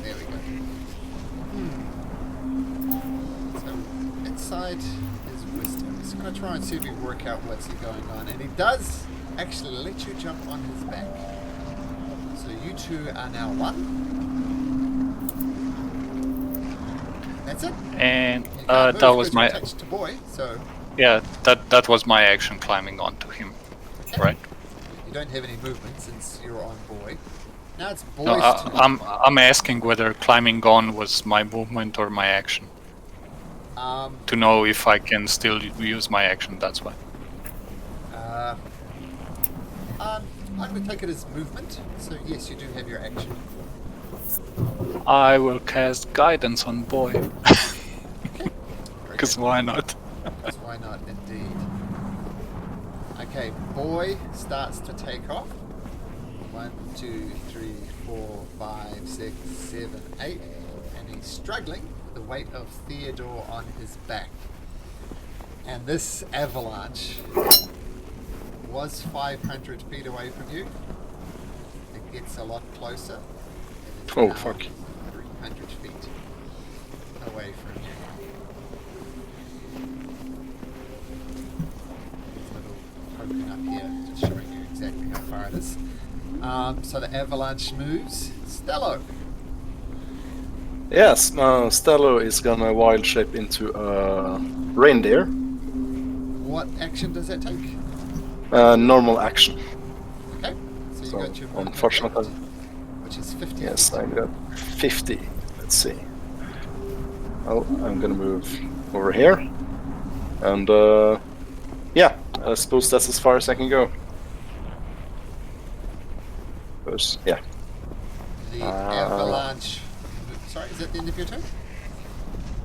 [SPEAKER 2] There we go. So inside is wisdom. He's going to try and see if he can work out what's going on, and he does actually let you jump on his back. So you two are now one. That's it.
[SPEAKER 1] And
[SPEAKER 2] You can't
[SPEAKER 1] that
[SPEAKER 2] move
[SPEAKER 1] was
[SPEAKER 2] 'cause
[SPEAKER 1] my
[SPEAKER 2] you're attached to boy. So
[SPEAKER 1] yeah. That was my action climbing onto him,
[SPEAKER 2] okay.
[SPEAKER 1] right?
[SPEAKER 2] You don't have any movement since you're on boy. Now it's boy's
[SPEAKER 1] No,
[SPEAKER 2] turn.
[SPEAKER 1] I'm asking whether climbing on was my movement or my action. To know if I can still use my action. That's why.
[SPEAKER 2] I'm going to take it as movement. So yes, you do have your action.
[SPEAKER 1] I will cast guidance on boy.
[SPEAKER 2] Okay.
[SPEAKER 1] Because why not?
[SPEAKER 2] Because why not, indeed. Okay, boy starts to take off. 1, 2, 3, 4, 5, 6, 7, 8. And he's struggling with the weight of Theodore on his back. And this avalanche was 500 feet away from you. It gets a lot closer. It is
[SPEAKER 3] Oh,
[SPEAKER 2] now
[SPEAKER 3] fuck.
[SPEAKER 2] 300 feet away from you. Little token up here, just showing you exactly how far it is. So the avalanche moves. Stello.
[SPEAKER 3] Yes, Stello is gonna wild shape into a reindeer.
[SPEAKER 2] What action does that take?
[SPEAKER 3] Normal action.
[SPEAKER 2] Okay, so you
[SPEAKER 3] So,
[SPEAKER 2] got your movement
[SPEAKER 3] unfortunately,
[SPEAKER 2] left, which is 50
[SPEAKER 3] yes,
[SPEAKER 2] feet.
[SPEAKER 3] I got 50. Let's see. Well, I'm gonna move over here. And, yeah, I suppose that's as far as I can go. Because, yeah.
[SPEAKER 2] The avalanche. Sorry, is that the end of your turn?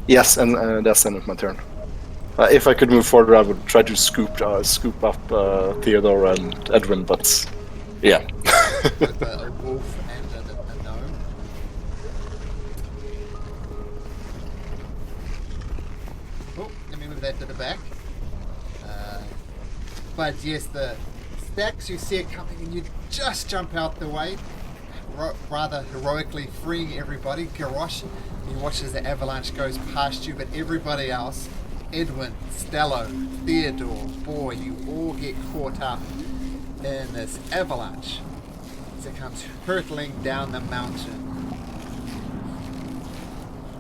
[SPEAKER 3] Yes, and that's the end of my turn. If I could move further, I would try to scoop up Theodore and Edwin, but yeah.
[SPEAKER 2] With a wolf and a gnome. Oh, let me move that to the back. But yes, the stacks, you see it coming and you just jump out the way, rather heroically freeing everybody. Garrosh, you watch as the avalanche goes past you, but everybody else, Edwin, Stello, Theodore, boy, you all get caught up in this avalanche as it comes hurtling down the mountain.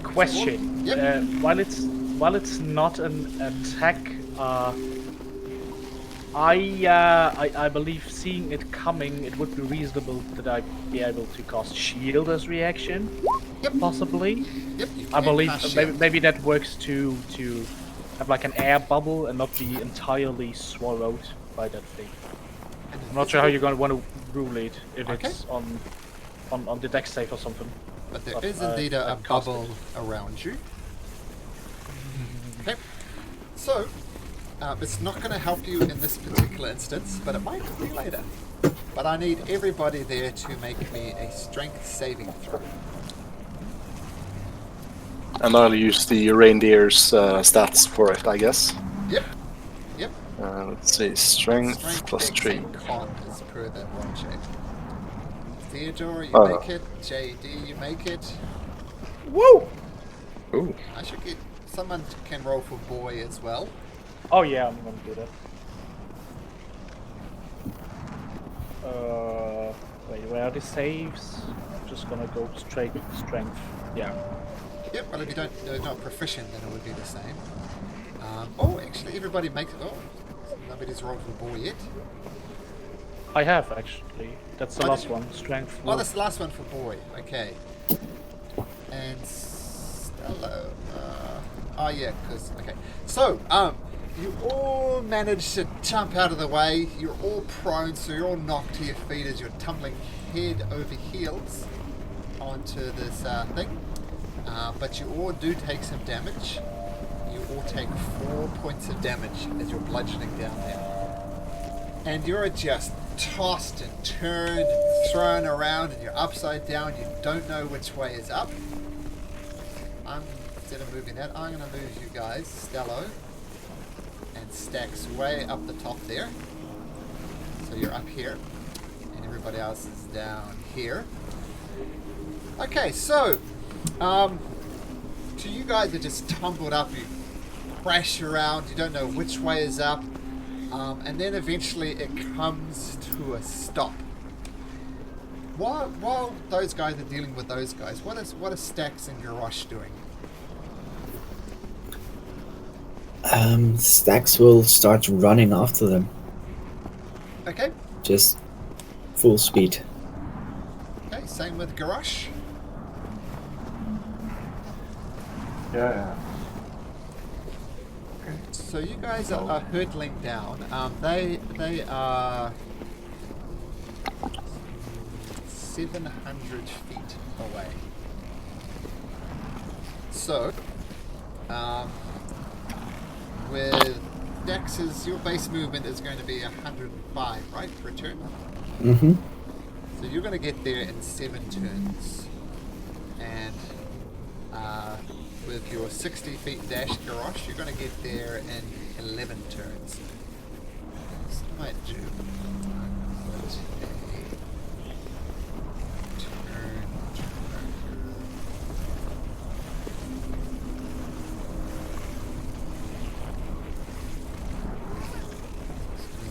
[SPEAKER 6] Question.
[SPEAKER 2] Yep.
[SPEAKER 6] While it's not an attack, I believe seeing it coming, it would be reasonable that I'd be able to cast shield as reaction.
[SPEAKER 2] Yep.
[SPEAKER 6] Possibly.
[SPEAKER 2] Yep, you
[SPEAKER 6] I
[SPEAKER 2] can
[SPEAKER 6] believe
[SPEAKER 2] cast
[SPEAKER 6] maybe,
[SPEAKER 2] shield.
[SPEAKER 6] maybe that works to have like an air bubble and not be entirely swallowed by that thing. I'm not sure how you're gonna want to rule it if
[SPEAKER 2] Okay.
[SPEAKER 6] it's on the dex save or something.
[SPEAKER 2] But there
[SPEAKER 6] But,
[SPEAKER 2] is indeed a
[SPEAKER 6] I've cast
[SPEAKER 2] bubble around you. Okay. So, it's not going to help you in this particular instance, but it might help you later. But I need everybody there to make me a strength saving throw.
[SPEAKER 3] And I'll use the reindeer's stats for it, I guess.
[SPEAKER 2] Yep. Yep.
[SPEAKER 3] Let's see, strength plus
[SPEAKER 2] Dex,
[SPEAKER 3] 3.
[SPEAKER 2] and con is per the roll check. Theodore, you
[SPEAKER 3] Oh.
[SPEAKER 2] make it. JD, you make it.
[SPEAKER 6] Woo!
[SPEAKER 3] Ooh.
[SPEAKER 2] I should get someone can roll for boy as well.
[SPEAKER 6] Oh yeah, I'm gonna do that. Wait, where are the saves? I'm just gonna go straight strength. Yeah.
[SPEAKER 2] Yep, well, if you're not proficient, then it would be the same. Oh, actually, everybody makes. Oh, nobody's rolled for boy yet.
[SPEAKER 6] I have actually. That's the
[SPEAKER 2] Oh,
[SPEAKER 6] last
[SPEAKER 2] did you?
[SPEAKER 6] one. Strength.
[SPEAKER 2] Oh, that's the last one for boy. Okay. And Stello. Oh yeah, because okay. So you all manage to jump out of the way. You're all prone, so you're all knocked to your feet as you're tumbling head over heels onto this thing. But you all do take some damage. You all take 4 points of damage as you're bludgeoning down there. And you're just tossed and turned, thrown around, and you're upside down. You don't know which way is up. Instead of moving that, I'm going to move you guys, Stello, and Stacks way up the top there. So you're up here, and everybody else is down here. Okay, so, you guys are just tumbled up, you crash around, you don't know which way is up, and then eventually it comes to a stop. While those guys are dealing with those guys, what are Stacks and Garrosh doing?
[SPEAKER 5] Stacks will start running after them.
[SPEAKER 2] Okay.
[SPEAKER 5] Just full speed.
[SPEAKER 2] Okay, same with Garrosh.
[SPEAKER 4] Yeah.
[SPEAKER 2] Okay. So you guys are hurtling down. They are 700 feet away. So, with Dex's, your base movement is going to be 105, right, per turn?
[SPEAKER 5] Mm-hmm.
[SPEAKER 2] So you're going to get there in 7 turns. And with your 60 feet dash Garrosh, you're going to get there in 11 turns. So I might do put a turn tracker.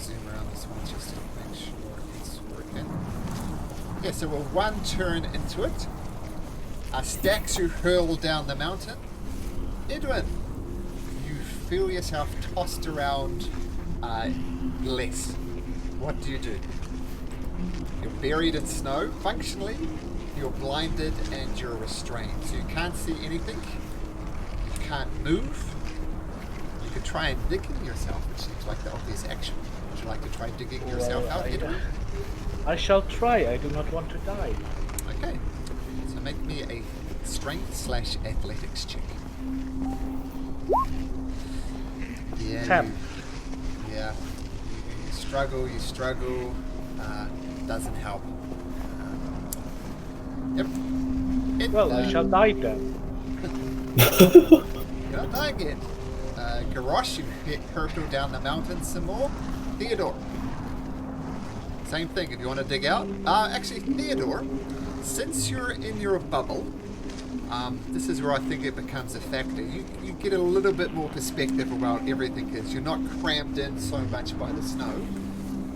[SPEAKER 2] Zoom around this one just to make sure it's working. Yeah, so we're 1 turn into it. Stacks you hurl down the mountain. Edwin, you feel yourself tossed around less. What do? You're buried in snow. Functionally, you're blinded and you're restrained. So you can't see anything. You can't move. You could try and dig in yourself, which seems like the obvious action. Would you like to try digging yourself out, Edwin?
[SPEAKER 6] I shall try. I do not want to die.
[SPEAKER 2] Okay. So make me a strength/athletics check. Yeah.
[SPEAKER 6] 10.
[SPEAKER 2] You struggle. Doesn't help. Yep.
[SPEAKER 6] Well, I shall die then.
[SPEAKER 2] You're not dying yet. Garrosh, you hurtle down the mountain some more. Theodore. Same thing, if you want to dig out. Actually, Theodore, since you're in your bubble, this is where I think it becomes a factor. You get a little bit more perspective about everything because you're not crammed in so much by the snow.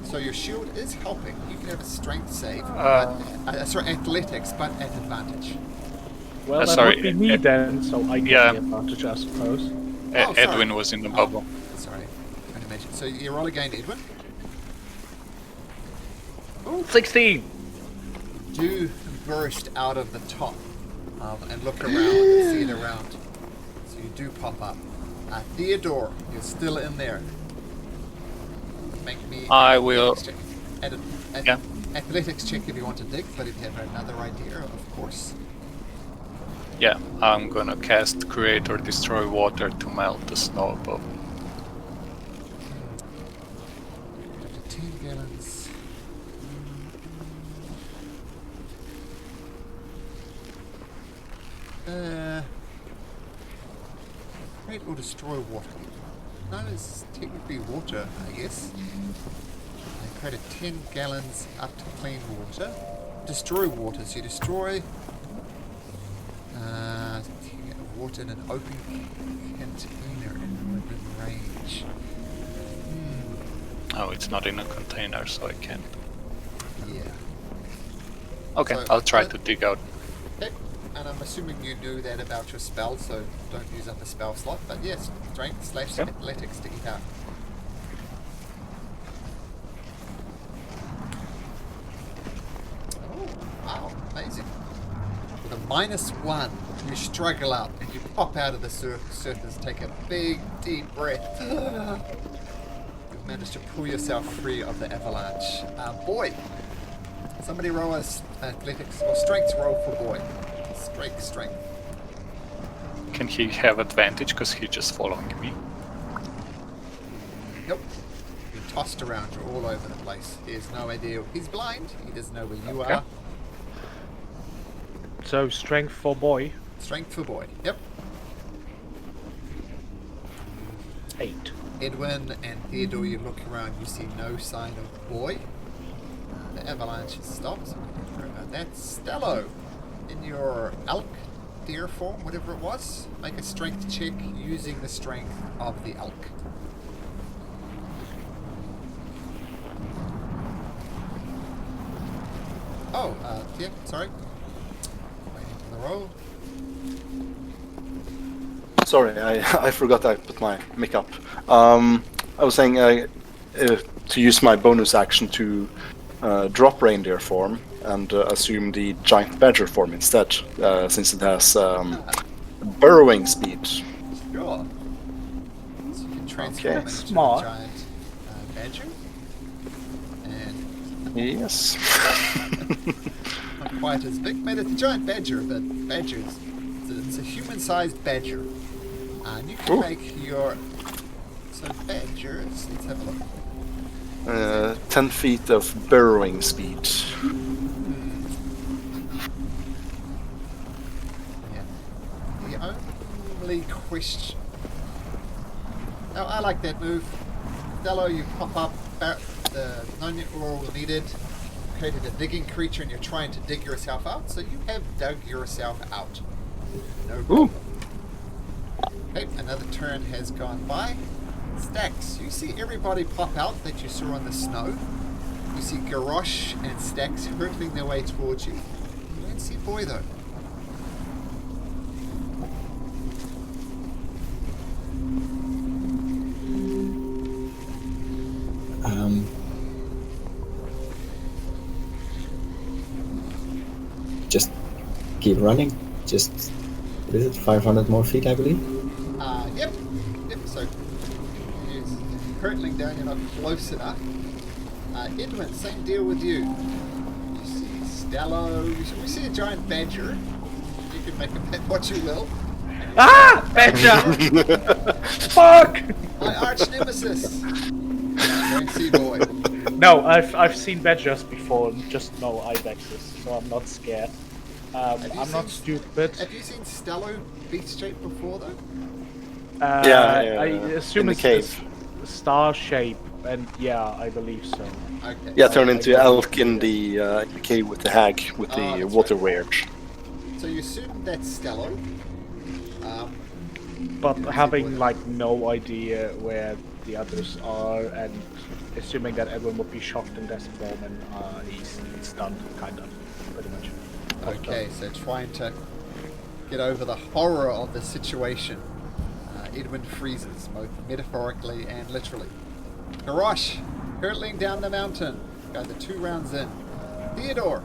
[SPEAKER 2] So your shield is helping. You can have a strength save, athletics, but at advantage.
[SPEAKER 6] Well, that
[SPEAKER 1] sorry,
[SPEAKER 6] would be me then, so I get the advantage, I suppose.
[SPEAKER 1] Edwin was in the bubble.
[SPEAKER 2] Sorry, I didn't mention. So you roll again, Edwin.
[SPEAKER 6] Ooh, 16!
[SPEAKER 2] Do burst out of the top and look around and see it around. So you do pop up. Theodore, you're still in there. Make me
[SPEAKER 1] I will.
[SPEAKER 2] check.
[SPEAKER 1] Yeah.
[SPEAKER 2] Athletics check if you want to dig, but if you have another idea, of course.
[SPEAKER 1] Yeah, I'm gonna cast Create or Destroy Water to melt the snow above.
[SPEAKER 2] 10 gallons. Create or destroy water. No, it's technically water, I guess. I created 10 gallons up to clean water. Destroy water, so you destroy water in an open container and within range.
[SPEAKER 1] Oh, it's not in a container, so I can't.
[SPEAKER 2] Yeah.
[SPEAKER 1] Okay,
[SPEAKER 2] So,
[SPEAKER 1] I'll try to dig out.
[SPEAKER 2] Okay, and I'm assuming you knew that about your spell, so don't use up the spell slot. But yes, strength/athletics to get out. Oh, wow, amazing. With a -1. You struggle out and you pop out of the surface, take a big, deep breath. You've managed to pull yourself free of the avalanche. Boy, somebody roll a athletics or strength roll for Boy. Strength.
[SPEAKER 1] Can he have advantage because he's just following me?
[SPEAKER 2] Nope. You're tossed around. You're all over the place. He has no idea. He's blind. He doesn't know where you
[SPEAKER 1] Okay.
[SPEAKER 2] are.
[SPEAKER 6] So strength for Boy.
[SPEAKER 2] Strength for Boy. Yep.
[SPEAKER 6] 8.
[SPEAKER 2] Edwin and Theodore, you look around. You see no sign of Boy. The avalanche has stopped. So we can worry about that. Stello, in your elk, deer form, whatever it was, make a strength check using the strength of the elk. Oh, yeah, sorry. Waiting for the roll.
[SPEAKER 3] Sorry, I forgot I put my mic up. I was saying to use my bonus action to drop reindeer form and assume the giant badger form instead, since it has burrowing speed.
[SPEAKER 2] Sure. So you can transform
[SPEAKER 3] Okay.
[SPEAKER 2] into
[SPEAKER 6] Smart.
[SPEAKER 2] a giant badger. And
[SPEAKER 3] Yes.
[SPEAKER 2] not quite as big, but it's a giant badger, but badgers. It's a human-sized badger. And you can
[SPEAKER 3] Ooh.
[SPEAKER 2] make your... So badgers, let's have a look.
[SPEAKER 3] 10 feet of burrowing speed.
[SPEAKER 2] Yeah. The only question... Oh, I like that move. Dello, you pop up, the non roll needed, created a digging creature and you're trying to dig yourself out, so you have dug yourself out. No problem. Okay, another turn has gone by. Stax, you see everybody pop out that you saw on the snow. You see Garrosh and Stax hurtling their way towards you. You don't see Boy though.
[SPEAKER 5] Just keep running. Just, what is it, 500 more feet, I believe?
[SPEAKER 2] Yep, so he's hurtling down, you're not close enough. Edwin, same deal with you. You see Stello, we see a giant badger. You can make a bet what you will.
[SPEAKER 6] Ah! Badger! Fuck!
[SPEAKER 2] My arch nemesis! Don't see Boy.
[SPEAKER 6] No, I've seen badgers before and just no ibexes, so I'm not scared. I'm not stupid.
[SPEAKER 2] Have you seen Stello beast shape before though?
[SPEAKER 6] I assume
[SPEAKER 3] in the
[SPEAKER 6] it's
[SPEAKER 3] cave.
[SPEAKER 6] a star shape, and yeah, I believe so.
[SPEAKER 2] Okay.
[SPEAKER 3] Yeah,
[SPEAKER 2] so,
[SPEAKER 3] turn into elk in the cave with the hag with the
[SPEAKER 2] that's
[SPEAKER 3] water
[SPEAKER 2] right.
[SPEAKER 3] weird.
[SPEAKER 2] So you assume that's Stello.
[SPEAKER 6] But having like no idea where the others are, and assuming that everyone would be shocked in this moment, he's stunned, kind of, pretty much.
[SPEAKER 2] Okay, so trying to get over the horror of the situation. Edwin freezes, both metaphorically and literally. Garrosh, hurtling down the mountain. Guys are 2 rounds in. Theodore.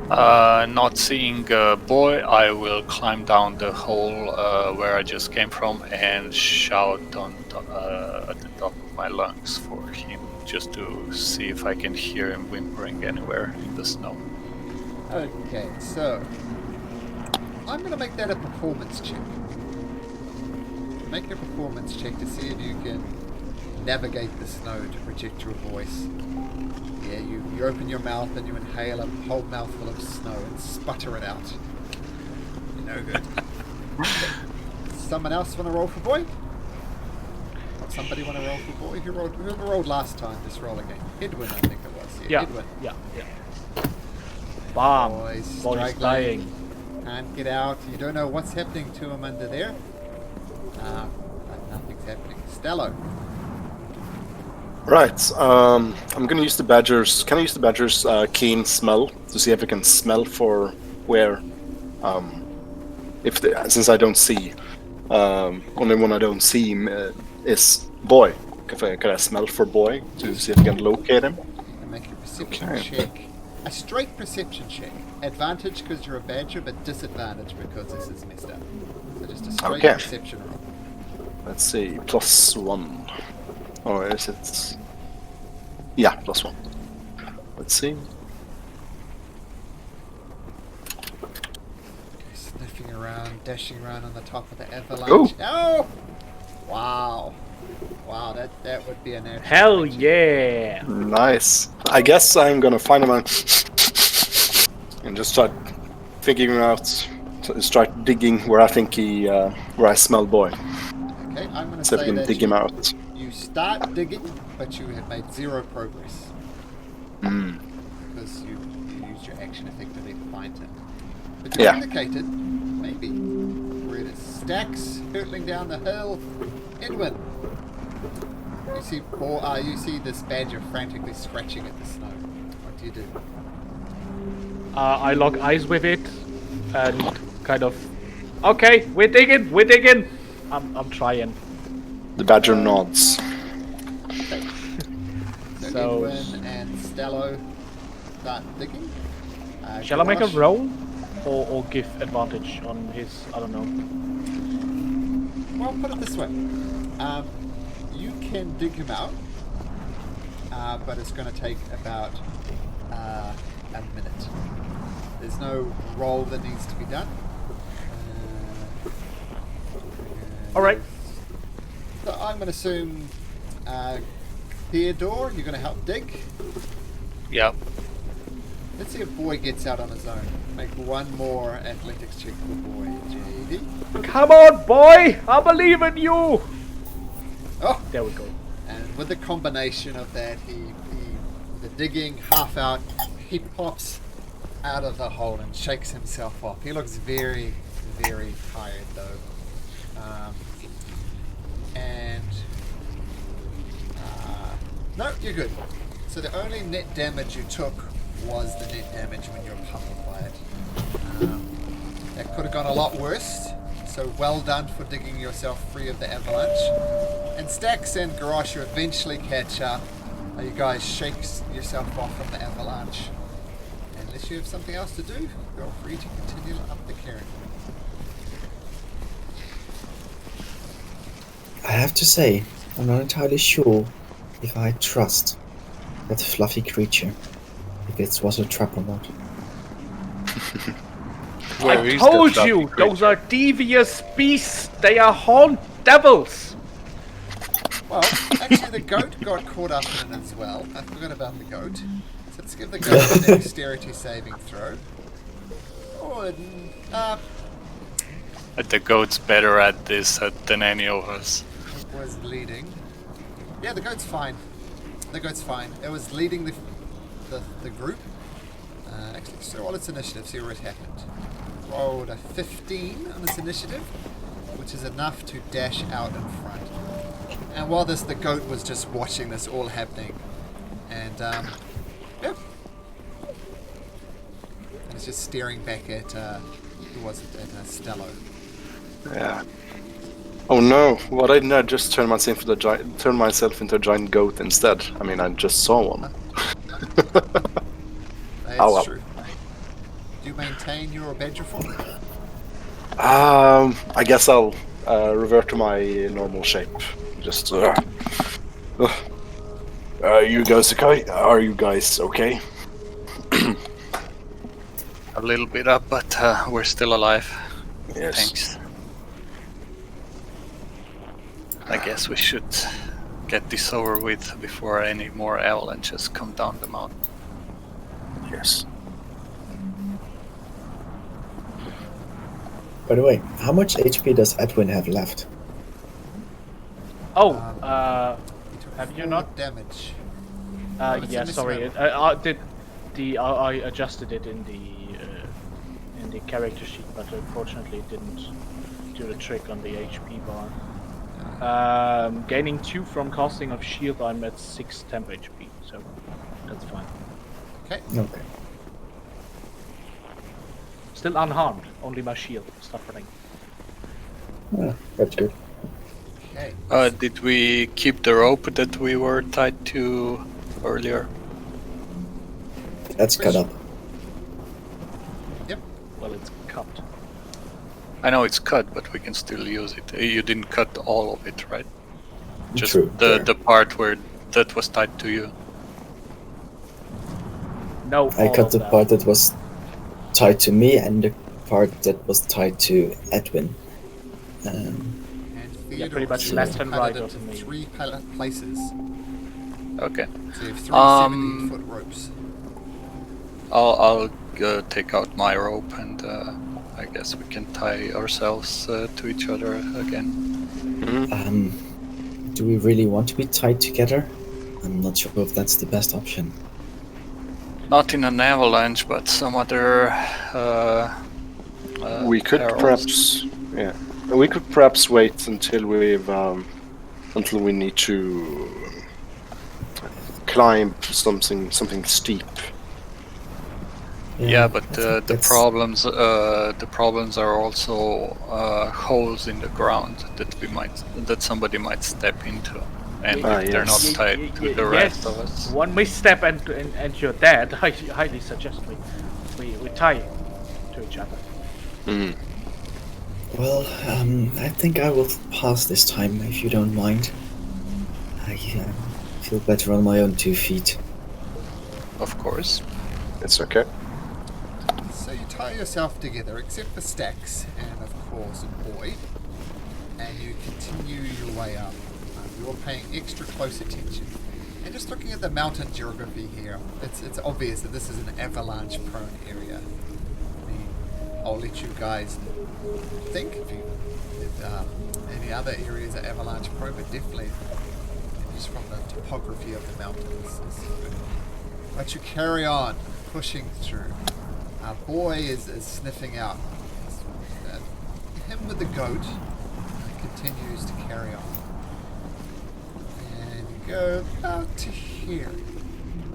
[SPEAKER 1] Not seeing Boy, I will climb down the hole where I just came from and shout at the top of my lungs for him, just to see if I can hear him whimpering anywhere in the snow.
[SPEAKER 2] Okay, so I'm going to make that a performance check. Make a performance check to see if you can navigate the snow to project your voice. Yeah, you open your mouth and you inhale a whole mouthful of snow and sputter it out. You're no good. Someone else want to roll for Boy? Somebody want to roll for Boy? Whoever rolled last time, just roll again. Edwin, I think it was.
[SPEAKER 6] Yeah,
[SPEAKER 2] Edwin.
[SPEAKER 6] yeah. Bam!
[SPEAKER 2] Boy's
[SPEAKER 6] Boy's
[SPEAKER 2] struggling.
[SPEAKER 6] dying.
[SPEAKER 2] Can't get out. You don't know what's happening to him under there. But nothing's happening. Stello.
[SPEAKER 3] Right, I'm gonna use the badger's. Can I use the badger's keen smell to see if I can smell for where, since I don't see, only one I don't see is Boy. Can I smell for Boy to see if I can locate him?
[SPEAKER 2] You can make a perception
[SPEAKER 3] Okay.
[SPEAKER 2] check. a straight perception check. Advantage because you're a badger, but disadvantage because this is messed up. So just a straight
[SPEAKER 3] Okay.
[SPEAKER 2] perception roll.
[SPEAKER 3] Let's see, +1. Or is it? Yeah, +1. Let's see.
[SPEAKER 2] Sniffing around, dashing around on the top of the avalanche. Oh! Wow. Wow, that would be an actual
[SPEAKER 6] Hell
[SPEAKER 2] 20.
[SPEAKER 6] yeah!
[SPEAKER 3] Nice. I guess I'm gonna find him and just start figuring out, start digging where I think where I smell boy.
[SPEAKER 2] Okay, I'm going to
[SPEAKER 3] See if we
[SPEAKER 2] say
[SPEAKER 3] can
[SPEAKER 2] that
[SPEAKER 3] dig him out.
[SPEAKER 2] you start digging, but you have made 0 progress. Because you used your action effectively to find him. But you
[SPEAKER 3] Yeah.
[SPEAKER 2] indicated, maybe, where it is. Stacks hurtling down the hill. Edwin, you see this badger frantically scratching at the snow. What do you do?
[SPEAKER 6] I lock eyes with it and kind of. Okay, we're digging. I'm trying.
[SPEAKER 3] The badger nods.
[SPEAKER 2] So Edwin and Stello start digging.
[SPEAKER 6] Shall I make a
[SPEAKER 2] Garrosh-
[SPEAKER 6] roll, or give advantage on his? I don't know.
[SPEAKER 2] Well, put it this way. You can dig him out, but it's going to take about a minute. There's no roll that needs to be done.
[SPEAKER 6] All right.
[SPEAKER 2] So I'm going to assume Theodore, you're going to help dig.
[SPEAKER 1] Yep.
[SPEAKER 2] Let's see if Boy gets out on his own. Make one more athletics check for Boy, JD.
[SPEAKER 6] Come on, boy! I believe in you.
[SPEAKER 2] Oh,
[SPEAKER 6] There we go.
[SPEAKER 2] and with the combination of that, the digging half out, he pops out of the hole and shakes himself off. He looks very, very tired though. No, you're good. So the only net damage you took was the net damage when you're pummeled by it. That could have gone a lot worse. So well done for digging yourself free of the avalanche. And Stax and Garrosh, you eventually catch up. You guys shake yourself off from the avalanche. Unless you have something else to do, feel free to continue up the cairn.
[SPEAKER 5] I have to say, I'm not entirely sure if I trust that fluffy creature, if it was a trap or not.
[SPEAKER 1] Where
[SPEAKER 6] I
[SPEAKER 1] is the
[SPEAKER 6] told
[SPEAKER 1] fluffy
[SPEAKER 6] you, those
[SPEAKER 1] creature?
[SPEAKER 6] are devious beasts. They are horned devils.
[SPEAKER 2] Well, actually the goat got caught up in it as well. I forgot about the goat. So let's give the goat a dexterity saving throw. Oh,
[SPEAKER 1] The goat's better at this than any of us.
[SPEAKER 2] it was leading. Yeah, the goat's fine. The goat's fine. It was leading the group. Actually, so roll its initiative, see where it happened. Rolled a 15 on its initiative, which is enough to dash out in front. And while the goat was just watching this all happening, and yeah, and it's just staring back at who was it? At Stello.
[SPEAKER 3] Yeah. Oh no! Why didn't I just turn myself into a giant goat instead? I mean, I just saw one.
[SPEAKER 2] That's
[SPEAKER 3] Oh, well.
[SPEAKER 2] true. Do you maintain your badger form?
[SPEAKER 3] I guess I'll revert to my normal shape. Just. You guys okay? Are you guys okay?
[SPEAKER 1] A little bit up, but we're still alive.
[SPEAKER 3] Yes.
[SPEAKER 1] Thanks. I guess we should get this over with before any more avalanches come down the mountain.
[SPEAKER 3] Yes.
[SPEAKER 5] By the way, how much HP does Edwin have left?
[SPEAKER 6] Oh,
[SPEAKER 2] He took
[SPEAKER 6] have you
[SPEAKER 2] 4
[SPEAKER 6] not?
[SPEAKER 2] damage. it's
[SPEAKER 6] Yeah,
[SPEAKER 2] in this
[SPEAKER 6] sorry.
[SPEAKER 2] round.
[SPEAKER 6] I adjusted it in the character sheet, but unfortunately it didn't do the trick on the HP bar. Gaining 2 from casting of shield, I'm at 6 temp HP, so that's fine.
[SPEAKER 2] Okay.
[SPEAKER 5] Okay.
[SPEAKER 6] Still unharmed, only my shield suffering.
[SPEAKER 5] Ah, that's good.
[SPEAKER 2] Okay.
[SPEAKER 1] Did we keep the rope that we were tied to earlier?
[SPEAKER 5] That's cut up.
[SPEAKER 2] Yep.
[SPEAKER 6] Well, it's cut.
[SPEAKER 1] I know it's cut, but we can still use it. You didn't cut all of it, right? Just
[SPEAKER 5] True.
[SPEAKER 1] the part where that was tied to you.
[SPEAKER 6] No,
[SPEAKER 5] I
[SPEAKER 6] all
[SPEAKER 5] cut
[SPEAKER 6] of
[SPEAKER 5] the
[SPEAKER 6] that.
[SPEAKER 5] part that was tied to me and the part that was tied to Edwin.
[SPEAKER 2] And
[SPEAKER 6] Yeah,
[SPEAKER 2] Theodore,
[SPEAKER 6] pretty much
[SPEAKER 2] you
[SPEAKER 6] left
[SPEAKER 2] cut
[SPEAKER 6] and
[SPEAKER 2] it
[SPEAKER 6] right
[SPEAKER 2] into
[SPEAKER 6] of me.
[SPEAKER 2] 3 places.
[SPEAKER 1] Okay.
[SPEAKER 2] So you have 3 70-foot ropes.
[SPEAKER 1] I'll take out my rope and I guess we can tie ourselves to each other again.
[SPEAKER 5] Do we really want to be tied together? I'm not sure if that's the best option.
[SPEAKER 1] Not in an avalanche, but some other.
[SPEAKER 3] We could
[SPEAKER 1] perils.
[SPEAKER 3] perhaps wait until we need to climb something steep.
[SPEAKER 1] Yeah, but
[SPEAKER 5] I think
[SPEAKER 1] the
[SPEAKER 5] that's-
[SPEAKER 1] problems are also holes in the ground that somebody might step into, and if they're not
[SPEAKER 3] yes.
[SPEAKER 1] tied to the rest of us.
[SPEAKER 6] One misstep and you're dead. I highly suggest we tie to each other.
[SPEAKER 5] Well, I think I will pass this time, if you don't mind. I feel better on my own 2 feet.
[SPEAKER 1] Of course.
[SPEAKER 3] It's okay.
[SPEAKER 2] So you tie yourself together, except for Stax and, of course, Boy, and you continue your way up. You're paying extra close attention. And just looking at the mountain geography here, it's obvious that this is an avalanche-prone area. I mean, I'll let you guys think if any other areas are avalanche-prone, but definitely just from the topography of the mountains. But you carry on, pushing through. Boy is sniffing out. Him with the goat continues to carry on. And you go about to here.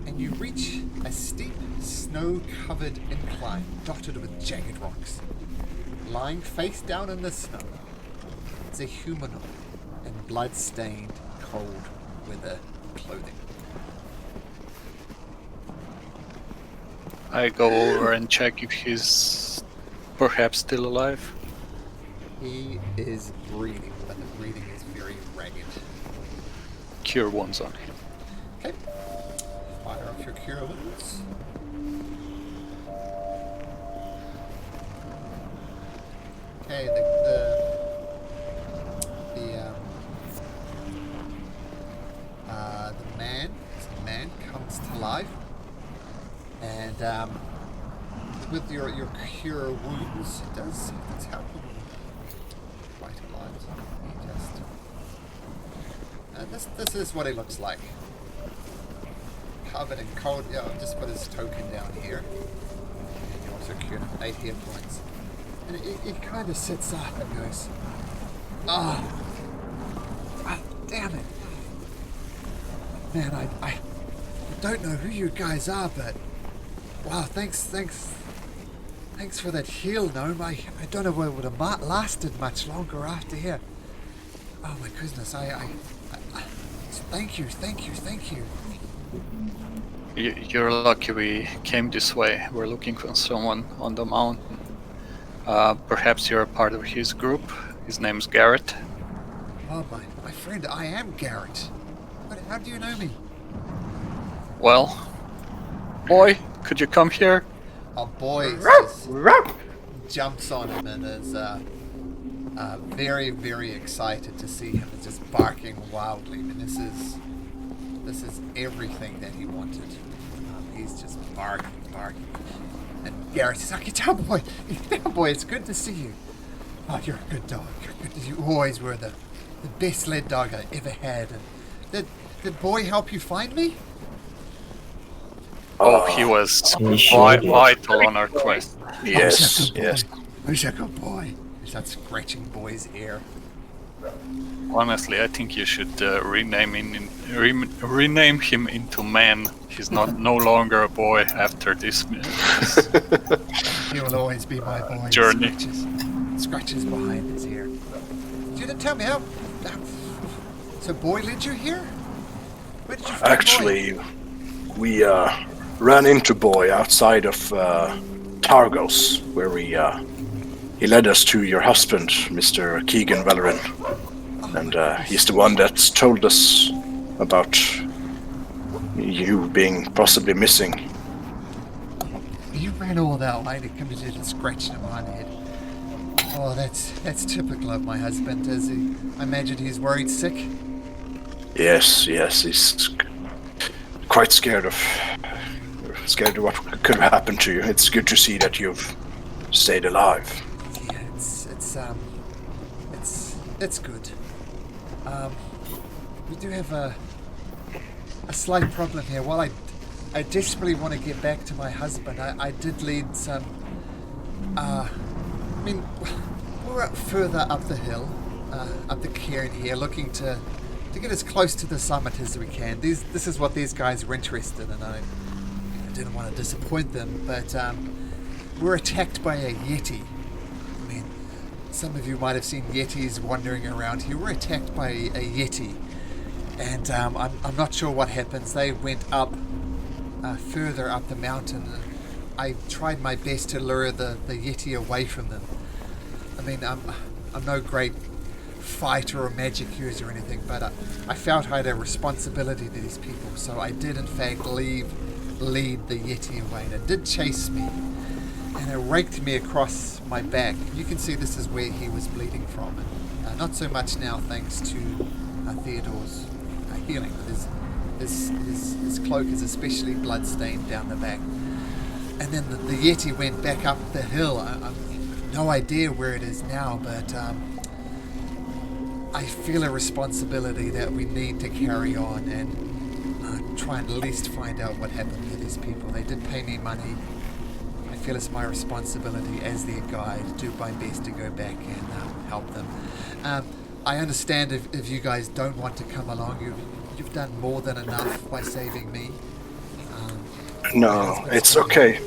[SPEAKER 2] And you reach a steep, snow-covered incline dotted with jagged rocks. Lying face down in the snow is a humanoid in blood-stained, cold weather clothing.
[SPEAKER 1] I go over and check if he's perhaps still alive.
[SPEAKER 2] He is breathing, but the breathing is very ragged.
[SPEAKER 1] Cure wounds on him.
[SPEAKER 2] Okay. Fire off your cure wounds. Okay, the man comes to life, and with your cure wounds, it's helping quite a lot. He just this is what he looks like, covered in cold. Yeah, I'll just put his token down here, and you also cured him 8 hit points. And he kind of sits up and goes, "Oh, damn it, man! I don't know who you guys are, but wow, thanks for that heal, Gnome. I don't know if it would have lasted much longer after here. Oh my goodness, I thank you.
[SPEAKER 1] You're lucky we came this way. We're looking for someone on the mountain. Perhaps you're a part of his group. His name's Garrett.
[SPEAKER 2] Oh my friend, I am Garrett. But how do you know me?
[SPEAKER 1] Well, boy, could you come here?
[SPEAKER 2] Our boy jumps on him and is very, very excited to see him. He's just barking wildly. I mean, this is everything that he wanted. He's just barking. And Garrett says, "Okay, down, boy, it's good to see you. Oh, you're a good dog. You always were the best sled dog I ever had. And did Boy help you find me?"
[SPEAKER 1] Oh, he was
[SPEAKER 5] sure did.
[SPEAKER 1] vital on our quest.
[SPEAKER 3] Yes.
[SPEAKER 2] Who's a good boy? He starts scratching Boy's ear.
[SPEAKER 1] Honestly, I think you should rename him into man. He's no longer a boy after this
[SPEAKER 2] He will always be my boy.
[SPEAKER 1] Journey.
[SPEAKER 2] Scratches behind his ear. You didn't tell me how. So Boy led you here? Where did you find
[SPEAKER 3] Actually,
[SPEAKER 2] Boy?
[SPEAKER 3] ran into Boy outside of Targos, where he led us to your husband, Mr. Keegan Valerin. And he's the one that told us about you being possibly missing.
[SPEAKER 2] You ran all that way to come to scratching at my head. Oh, that's typical of my husband. I imagine he's worried sick.
[SPEAKER 3] Yes, he's quite scared of what could happen to you. It's good to see that you've stayed alive.
[SPEAKER 2] Yeah, it's good. We do have a slight problem here. While I desperately want to get back to my husband, I did lead some. We're up further up the hill, up the cairn here, looking to get as close to the summit as we can. This is what these guys were interested in. I didn't want to disappoint them, but we're attacked by a yeti. I mean, some of you might have seen yetis wandering around here. We're attacked by a yeti, and I'm not sure what happens. They went up further up the mountain. I tried my best to lure the yeti away from them. I mean, I'm no great fighter or magic user or anything, but I felt I had a responsibility to these people, so I did in fact lead the yeti away, and it did chase me, and it raked me across my back. You can see this is where he was bleeding from, and not so much now thanks to Theodore's healing. His cloak is especially blood-stained down the back. And then the yeti went back up the hill. I've no idea where it is now, but I feel a responsibility that we need to carry on and try and at least find out what happened to these people. They did pay me money. I feel it's my responsibility as their guide to do my best to go back and help them. I understand if you guys don't want to come along. You've done more than enough by saving me.
[SPEAKER 3] No, it's okay.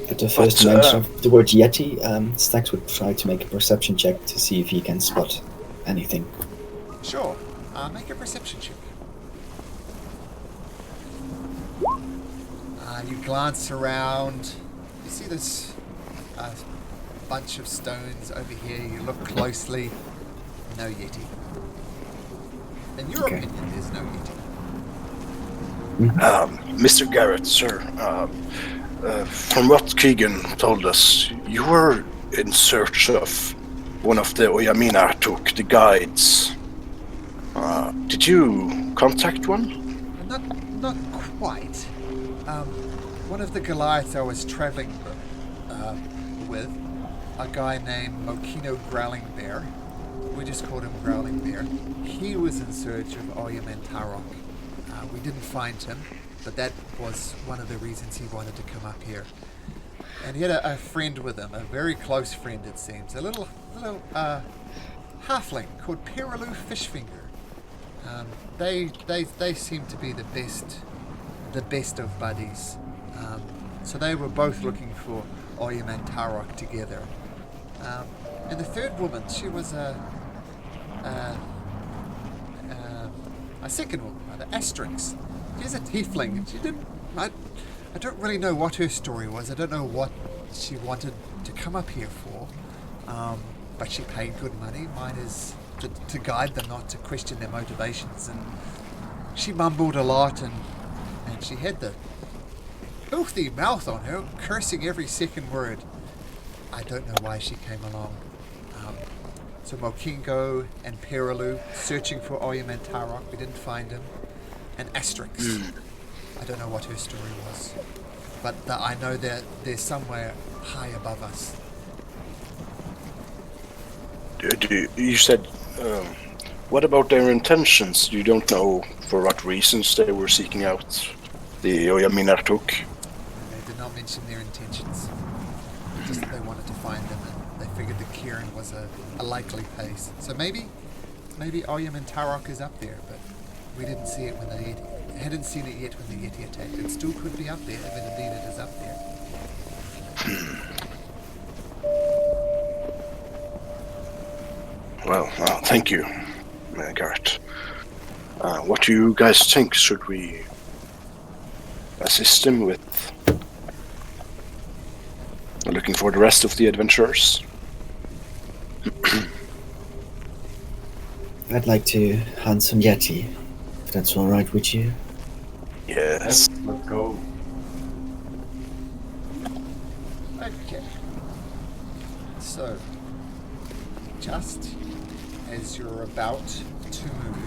[SPEAKER 5] At the first mention of the word Yeti, Stax would try to make a perception check to see if he can spot anything.
[SPEAKER 2] Sure. Make a perception check. You glance around. You see this bunch of stones over here. You look closely. No Yeti. In your opinion, there's no Yeti.
[SPEAKER 3] Mr. Garrett, sir, from what Keegan told us, you were in search of one of the Oyamina took the guides. Did you contact one?
[SPEAKER 2] Not quite. One of the Goliaths I was traveling with, a guy named Mokino Growling Bear. We just called him Growling Bear. He was in search of Oyam and Tarok. We didn't find him, but that was one of the reasons he wanted to come up here. And he had a friend with him, a very close friend it seems, a little halfling called Perilou Fishfinger. They seem to be the best of buddies. So they were both looking for Oyam and Tarok together. And the third woman, she was a second woman, the Asterix. She's a tiefling, and she didn't. I don't really know what her story was. I don't know what she wanted to come up here for. But she paid good money. Mine is to guide them, not to question their motivations. And she mumbled a lot, and she had the filthy mouth on her, cursing every second word. I don't know why she came along. So Mokingo and Perilou searching for Oyam and Tarok. We didn't find him. And Asterix. I don't know what her story was. But I know that they're somewhere high above us.
[SPEAKER 3] You said, what about their intentions? You don't know for what reasons they were seeking out the Oyamina took?
[SPEAKER 2] They did not mention their intentions. Just that they wanted to find them, and they figured the cairn was a likely place. So maybe Oyam and Tarok is up there, but we didn't see it when the Yeti. Hadn't seen it yet when the Yeti attacked. It still could be up there, if indeed it is up there.
[SPEAKER 3] Well, thank you, Garrett. What do you guys think? Should we assist him with looking for the rest of the adventurers.
[SPEAKER 5] I'd like to hunt some Yeti, if that's all right with you.
[SPEAKER 3] Yes.
[SPEAKER 4] Let's go.
[SPEAKER 2] Okay. So, just as you're about to move,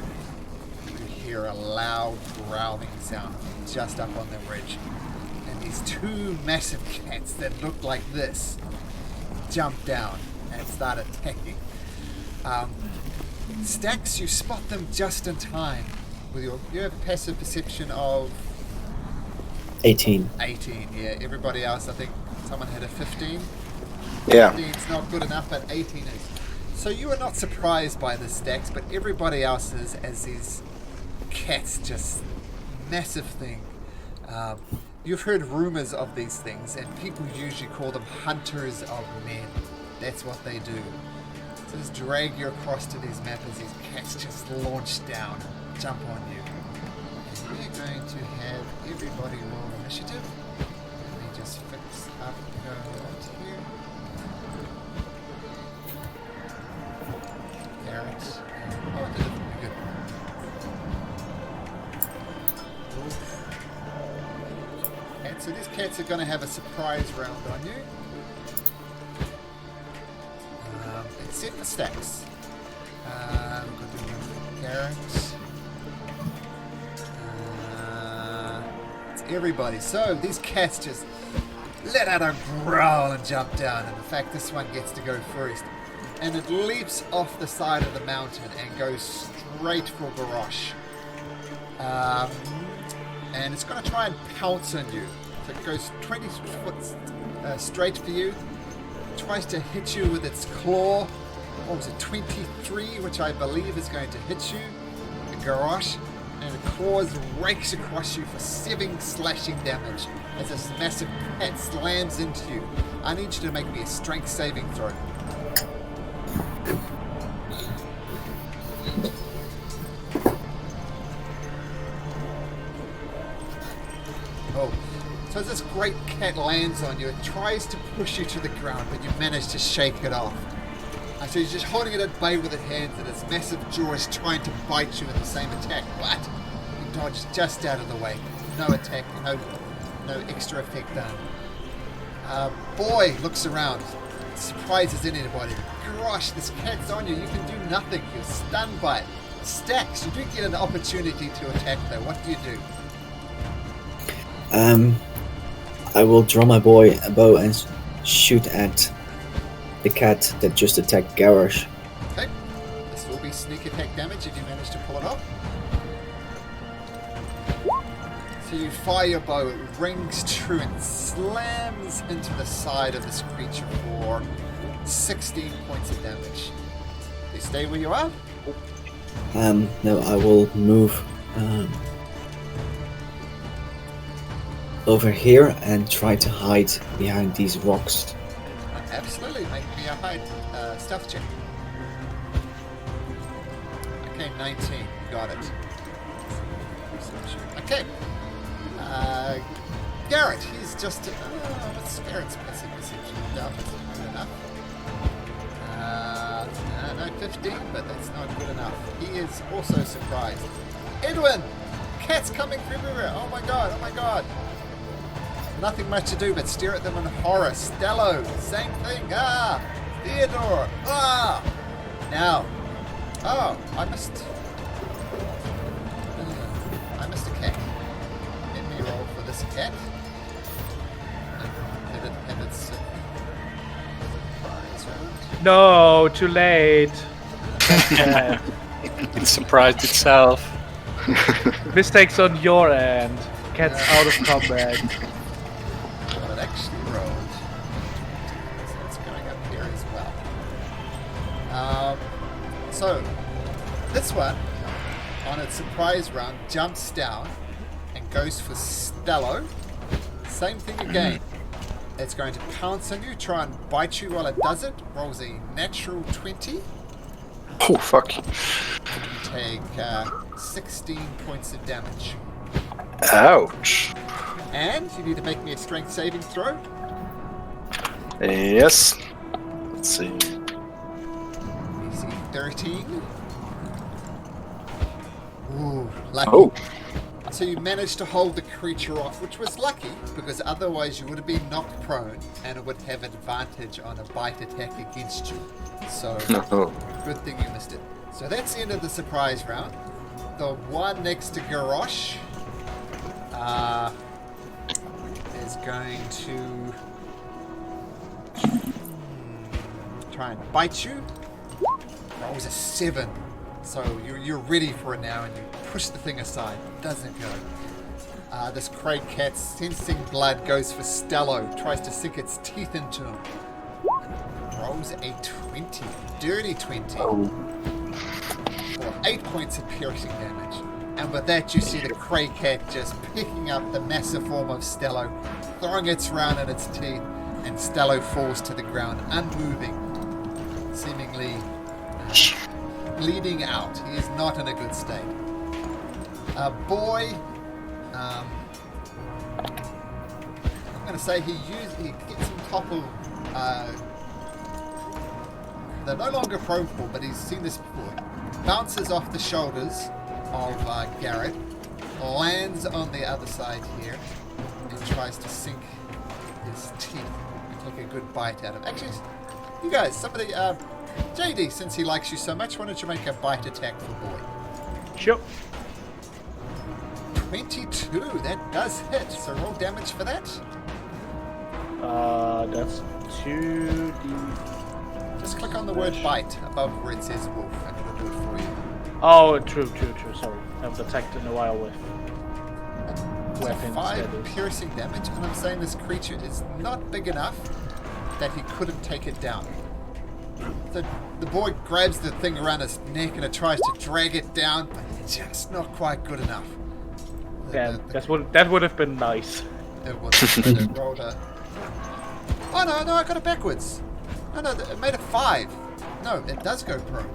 [SPEAKER 2] you hear a loud growling sound just up on the ridge. And these two massive cats that look like this jump down and start attacking. Stax, you spot them just in time. You have a passive perception of
[SPEAKER 5] 18.
[SPEAKER 2] 18, yeah. Everybody else, I think someone had a 15.
[SPEAKER 3] Yeah.
[SPEAKER 2] 15's not good enough, but 18 is. So you are not surprised by this, Stax, but everybody else is, as these cats, just massive thing. You've heard rumors of these things, and people usually call them hunters of men. That's what they do. So just drag you across to these maps as these cats just launch down, jump on you. And we're going to have everybody roll initiative. Let me just fix up right here. Garrett. Oh, I did it pretty good. And so these cats are going to have a surprise round on you. Except for Stax. We've got to do Garrett. It's everybody. So these cats just let out a growl and jump down. And in fact, this one gets to go first. And it leaps off the side of the mountain and goes straight for Garrosh. And it's going to try and pounce on you. So it goes 20 foot straight for you. Tries to hit you with its claw. What was it, 23, which I believe is going to hit you, Garrosh, and the claws rakes across you for 7 slashing damage as this massive cat slams into you. I need you to make me a strength saving throw. Oh. So as this great cat lands on you, it tries to push you to the ground, but you manage to shake it off. And so you're just holding it at bay with its hands, and its massive jaw is trying to bite you in the same attack. But you dodge just out of the way. No attack, no extra effect done. Boy looks around, surprises anybody. Gosh, this cat's on you. You can do nothing. You're stunned by it. Stax, you do get an opportunity to attack though. What do you do?
[SPEAKER 5] I will draw my bow and shoot at the cat that just attacked Garrosh.
[SPEAKER 2] Okay. This will be sneak attack damage if you manage to pull it off. So you fire your bow, it rings true and slams into the side of this creature for 16 points of damage. You stay where you are?
[SPEAKER 5] No, I will move over here and try to hide behind these rocks.
[SPEAKER 2] Absolutely, make me a hide stealth check. Okay, 19, got it. Okay. Garrett, he's just... what's Garrett's passive perception? Doubt it's good enough. No, 15, but that's not good enough. He is also surprised. Edwin! Cats coming from everywhere! Oh my god, oh my god! Nothing much to do but stare at them in horror. Stello, same thing. Ah! Theodore! Ah! Now. Oh, I missed a cat. Let me roll for this cat. Did it have its surprise round?
[SPEAKER 6] No, too late.
[SPEAKER 1] It surprised itself.
[SPEAKER 6] Mistakes on your end. Cat's out of combat.
[SPEAKER 2] What it actually rolled. So it's going up here as well. So, this one, on its surprise round, jumps down and goes for Stello. Same thing again. It's going to pounce on you, try and bite you while it does it. Rolls a natural 20.
[SPEAKER 3] Oh, fuck.
[SPEAKER 2] You take 16 points of damage.
[SPEAKER 3] Ouch.
[SPEAKER 2] And you need to make me a strength saving throw.
[SPEAKER 3] Yes. Let's see.
[SPEAKER 2] DC 13. Ooh, lucky.
[SPEAKER 3] Oh.
[SPEAKER 2] So you managed to hold the creature off, which was lucky, because otherwise you would have been knocked prone and it would have advantage on a bite attack against you. So,
[SPEAKER 3] No.
[SPEAKER 2] good thing you missed it. So that's the end of the surprise round. The one next to Garrosh is going to try and bite you. Rolls a 7. So you're ready for it now, and you push the thing aside. It doesn't go. This Craig cat, sensing blood, goes for Stello. Tries to sink its teeth into him. Rolls a 20. Dirty 20.
[SPEAKER 3] Oh.
[SPEAKER 2] For 8 points of piercing damage. And with that, you see the Craig cat just picking up the massive form of Stello, throwing its round in its teeth, and Stello falls to the ground, unmoving, seemingly bleeding out. He is not in a good state. Boy, I'm going to say he gets on top of. They're no longer probable, but he's seen this before. Bounces off the shoulders of Garrett, lands on the other side here, and tries to sink his teeth and take a good bite out of. Actually, you guys, somebody, JD, since he likes you so much, why don't you make a bite attack for Boy?
[SPEAKER 6] Sure.
[SPEAKER 2] 22, that does hit. So roll damage for that.
[SPEAKER 6] That's 2d.
[SPEAKER 2] Just click on the word bite above where it says wolf, and it'll do it for you.
[SPEAKER 6] Oh, true. Sorry, I haven't attacked in a while with
[SPEAKER 2] So
[SPEAKER 6] weapons.
[SPEAKER 2] 5 piercing damage, and I'm saying this creature is not big enough that he couldn't take it down. So the boy grabs the thing around his neck and it tries to drag it down, but it's just not quite good enough.
[SPEAKER 6] Yeah, that would have been nice.
[SPEAKER 2] It was. It rolled a... Oh no, I got it backwards. No, it made a 5. No, it does go prone.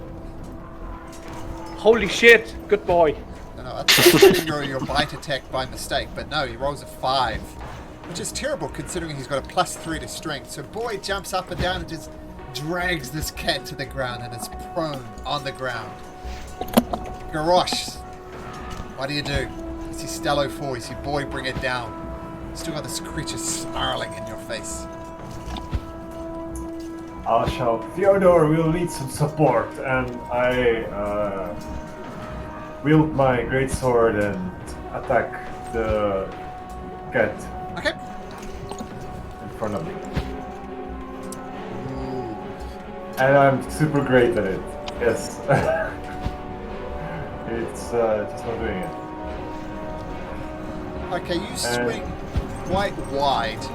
[SPEAKER 6] Holy shit! Good boy.
[SPEAKER 2] No, I think I did your bite attack by mistake, but no, he rolls a 5, which is terrible considering he's got a +3 to strength. So boy jumps up and down and just drags this cat to the ground, and it's prone on the ground. Garrosh, what do? You see Stello fall, you see boy bring it down. Still got this creature snarling in your face.
[SPEAKER 4] I'll shout, Theodore, we'll need some support, and I wield my greatsword and attack the cat
[SPEAKER 2] Okay.
[SPEAKER 4] in front of me. And I'm super great at it. Yes. It's just not doing it.
[SPEAKER 2] Okay, you swing quite wide,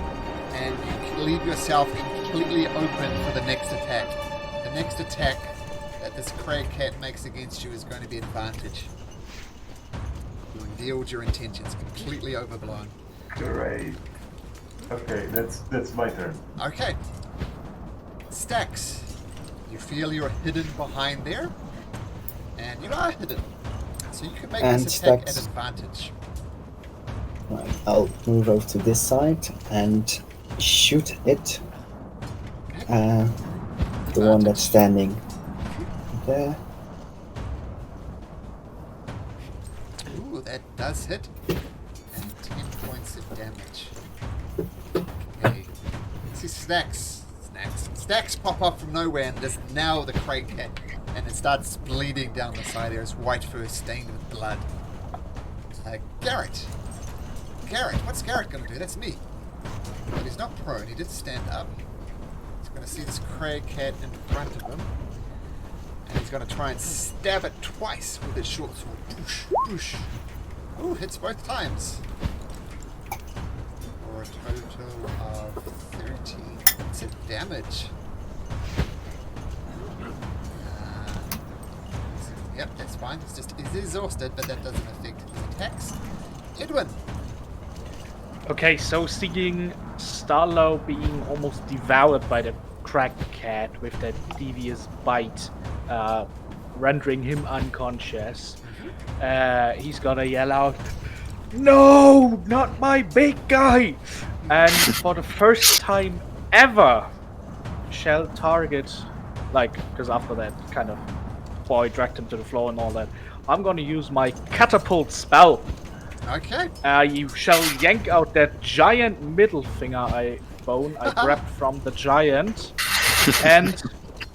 [SPEAKER 2] and you leave yourself completely open for the next attack. The next attack that this Craig cat makes against you is going to be advantage. You revealed your intentions, completely overblown.
[SPEAKER 4] Great. Okay, that's my turn.
[SPEAKER 2] Okay. Stax, you feel you're hidden behind there, and you are hidden. So you can make
[SPEAKER 5] And
[SPEAKER 2] this attack
[SPEAKER 5] Stax.
[SPEAKER 2] at advantage.
[SPEAKER 5] Right, I'll move over to this side and shoot it. The one that's standing there.
[SPEAKER 2] Ooh, that does hit. And 10 points of damage. Okay. See Stacks pop up from nowhere and just nail the Craig cat. And it starts bleeding down the side there. His white fur stained with blood. Garrett, what's Garrett going to do? That's me. But he's not prone. He did stand up. He's going to see this Craig cat in front of him. And he's going to try and stab it twice with his short sword. Boosh, boosh. Ooh, hits both times. For a total of 13 points of damage. Yep, that's fine. He's exhausted, but that doesn't affect his attacks. Edwin.
[SPEAKER 6] Okay, so seeing Starlo being almost devoured by the cracked cat with that devious bite, rendering him unconscious, he's gonna yell out, No, not my big guy! And for the first time ever, shall target, like, because after that kind of boy dragged him to the floor and all that, I'm gonna use my catapult spell.
[SPEAKER 2] Okay.
[SPEAKER 6] You shall yank out that giant middle finger bone I grabbed from the giant, and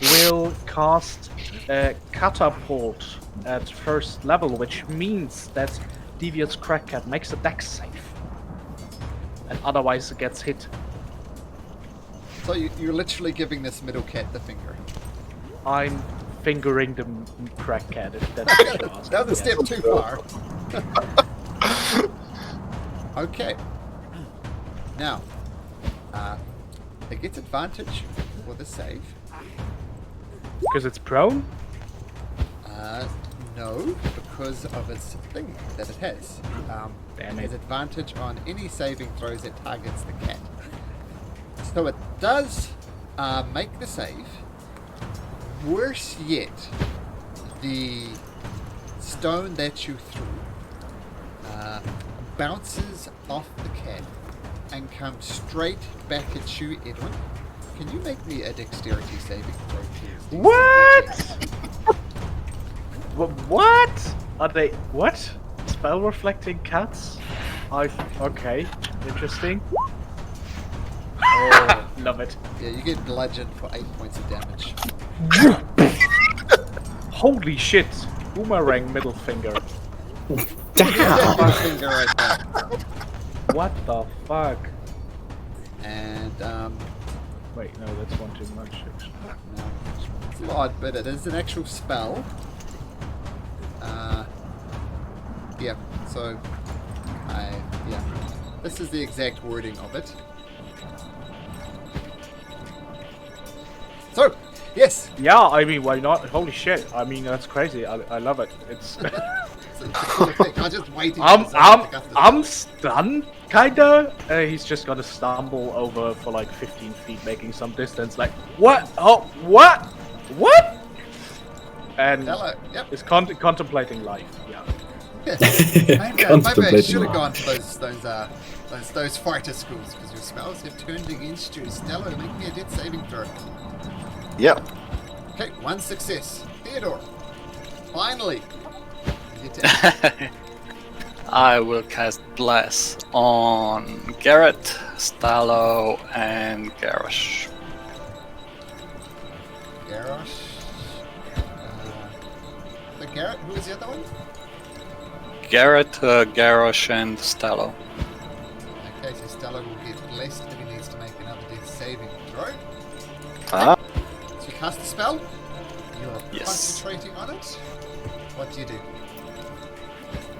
[SPEAKER 6] will cast a catapult at first level, which means that Devious Crackcat makes a dex save, and otherwise it gets hit.
[SPEAKER 2] So you're literally giving this middle cat the finger.
[SPEAKER 6] I'm fingering the Crackcat, if that's what you're asking.
[SPEAKER 2] That was a step too far. Okay. Now, it gets advantage for the save.
[SPEAKER 6] Because it's prone?
[SPEAKER 2] No, because of its thing that it has.
[SPEAKER 6] Damn
[SPEAKER 2] It has
[SPEAKER 6] it.
[SPEAKER 2] advantage on any saving throws that targets the cat. So it does make the save. Worse yet, the stone that you threw bounces off the cat and comes straight back at you, Edwin. Can you make me a dexterity saving throw, please?
[SPEAKER 6] What? What? Are they... What? Spell reflecting cats? Okay, interesting. Oh, love it.
[SPEAKER 2] Yeah, you get bludgeoned for 8 points of damage.
[SPEAKER 6] Holy shit! Boomerang middle finger.
[SPEAKER 2] That one finger right there.
[SPEAKER 6] What the fuck?
[SPEAKER 2] And,
[SPEAKER 6] Wait, no, that's one too much. Actually.
[SPEAKER 2] no, it's odd, but it is an actual spell. Yeah, so, yeah. This is the exact wording of it. So, yes!
[SPEAKER 6] Yeah, I mean, why not? Holy shit! I mean, that's crazy. I love it. It's.
[SPEAKER 2] I'm just waiting for
[SPEAKER 6] I'm
[SPEAKER 2] someone to cast this.
[SPEAKER 6] I'm stunned, kinda. He's just gonna stumble over for like 15 feet, making some distance. Like, what? Oh, what? What? And
[SPEAKER 2] Hello, yep.
[SPEAKER 6] is contemplating life. Yeah.
[SPEAKER 2] Maybe I
[SPEAKER 5] Contemplating
[SPEAKER 2] should have
[SPEAKER 5] life.
[SPEAKER 2] gone to those fighter schools, because your spells have turned against you. Stella, make me a death saving throw.
[SPEAKER 3] Yeah.
[SPEAKER 2] Okay, one success. Theodore, finally, you get down.
[SPEAKER 1] I will cast Bless on Garrett, Stallo, and Garrosh.
[SPEAKER 2] Garrosh. The Garrett, who is the other one?
[SPEAKER 1] Garrett, Garrosh, and Stallo.
[SPEAKER 2] Okay, so Stella will get blessed if he needs to make another death saving throw.
[SPEAKER 3] Ah.
[SPEAKER 2] So you cast the spell. You're
[SPEAKER 1] Yes.
[SPEAKER 2] concentrating on it. What do you do?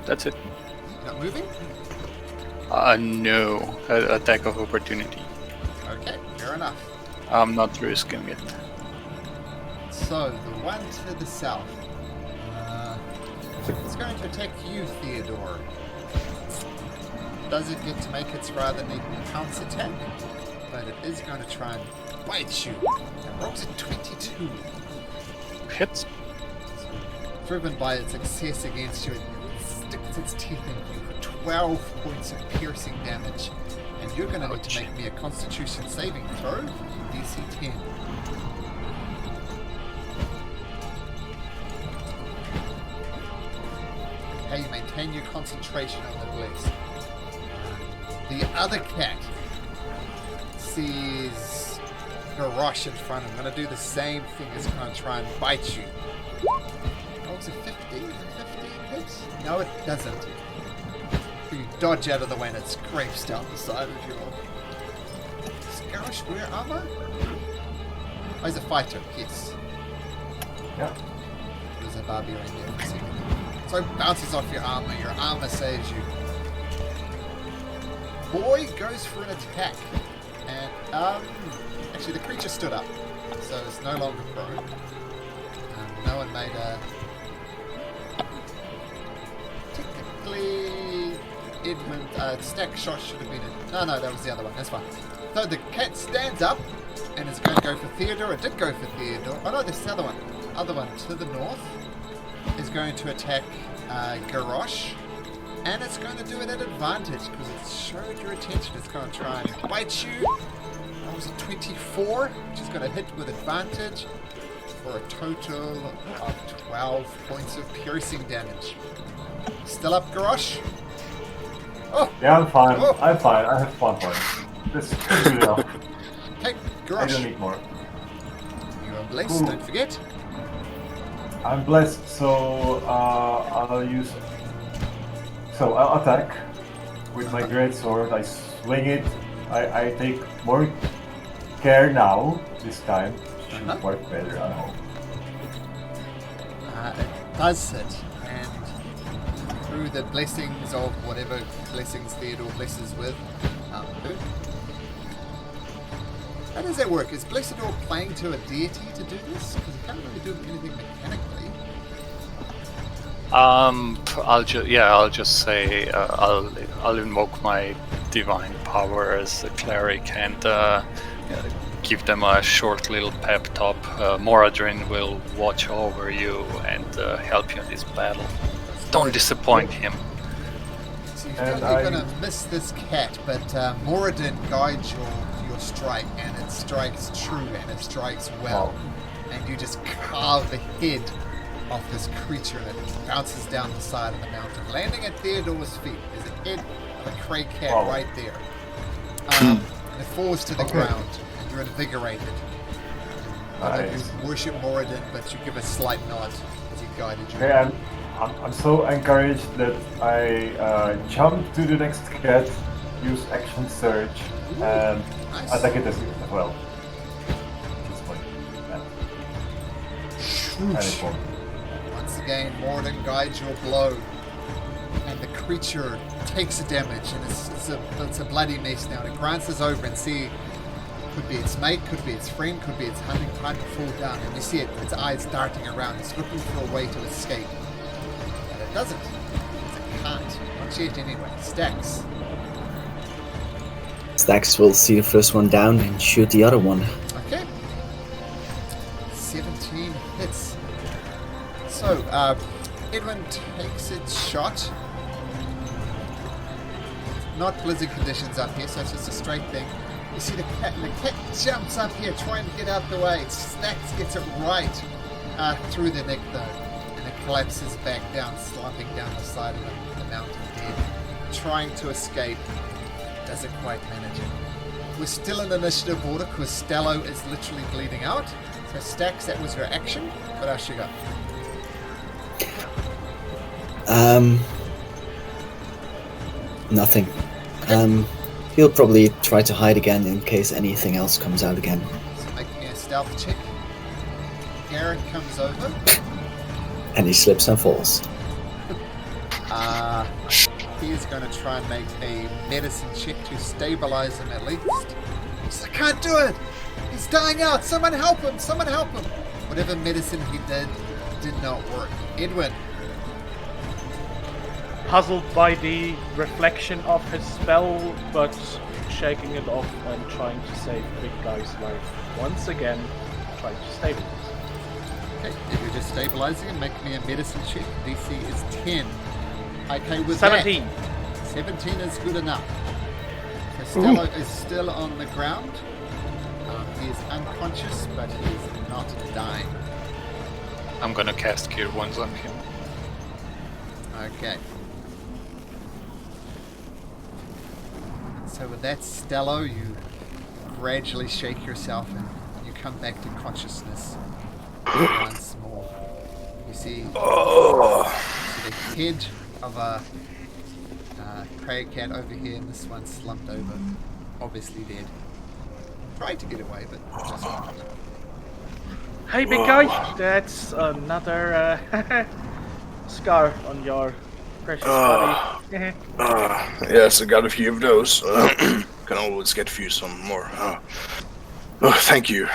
[SPEAKER 1] That's it.
[SPEAKER 2] You're not moving?
[SPEAKER 1] No. Attack of opportunity.
[SPEAKER 2] Okay, fair enough.
[SPEAKER 1] I'm not risking it.
[SPEAKER 2] So, the one to the south. It's going to attack you, Theodore. Does it get to make its rather neat pounce attack? But it is going to try and bite you. It rolls a 22.
[SPEAKER 1] Hits.
[SPEAKER 2] Driven by its success against you, it sticks its teeth in you for 12 points of piercing damage. And you're going to need to make me a Constitution saving throw, DC 10. Okay, you maintain your concentration on the bless. The other cat sees Garrosh in front. I'm going to do the same thing. It's going to try and bite you. Oh, it's a 15? 15 hits? No, it doesn't. You dodge out of the way and it scrapes down the side of your... Does Garrosh wear armor? Oh, he's a fighter, yes.
[SPEAKER 4] Yeah.
[SPEAKER 2] There's a barbarian there for a second. So it bounces off your armor saves you. Boy goes for an attack. And, actually the creature stood up. So it's no longer prone. No one made a... Technically, Edmund, Stack Shot should have been in... No, that was the other one. That's fine. So the cat stands up and is going to go for Theodore. It did go for Theodore. Oh no, this is the other one. Other one to the north is going to attack Garrosh. And it's going to do it at advantage because it showed your attention. It's going to try and bite you. That was a 24, which is going to hit with advantage for a total of 12 points of piercing damage. Still up, Garrosh? Oh!
[SPEAKER 4] Yeah, I'm fine.
[SPEAKER 2] Oh.
[SPEAKER 4] I'm fine. I have fun points. This is good enough.
[SPEAKER 2] Okay,
[SPEAKER 4] I don't
[SPEAKER 2] Garrosh.
[SPEAKER 4] need more.
[SPEAKER 2] You are blessed,
[SPEAKER 4] Ooh.
[SPEAKER 2] don't forget.
[SPEAKER 4] I'm blessed, so I'll use. So I'll attack with my great sword. I swing it. I take more care now. This time should work better. I hope.
[SPEAKER 2] It does hit, and through the blessings of whatever blessings Theodore blesses with. How does that work? Is Blessidor playing to a deity to do this? Because he can't really do anything mechanically.
[SPEAKER 1] I'll just say I'll invoke my divine power as a cleric and give them a short little pep talk. Moradrin will watch over you and help you in this battle. Don't disappoint him.
[SPEAKER 2] So you're going to miss this cat, but Moradin guides your strike, and it strikes true, and it strikes well. And you just carve the head of this creature, and it bounces down the side of the mountain, landing at Theodore's feet. There's a head of a cray cat right there. And it falls to the ground, and you're invigorated. I know you worship Moradin, but you give a slight nod as he guided you.
[SPEAKER 4] Okay, I'm so encouraged that I jump to the next cat, use action surge, and attack it as well.
[SPEAKER 2] Once again, Moradin guides your blow, and the creature takes a damage, and it's a bloody mess now. It glances over and see, could be its mate, could be its friend, could be its hunting time to fall down, and you see its eyes darting around. It's looking for a way to escape, and it doesn't. It can't. Not yet, anyway. Stacks.
[SPEAKER 5] Stax will see the first one down and shoot the other one.
[SPEAKER 2] Okay. 17 hits. So, Edwin takes its shot. Not blizzard conditions up here, so it's just a straight thing. You see the cat jumps up here, trying to get out the way. Stax gets it right through the neck, though. And it collapses back down, slumping down the side of the mountain dead. Trying to escape. Doesn't quite manage it. We're still in initiative order because Stello is literally bleeding out. So Stax, that was your action. What else you got?
[SPEAKER 5] Nothing. He'll probably try to hide again in case anything else comes out again.
[SPEAKER 2] So make me a stealth check. Garrett comes over.
[SPEAKER 5] And he slips and falls.
[SPEAKER 2] He is going to try and make a medicine check to stabilize him at least. He says, I can't do it! He's dying out! Someone help him! Someone help him! Whatever medicine he did not work. Edwin.
[SPEAKER 6] Puzzled by the reflection of his spell, but shaking it off and trying to save Big Guy's life. Once again, trying to stabilize.
[SPEAKER 2] Okay, if you're just stabilizing him, make me a medicine check. DC is 10. Okay, with
[SPEAKER 6] 17.
[SPEAKER 2] That, 17 is good enough. So Stello is still on the ground. He is unconscious, but he is not dying.
[SPEAKER 1] I'm gonna cast Cure Wounds on him.
[SPEAKER 2] Okay. So with that, Stello, you gradually shake yourself and you come back to consciousness once more. You see the head of a prey cat over here, and this one slumped over, obviously dead. Tried to get away, but just not.
[SPEAKER 6] Hey, Big Guy, that's another scar on your precious body.
[SPEAKER 3] Yes, I got a few of those. Can always get some more. Thank you.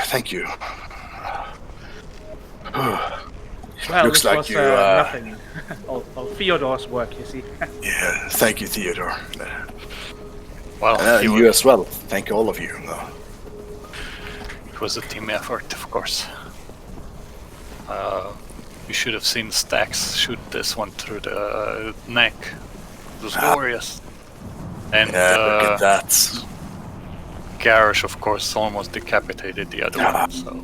[SPEAKER 6] Well,
[SPEAKER 3] Looks
[SPEAKER 6] this
[SPEAKER 3] like
[SPEAKER 6] was
[SPEAKER 3] you,
[SPEAKER 6] nothing. all Theodore's work, you see.
[SPEAKER 3] Yeah, thank you, Theodore.
[SPEAKER 1] Well,
[SPEAKER 3] you as well. Thank all of you.
[SPEAKER 1] It was a team effort, of course. You should have seen Stax shoot this one through the neck. It was glorious. And
[SPEAKER 3] Yeah, look at that.
[SPEAKER 1] Garrosh, of course, almost decapitated the other one. So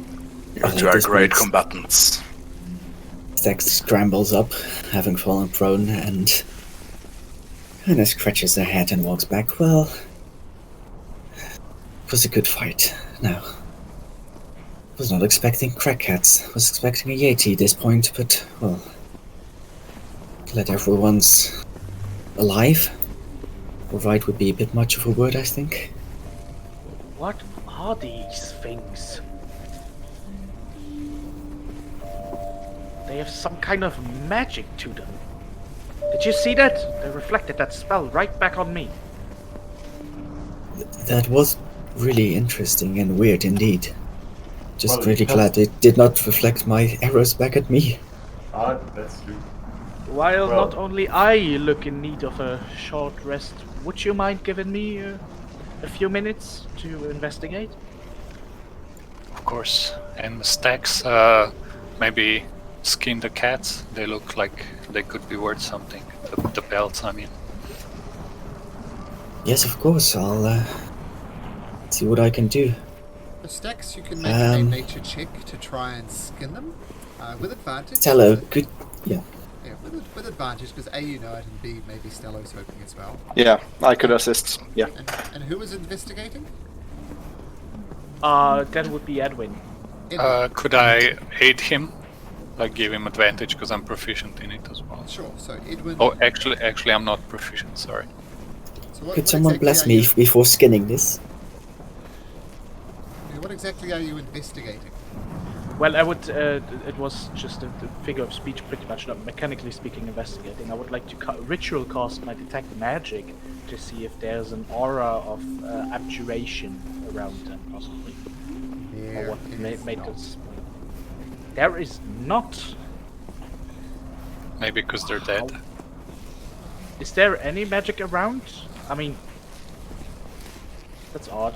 [SPEAKER 3] You
[SPEAKER 5] Well,
[SPEAKER 3] two
[SPEAKER 5] at
[SPEAKER 3] are
[SPEAKER 5] this
[SPEAKER 3] great
[SPEAKER 5] point-
[SPEAKER 3] combatants.
[SPEAKER 5] Stax scrambles up, having fallen prone, and kind of scratches her head and walks back. Well, it was a good fight. Now, was not expecting crackheads. Was expecting a Yeti at this point, but, well, glad everyone's alive. Alright would be a bit much of a word, I think.
[SPEAKER 6] What are these things? They have some kind of magic to them. Did you see that? They reflected that spell right back on me.
[SPEAKER 5] That was really interesting and weird indeed. Just
[SPEAKER 4] Well,
[SPEAKER 5] really
[SPEAKER 4] because-
[SPEAKER 5] glad it did not reflect my arrows back at me.
[SPEAKER 4] Ah, that's true.
[SPEAKER 6] While
[SPEAKER 4] Well-
[SPEAKER 6] not only I look in need of a short rest, would you mind giving me a few minutes to investigate?
[SPEAKER 1] of course, and Stacks, maybe skin the cats. They look like they could be worth something. The pelts, I mean.
[SPEAKER 5] Yes, of course, I'll see what I can do.
[SPEAKER 2] For Stax, you can make a
[SPEAKER 5] Um,
[SPEAKER 2] nature check to try and skin them with advantage.
[SPEAKER 5] Stello, good. Yeah.
[SPEAKER 2] Yeah, with advantage because A, you know it, and B, maybe Stello's hoping as well.
[SPEAKER 3] Yeah, I could assist. Yeah.
[SPEAKER 2] And who is investigating?
[SPEAKER 6] That would be Edwin.
[SPEAKER 2] Edwin.
[SPEAKER 1] Could I aid him? Like give him advantage because I'm proficient in it as well.
[SPEAKER 2] Sure. So Edwin.
[SPEAKER 1] Oh, actually, I'm not proficient. Sorry.
[SPEAKER 2] So what,
[SPEAKER 5] Could someone
[SPEAKER 2] exactly
[SPEAKER 5] bless
[SPEAKER 2] are
[SPEAKER 5] me
[SPEAKER 2] you-
[SPEAKER 5] before skinning this?
[SPEAKER 2] What exactly are you investigating?
[SPEAKER 6] Well, I would. It was just a figure of speech, pretty much. Not mechanically speaking, investigating. I would like to ritual cast my detect magic to see if there's an aura of abjuration around them, possibly, or
[SPEAKER 2] There
[SPEAKER 6] what
[SPEAKER 2] is
[SPEAKER 6] made
[SPEAKER 2] not.
[SPEAKER 6] this. There is not.
[SPEAKER 1] Maybe because they're dead.
[SPEAKER 6] Is there any magic around? I mean, that's odd.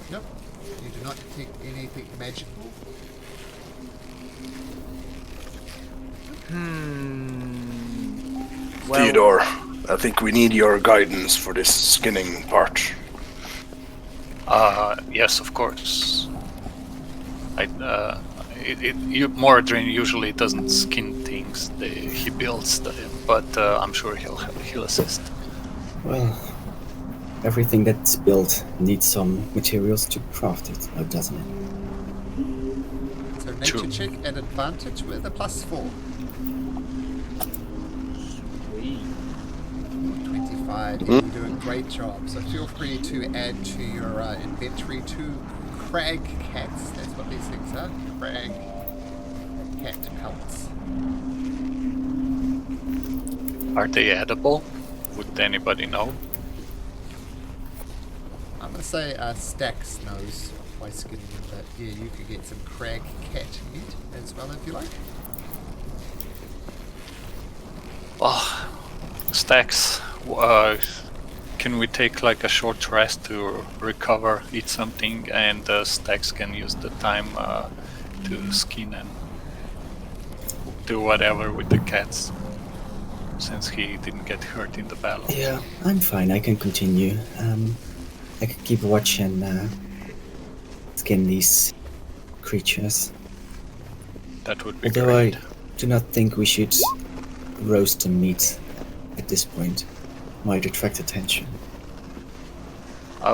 [SPEAKER 2] Nope. You do not detect anything magical.
[SPEAKER 6] Well,
[SPEAKER 3] Theodore, I think we need your guidance for this skinning part.
[SPEAKER 1] Yes, of course. Mordrin usually doesn't skin things. He builds them, but I'm sure he'll assist.
[SPEAKER 5] Well, everything that's built needs some materials to craft it, now doesn't it?
[SPEAKER 2] So nature
[SPEAKER 1] True.
[SPEAKER 2] check at advantage with a +4.
[SPEAKER 6] sweet.
[SPEAKER 2] 25. You do a great job. So feel free to add to your inventory 2 crag cats. That's what these things are. Crag cat pelts.
[SPEAKER 1] Are they edible? Would anybody know?
[SPEAKER 2] I'm going to say Stax knows by skinning them, but yeah, you could get some crag cat meat as well if you like.
[SPEAKER 1] Oh, Stacks, can we take like a short rest to recover, eat something, and Stacks can use the time to skin and do whatever with the cats, since he didn't get hurt in the battle.
[SPEAKER 5] Yeah, I'm fine, I can continue. I can keep watch and skin these creatures.
[SPEAKER 1] That would be
[SPEAKER 5] Although
[SPEAKER 1] great.
[SPEAKER 5] I do not think we should roast the meat at this point. Might attract attention.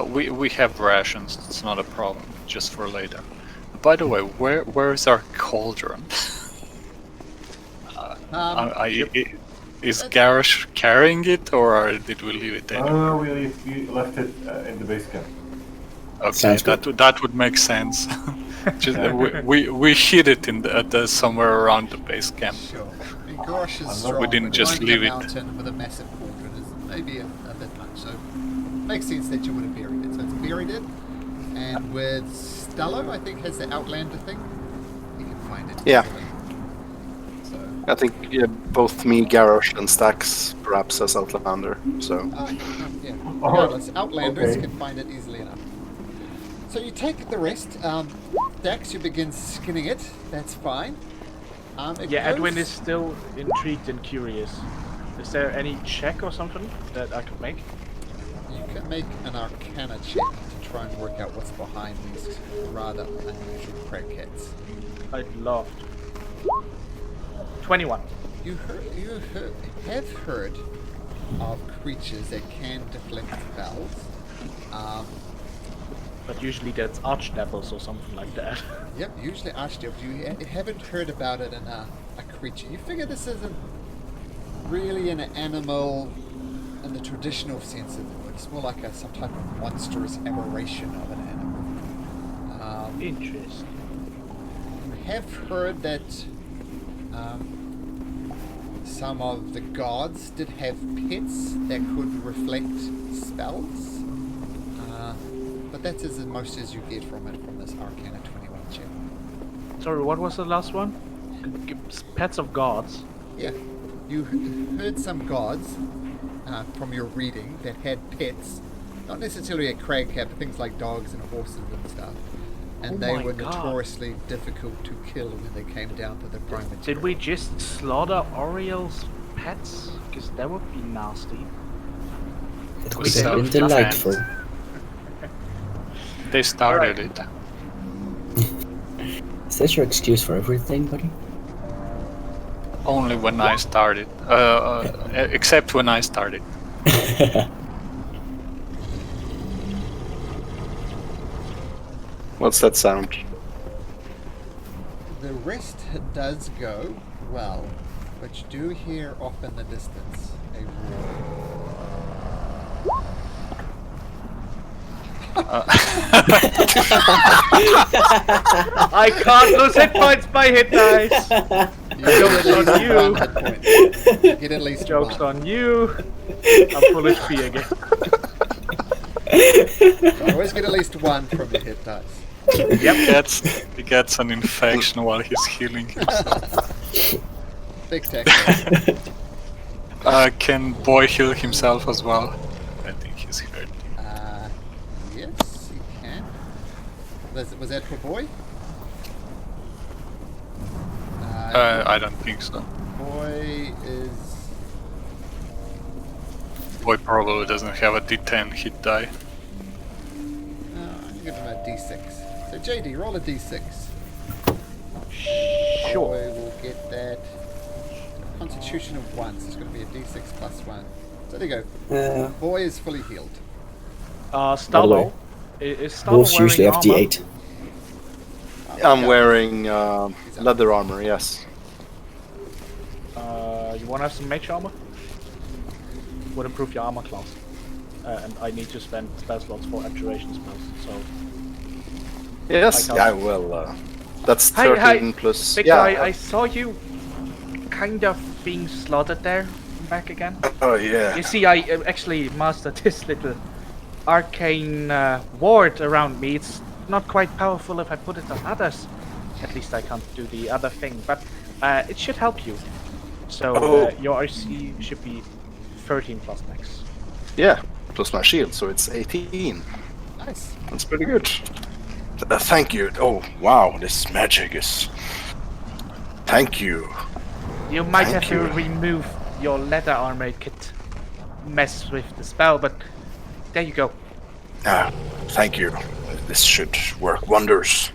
[SPEAKER 1] We have rations. It's not a problem. Just for later. By the way, where is our cauldron? Is Garrosh carrying it, or did we leave it there?
[SPEAKER 4] We left it in the base camp.
[SPEAKER 1] Okay,
[SPEAKER 5] Sounds good.
[SPEAKER 1] that would make sense. Just, we hid it in somewhere around the base camp.
[SPEAKER 2] Sure. I mean, Gorosh is
[SPEAKER 4] not-
[SPEAKER 2] strong.
[SPEAKER 1] We didn't
[SPEAKER 2] but
[SPEAKER 1] just
[SPEAKER 2] climbing
[SPEAKER 1] leave
[SPEAKER 2] a
[SPEAKER 1] it.
[SPEAKER 2] mountain with a massive cauldron is maybe a bit much. So makes sense that you would have buried it. So it's buried it, and with Stello, I think has the Outlander thing. You can find it.
[SPEAKER 3] Yeah.
[SPEAKER 2] easily. So
[SPEAKER 3] I think both me, Garrosh, and Stax perhaps as Outlander. So
[SPEAKER 2] yeah.
[SPEAKER 4] Oh,
[SPEAKER 2] Regardless, Outlanders
[SPEAKER 4] okay.
[SPEAKER 2] can find it easily enough. So you take the rest. Dax, you begin skinning it. That's fine.
[SPEAKER 6] Yeah, Edwin is still intrigued and curious. Is there any check or something that I could make?
[SPEAKER 2] You can make an Arcana check to try and work out what's behind these rather unusual crackheads.
[SPEAKER 6] I'd love to. 21.
[SPEAKER 2] You have heard of creatures that can deflect spells.
[SPEAKER 6] But usually that's archdevils or something like that.
[SPEAKER 2] Yep, usually archdevils. You haven't heard about it in a creature. You figure this isn't really an animal in the traditional sense of the word. It's more like some type of monstrous aberration of an animal.
[SPEAKER 6] Interesting.
[SPEAKER 2] You have heard that some of the gods did have pets that could reflect spells. But that's as most as you get from it from this Arcana 21 check.
[SPEAKER 6] Sorry, what was the last one? Pets of gods.
[SPEAKER 2] Yeah, you heard some gods from your reading that had pets, not necessarily a cragcat, but things like dogs and horses and stuff. And they were notoriously difficult to kill when they came down to the prime material.
[SPEAKER 6] Did we just slaughter Oriel's pets? Because that would be nasty.
[SPEAKER 5] It
[SPEAKER 1] We
[SPEAKER 5] would have been
[SPEAKER 1] self-defense.
[SPEAKER 5] delightful.
[SPEAKER 1] They started it.
[SPEAKER 5] Is that your excuse for everything, buddy?
[SPEAKER 1] Only when I started. Except when I started.
[SPEAKER 3] What's that sound?
[SPEAKER 2] The rest does go well, but you do hear off in the distance a roar.
[SPEAKER 6] I can't lose hit points by hit dice! Joke's on you!
[SPEAKER 2] You get at least
[SPEAKER 6] Joke's
[SPEAKER 2] one.
[SPEAKER 6] on you! I'm full HP again.
[SPEAKER 2] You always get at least one from your hit dice.
[SPEAKER 1] He gets an infection while he's healing himself.
[SPEAKER 2] Spectacular.
[SPEAKER 1] Can Boy heal himself as well? I think he's hurt.
[SPEAKER 2] Yes, you can. Was that for Boy?
[SPEAKER 1] I don't think so.
[SPEAKER 2] Boy is...
[SPEAKER 1] Boy probably doesn't have a D10 hit die.
[SPEAKER 2] I'm going to give him a d6. So JD, roll a d6.
[SPEAKER 6] Sure.
[SPEAKER 2] Boy will get that constitution of 1, so it's going to be a d6 plus 1. So there you go. Boy is fully healed.
[SPEAKER 6] Stallo. Is Stallo
[SPEAKER 5] Wolves
[SPEAKER 6] wearing
[SPEAKER 5] usually have
[SPEAKER 6] armor?
[SPEAKER 5] D8.
[SPEAKER 3] I'm wearing leather armor, yes.
[SPEAKER 6] You want to have some mage armor? Would improve your armor class. And I need to spend spell slots for abjuration spells, so...
[SPEAKER 3] Yes,
[SPEAKER 6] I
[SPEAKER 3] yeah,
[SPEAKER 6] can't-
[SPEAKER 3] well, that's
[SPEAKER 6] Hi,
[SPEAKER 3] 13 plus...
[SPEAKER 6] Victor,
[SPEAKER 3] yeah.
[SPEAKER 6] I saw you kind of being slaughtered there. Back again.
[SPEAKER 3] Oh, yeah.
[SPEAKER 6] You see, I actually mastered this little arcane ward around me. It's not quite powerful if I put it on others. At least I can't do the other thing, but it should help you. So your RC should be 13 plus max.
[SPEAKER 3] Yeah, plus my shield, so it's 18.
[SPEAKER 2] Nice.
[SPEAKER 3] That's pretty good. Thank you. Oh, wow, this magic is... Thank you.
[SPEAKER 6] You might
[SPEAKER 3] Thank
[SPEAKER 6] have to
[SPEAKER 3] you.
[SPEAKER 6] remove your leather armor. It could mess with the spell, but there you go.
[SPEAKER 3] Thank you. This should work wonders.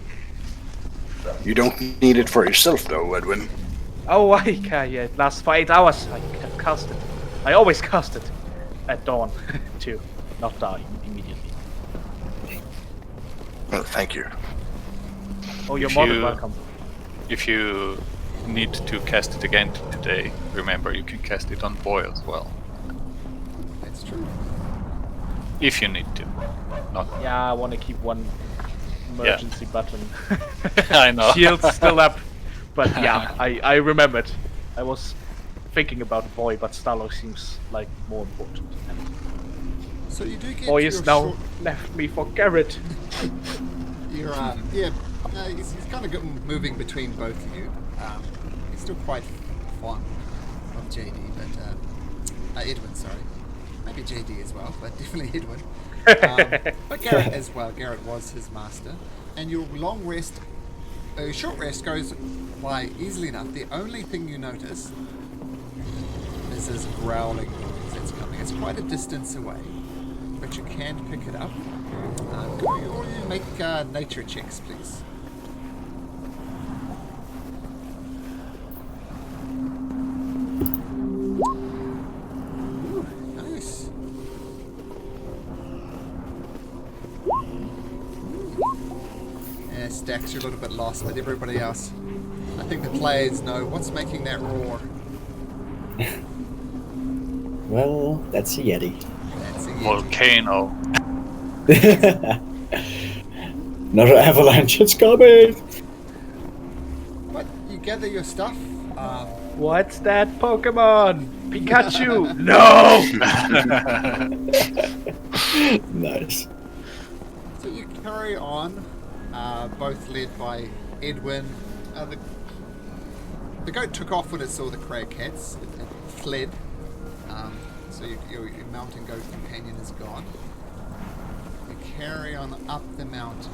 [SPEAKER 3] You don't need it for yourself, though, Edwin.
[SPEAKER 6] Oh, yeah, it lasts for 8 hours. I have cast it. I always cast it at dawn to not die immediately.
[SPEAKER 3] Well, thank you.
[SPEAKER 6] Oh, you're
[SPEAKER 1] If
[SPEAKER 6] more than
[SPEAKER 1] you-
[SPEAKER 6] welcome.
[SPEAKER 1] If you need to cast it again today, remember you can cast it on Boy as well.
[SPEAKER 2] That's true.
[SPEAKER 1] If you need to. Not.
[SPEAKER 6] Yeah, I want to keep one emergency button.
[SPEAKER 1] I know.
[SPEAKER 6] Shield's still up. But yeah, I remembered. I was thinking about Boy, but Stallo seems like more important. And
[SPEAKER 2] So you do get
[SPEAKER 6] Boy
[SPEAKER 2] your
[SPEAKER 6] is now
[SPEAKER 2] short-
[SPEAKER 6] left me for Garrett.
[SPEAKER 2] You're, he's kind of moving between both of you. He's still quite fond of JD, but Edwin, sorry. Maybe JD as well, but definitely Edwin. But Garrett as well. Garrett was his master. And your long rest A short rest goes by easily enough. The only thing you notice is this growling noise that's coming. It's quite a distance away, but you can pick it up. Could you all make nature checks, please? Ooh, nice. Yeah, Stax, you're a little bit lost, but everybody else, I think the players know what's making that roar.
[SPEAKER 5] Well, that's a Yeti.
[SPEAKER 2] That's a Yeti.
[SPEAKER 1] Volcano.
[SPEAKER 5] Another avalanche, it's coming!
[SPEAKER 2] But you gather your stuff.
[SPEAKER 6] What's that Pokemon? Pikachu! No!
[SPEAKER 5] Nice.
[SPEAKER 2] So you carry on, both led by Edwin. The goat took off when it saw the cragcats. It fled. So your mountain goat companion is gone. You carry on up the mountain.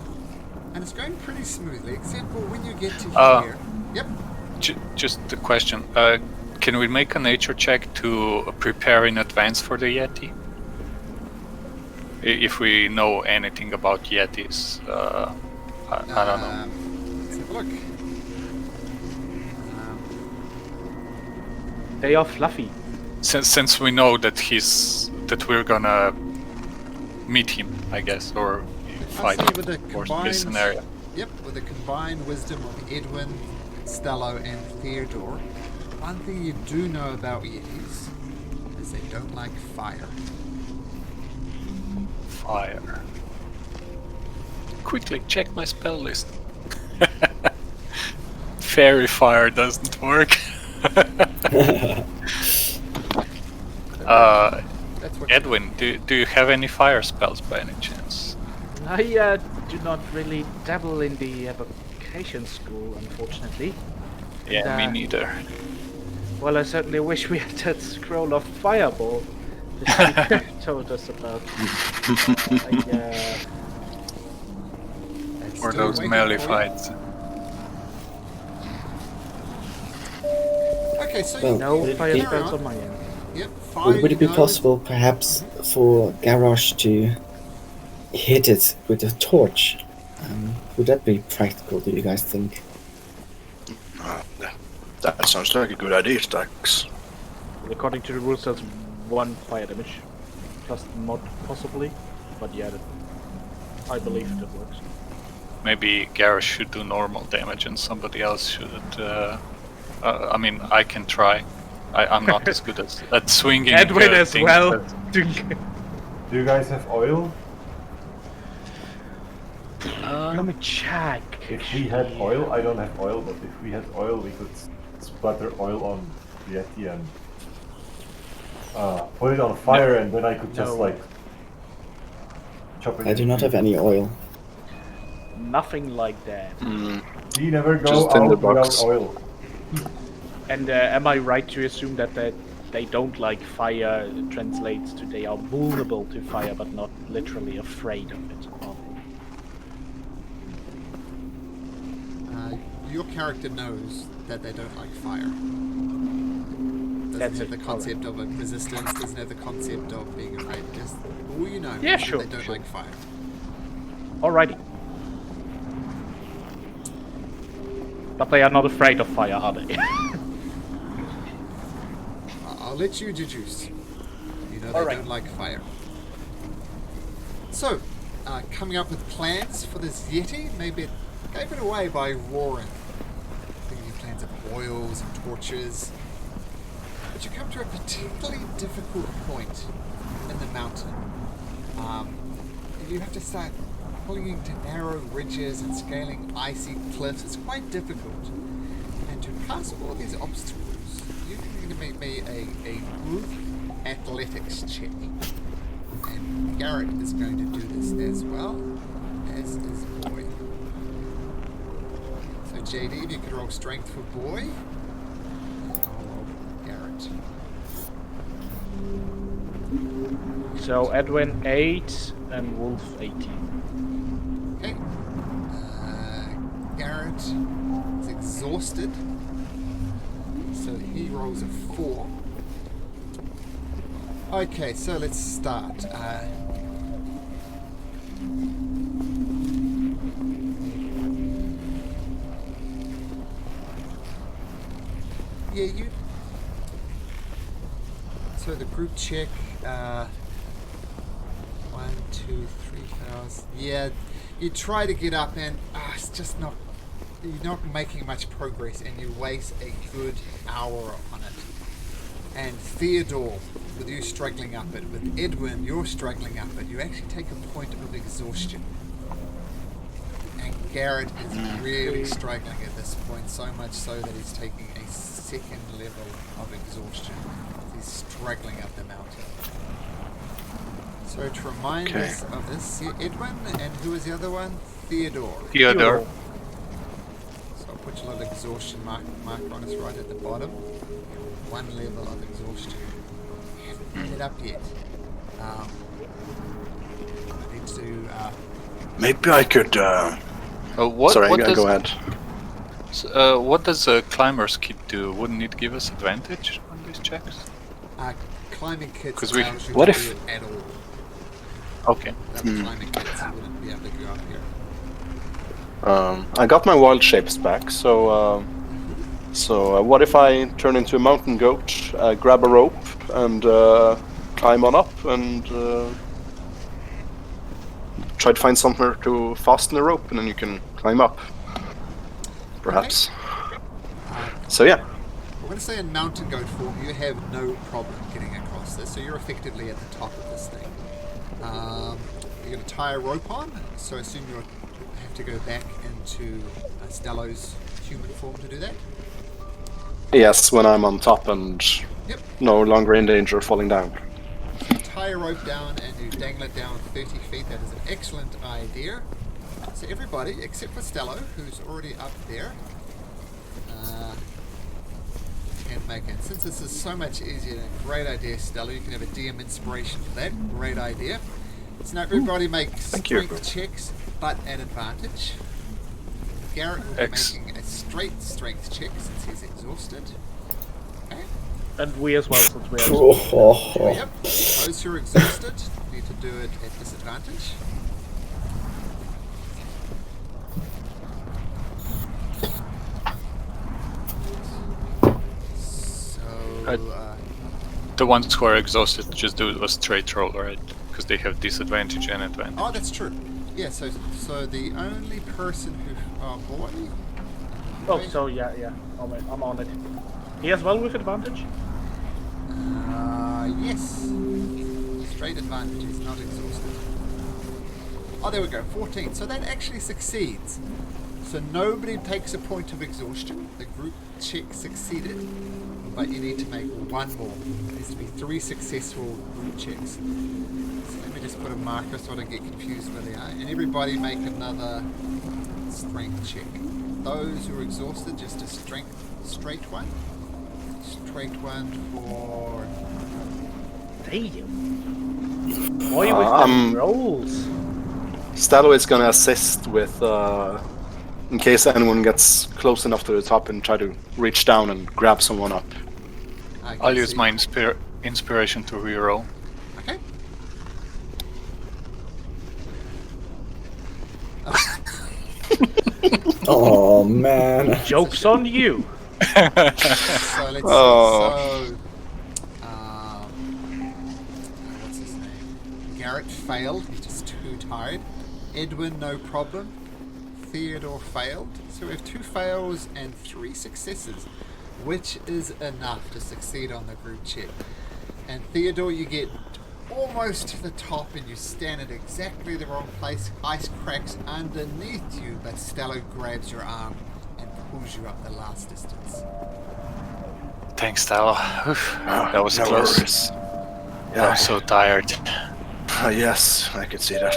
[SPEAKER 2] And it's going pretty smoothly, except for when you get to here. Yep.
[SPEAKER 1] Just a question. Can we make a nature check to prepare in advance for the Yeti? If we know anything about Yetis, I don't know.
[SPEAKER 2] Let's have a look.
[SPEAKER 6] They are fluffy.
[SPEAKER 1] Since we know that we're gonna meet him, I guess, or fight
[SPEAKER 2] I see with the
[SPEAKER 1] or
[SPEAKER 2] combined,
[SPEAKER 1] this scenario.
[SPEAKER 2] Yep, with the combined wisdom of Edwin, Stello, and Theodore, one thing you do know about Yetis is they don't like fire.
[SPEAKER 1] Fire. Quickly check my spell list. Fairy fire doesn't work.
[SPEAKER 2] That's what
[SPEAKER 1] Edwin, do you have any fire spells by any chance?
[SPEAKER 6] I do not really dabble in the evocation school, unfortunately.
[SPEAKER 1] Yeah,
[SPEAKER 6] And,
[SPEAKER 1] me neither.
[SPEAKER 6] Well, I certainly wish we had that scroll of fireball that you told us about.
[SPEAKER 2] That's
[SPEAKER 1] Or
[SPEAKER 2] still
[SPEAKER 1] those
[SPEAKER 2] waiting
[SPEAKER 1] melee
[SPEAKER 2] for you.
[SPEAKER 1] fights.
[SPEAKER 2] Okay, so
[SPEAKER 5] Well,
[SPEAKER 2] you
[SPEAKER 6] No
[SPEAKER 5] Would it
[SPEAKER 6] fire
[SPEAKER 5] be-
[SPEAKER 6] spells on my end.
[SPEAKER 2] Yep, fire.
[SPEAKER 5] Would it be
[SPEAKER 2] you know.
[SPEAKER 5] possible, perhaps, for Garrosh to hit it with a torch? Would that be practical, do you guys think?
[SPEAKER 3] That sounds like a good idea, Stax.
[SPEAKER 6] According to the rules, that's 1 fire damage. Plus mod, possibly. But yeah, I believe that works.
[SPEAKER 1] Maybe Gareth should do normal damage and somebody else should. I mean, I can try. I'm not as good at swinging.
[SPEAKER 6] Edwin as
[SPEAKER 1] things
[SPEAKER 6] well.
[SPEAKER 1] that-
[SPEAKER 4] Do you guys have oil?
[SPEAKER 6] Let me check.
[SPEAKER 4] If we had oil, I don't have oil, but if we had oil, we could splatter oil on the Yeti and put it on fire, and then I could just
[SPEAKER 6] No.
[SPEAKER 4] like chop it.
[SPEAKER 5] I do not have any oil.
[SPEAKER 6] Nothing like that.
[SPEAKER 4] We never go
[SPEAKER 3] Just in the
[SPEAKER 4] out without
[SPEAKER 3] box.
[SPEAKER 4] oil.
[SPEAKER 6] And am I right to assume that they don't like fire translates to they are vulnerable to fire but not literally afraid of it?
[SPEAKER 2] Your character knows that they don't like fire. Doesn't
[SPEAKER 6] That's
[SPEAKER 2] have
[SPEAKER 6] it,
[SPEAKER 2] the concept of a resistance, doesn't have the concept of being afraid. Just all you know
[SPEAKER 6] Yeah,
[SPEAKER 2] is
[SPEAKER 6] sure,
[SPEAKER 2] that they don't
[SPEAKER 6] sure.
[SPEAKER 2] like fire.
[SPEAKER 6] Alrighty. But they are not afraid of fire, are they?
[SPEAKER 2] I'll let you deduce. You know they
[SPEAKER 6] Alright.
[SPEAKER 2] don't like fire. So, coming up with plans for this Yeti, maybe it gave it away by roaring. Thinking of plans of oils and torches. But you come to a particularly difficult point in the mountain. You have to start pulling into narrow ridges and scaling icy cliffs. It's quite difficult. And to pass all these obstacles, you're going to make me a group athletics check. And Garrett is going to do this as well as his boy. So JD, if you could roll strength for boy, and I'll roll Garrett.
[SPEAKER 6] So Edwin 8 and Wolf 18.
[SPEAKER 2] Okay. Garrett, is exhausted. So he rolls a 4. Okay, so let's start. Yeah, you. So the group check. 1, 2, 3 hours. Yeah, you try to get up and it's just not. You're not making much progress, and you waste a good hour on it. And Theodore, with you struggling up it, with Edwin, you're struggling up it. You actually take a point of exhaustion. And Garrett is really struggling at this point, so much so that he's taking a 2nd level of exhaustion. He's struggling up the mountain. So to remind us of this, Edwin, and who was the other one? Theodore.
[SPEAKER 1] Theodore.
[SPEAKER 2] So I'll put your little exhaustion marker on us right at the bottom. 1 level of exhaustion. You haven't made it up yet. I need to...
[SPEAKER 3] Maybe I could... Sorry, go ahead.
[SPEAKER 1] What does a climber's kit do? Wouldn't it give us advantage on these checks?
[SPEAKER 2] Climbing kits
[SPEAKER 1] 'Cause
[SPEAKER 2] allows you
[SPEAKER 3] what
[SPEAKER 2] to
[SPEAKER 3] if-
[SPEAKER 2] do it at all.
[SPEAKER 1] Okay.
[SPEAKER 2] Without climbing kits, you wouldn't be able to go up here.
[SPEAKER 3] I got my wild shapes back, so what if I turn into a mountain goat, grab a rope, and climb on up, and try to find somewhere to fasten the rope, and then you can climb up, perhaps. So yeah.
[SPEAKER 2] We're going to say in mountain goat form, you have no problem getting across this, so you're effectively at the top of this thing. You're going to tie a rope on, so I assume you'll have to go back into Stello's human form to do that.
[SPEAKER 3] Yes, when I'm on top and no longer in danger of falling down.
[SPEAKER 2] You tie a rope down and you dangle it down 30 feet. That is an excellent idea. So everybody, except for Stello, who's already up there, can make it. Since this is so much easier, great idea, Stello. You can have a DM inspiration for that. Great idea. So now everybody make strength checks, but at advantage. Garrett will be making a straight strength check since he's exhausted. Okay.
[SPEAKER 6] And we as well, since we are.
[SPEAKER 2] Yep. Those who are exhausted need to do it at disadvantage. So,
[SPEAKER 1] The ones who are exhausted just do a straight roll, right? Because they have disadvantage and advantage.
[SPEAKER 2] oh, that's true. Yeah. So the only person who, boy.
[SPEAKER 6] Oh, so yeah. I'm on it. He as well with advantage?
[SPEAKER 2] Yes. Straight advantage. He's not exhausted. Oh, there we go. 14. So that actually succeeds. So nobody takes a point of exhaustion. The group check succeeded. But you need to make 1 more. There needs to be 3 successful group checks. So let me just put a marker so I don't get confused where they are. And everybody make another strength check. Those who are exhausted, just a straight one. Straight one for...
[SPEAKER 6] Damn. Why with the rolls?
[SPEAKER 3] Stello is gonna assist with, in case anyone gets close enough to the top and try to reach down and grab someone up.
[SPEAKER 1] I'll use my inspiration to reroll.
[SPEAKER 2] Okay.
[SPEAKER 5] Oh man.
[SPEAKER 6] Joke's on you.
[SPEAKER 2] So let's see. So, what's his name? Garrett failed. He's just too tired. Edwin, no problem. Theodore failed. So we have 2 fails and 3 successes, which is enough to succeed on the group check. And Theodore, you get almost to the top and you stand at exactly the wrong place. Ice cracks underneath you, but Stello grabs your arm and pulls you up the last distance.
[SPEAKER 1] Thanks, Stella. That was
[SPEAKER 3] No
[SPEAKER 1] close.
[SPEAKER 3] worries.
[SPEAKER 1] I'm so tired.
[SPEAKER 3] Yes, I could see that.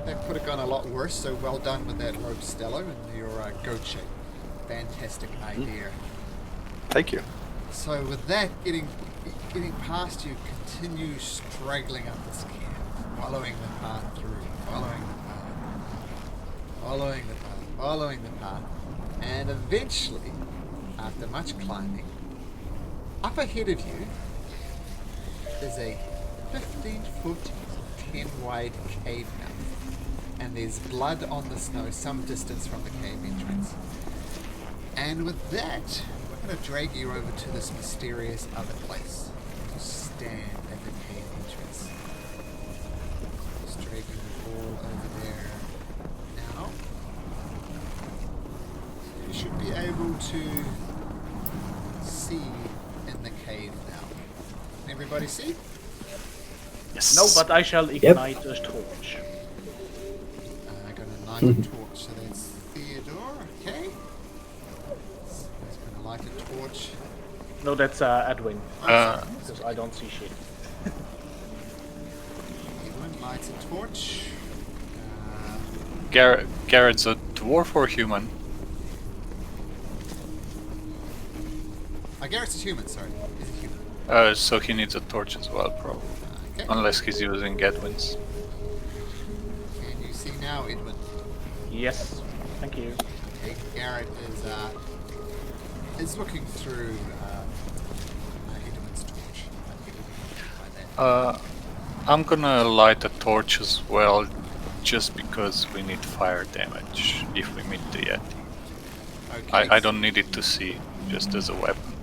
[SPEAKER 2] That could have gone a lot worse, so well done with that rope, Stello, and your goat shape. Fantastic idea.
[SPEAKER 3] Thank you.
[SPEAKER 2] So with that, getting past you, continue straggling up this camp, following the path through, following the path. following the path, and eventually, after much climbing, up ahead of you is a 15-foot, 10-wide cave mouth, and there's blood on the snow some distance from the cave entrance. And with that, we're going to drag you over to this mysterious other place to stand at the cave entrance. Just dragging you all over there now. You should be able to see in the cave now. Can everybody see?
[SPEAKER 1] Yes.
[SPEAKER 6] No, but I shall ignite a torch.
[SPEAKER 2] I got a light torch, so that's Theodore, okay? So he's going to light a torch.
[SPEAKER 6] No, that's Edwin. Because I don't see shit.
[SPEAKER 2] Edwin lights a torch.
[SPEAKER 1] Garrett's a dwarf or human?
[SPEAKER 2] Garrett's a human, sorry. He's a human.
[SPEAKER 1] So he needs a torch as well, probably.
[SPEAKER 2] Okay.
[SPEAKER 1] Unless he's using Edwin's.
[SPEAKER 2] Can you see now, Edwin?
[SPEAKER 6] Yes, thank you.
[SPEAKER 2] Okay, Garrett is looking through Edwin's torch. By that.
[SPEAKER 1] I'm gonna light a torch as well, just because we need fire damage if we meet the Yeti.
[SPEAKER 2] Okay.
[SPEAKER 1] I don't need it to see, just as a weapon.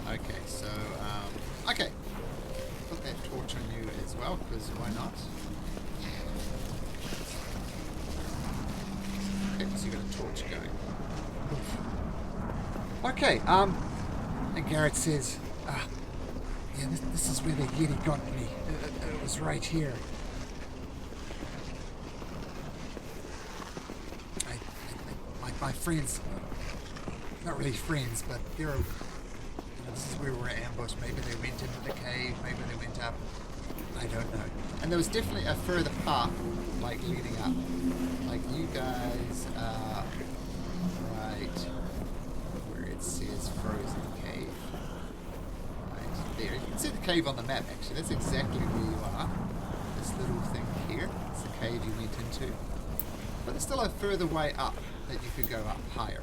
[SPEAKER 2] Okay, so okay. Put that torch on you as well, because why not? Okay, so you got a torch going. Okay, and Garrett says, yeah, this is where the Yeti got me. It was right here. My friends, not really friends, but they're, this is where we're ambushed. Maybe they went into the cave, maybe they went up. I don't know. And there was definitely a further path, like leading up. Like you guys are right where it says frozen cave. Right there. You can see the cave on the map actually. That's exactly where you are. This little thing here. It's the cave you went into. But there's still a further way up that you could go up higher.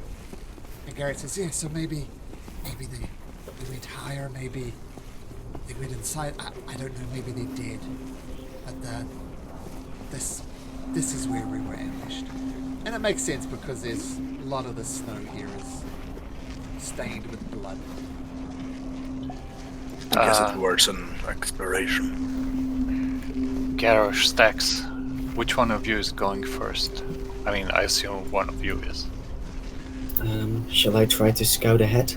[SPEAKER 2] And Garrett says, yeah, so maybe they went higher, maybe they went inside. I don't know, maybe they're dead. But this is where we were ambushed. And it makes sense because there's a lot of the snow here is stained with blood.
[SPEAKER 3] I guess it was an exploration.
[SPEAKER 1] Garrosh, Stax, which one of you is going first? I mean, I assume one of you is.
[SPEAKER 5] Shall I try to scout ahead?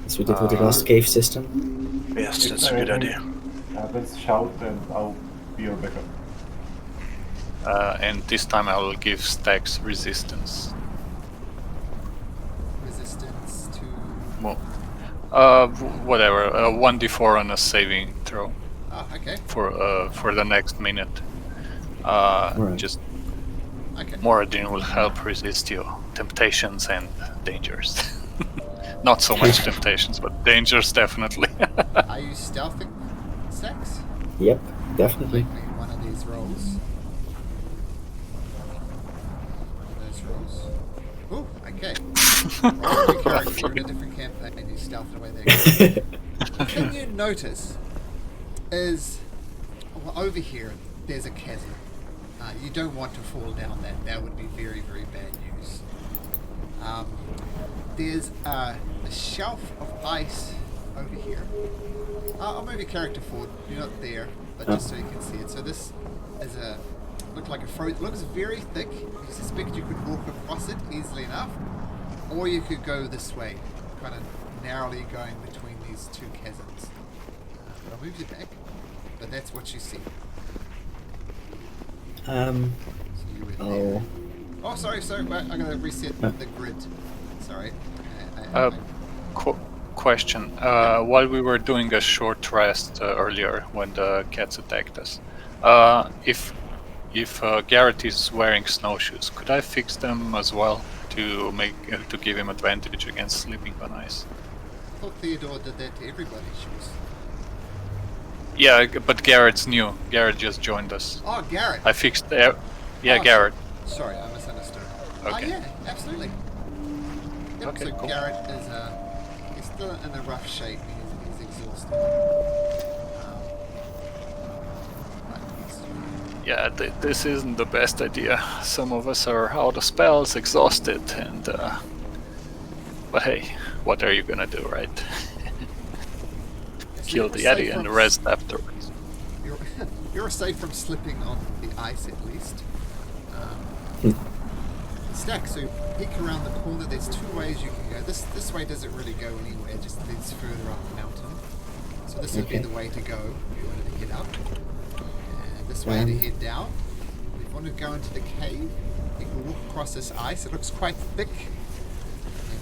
[SPEAKER 5] As we did with the last cave system?
[SPEAKER 3] Yes, that's a good idea.
[SPEAKER 4] Let's shout and I'll be your backup.
[SPEAKER 1] And this time I will give Stax resistance.
[SPEAKER 2] Resistance to...
[SPEAKER 1] Well, whatever. 1d4 on a saving throw
[SPEAKER 2] okay.
[SPEAKER 1] for the next minute.
[SPEAKER 5] Right.
[SPEAKER 1] Just
[SPEAKER 2] Okay.
[SPEAKER 1] Moradin will help resist your temptations and dangers. Not so much temptations, but dangers definitely.
[SPEAKER 2] Are you stealthing, Sex?
[SPEAKER 5] Yep, definitely.
[SPEAKER 2] Make me one of these rolls. One of those rolls. Ooh, okay. Roll a new character. You're in a different campaign and you stealthed away there. The thing you notice is, well, over here, there's a chasm. You don't want to fall down that. That would be very, very bad news. There's a shelf of ice over here. I'll move your character forward. You're not there, but just so you can see it. So this is looks like a frozen. Looks very thick. You suspect you could walk across it easily enough, or you could go this way, kind of narrowly going between these two chasms. But I'll move you back. But that's what you see. So you were there. Oh, sorry. Wait, I'm gonna reset the grid. Sorry.
[SPEAKER 1] Question. While we were doing a short rest earlier when the cats attacked us, if Garrett is wearing snowshoes, could I fix them as well to give him advantage against sleeping on ice?
[SPEAKER 2] I thought Theodore did that to everybody's shoes.
[SPEAKER 1] Yeah, but Garrett's new. Garrett just joined us.
[SPEAKER 2] Oh, Garrett.
[SPEAKER 1] I fixed. Yeah, Garrett.
[SPEAKER 2] Sorry, I misunderstood.
[SPEAKER 1] Okay.
[SPEAKER 2] Yeah, absolutely. Yep,
[SPEAKER 1] Okay,
[SPEAKER 2] so
[SPEAKER 1] cool.
[SPEAKER 2] Garrett is he's still in a rough shape. He's exhausted. But he's
[SPEAKER 1] Yeah, this isn't the best idea. Some of us are out of spells, exhausted, and but hey, what are you gonna do, right?
[SPEAKER 2] so
[SPEAKER 1] Kill
[SPEAKER 2] you're
[SPEAKER 1] the
[SPEAKER 2] safe
[SPEAKER 1] Yeti and
[SPEAKER 2] from
[SPEAKER 1] rest afterwards.
[SPEAKER 2] You're you're safe from slipping on the ice at least. Stack, so peek around the corner. There's two ways you can go. This way doesn't really go anywhere. It just leads further up the mountain. So this would be
[SPEAKER 5] Okay.
[SPEAKER 2] the way to go if you wanted to head up. And this way to head down. If you want to go into the cave, you can walk across this ice. It looks quite thick.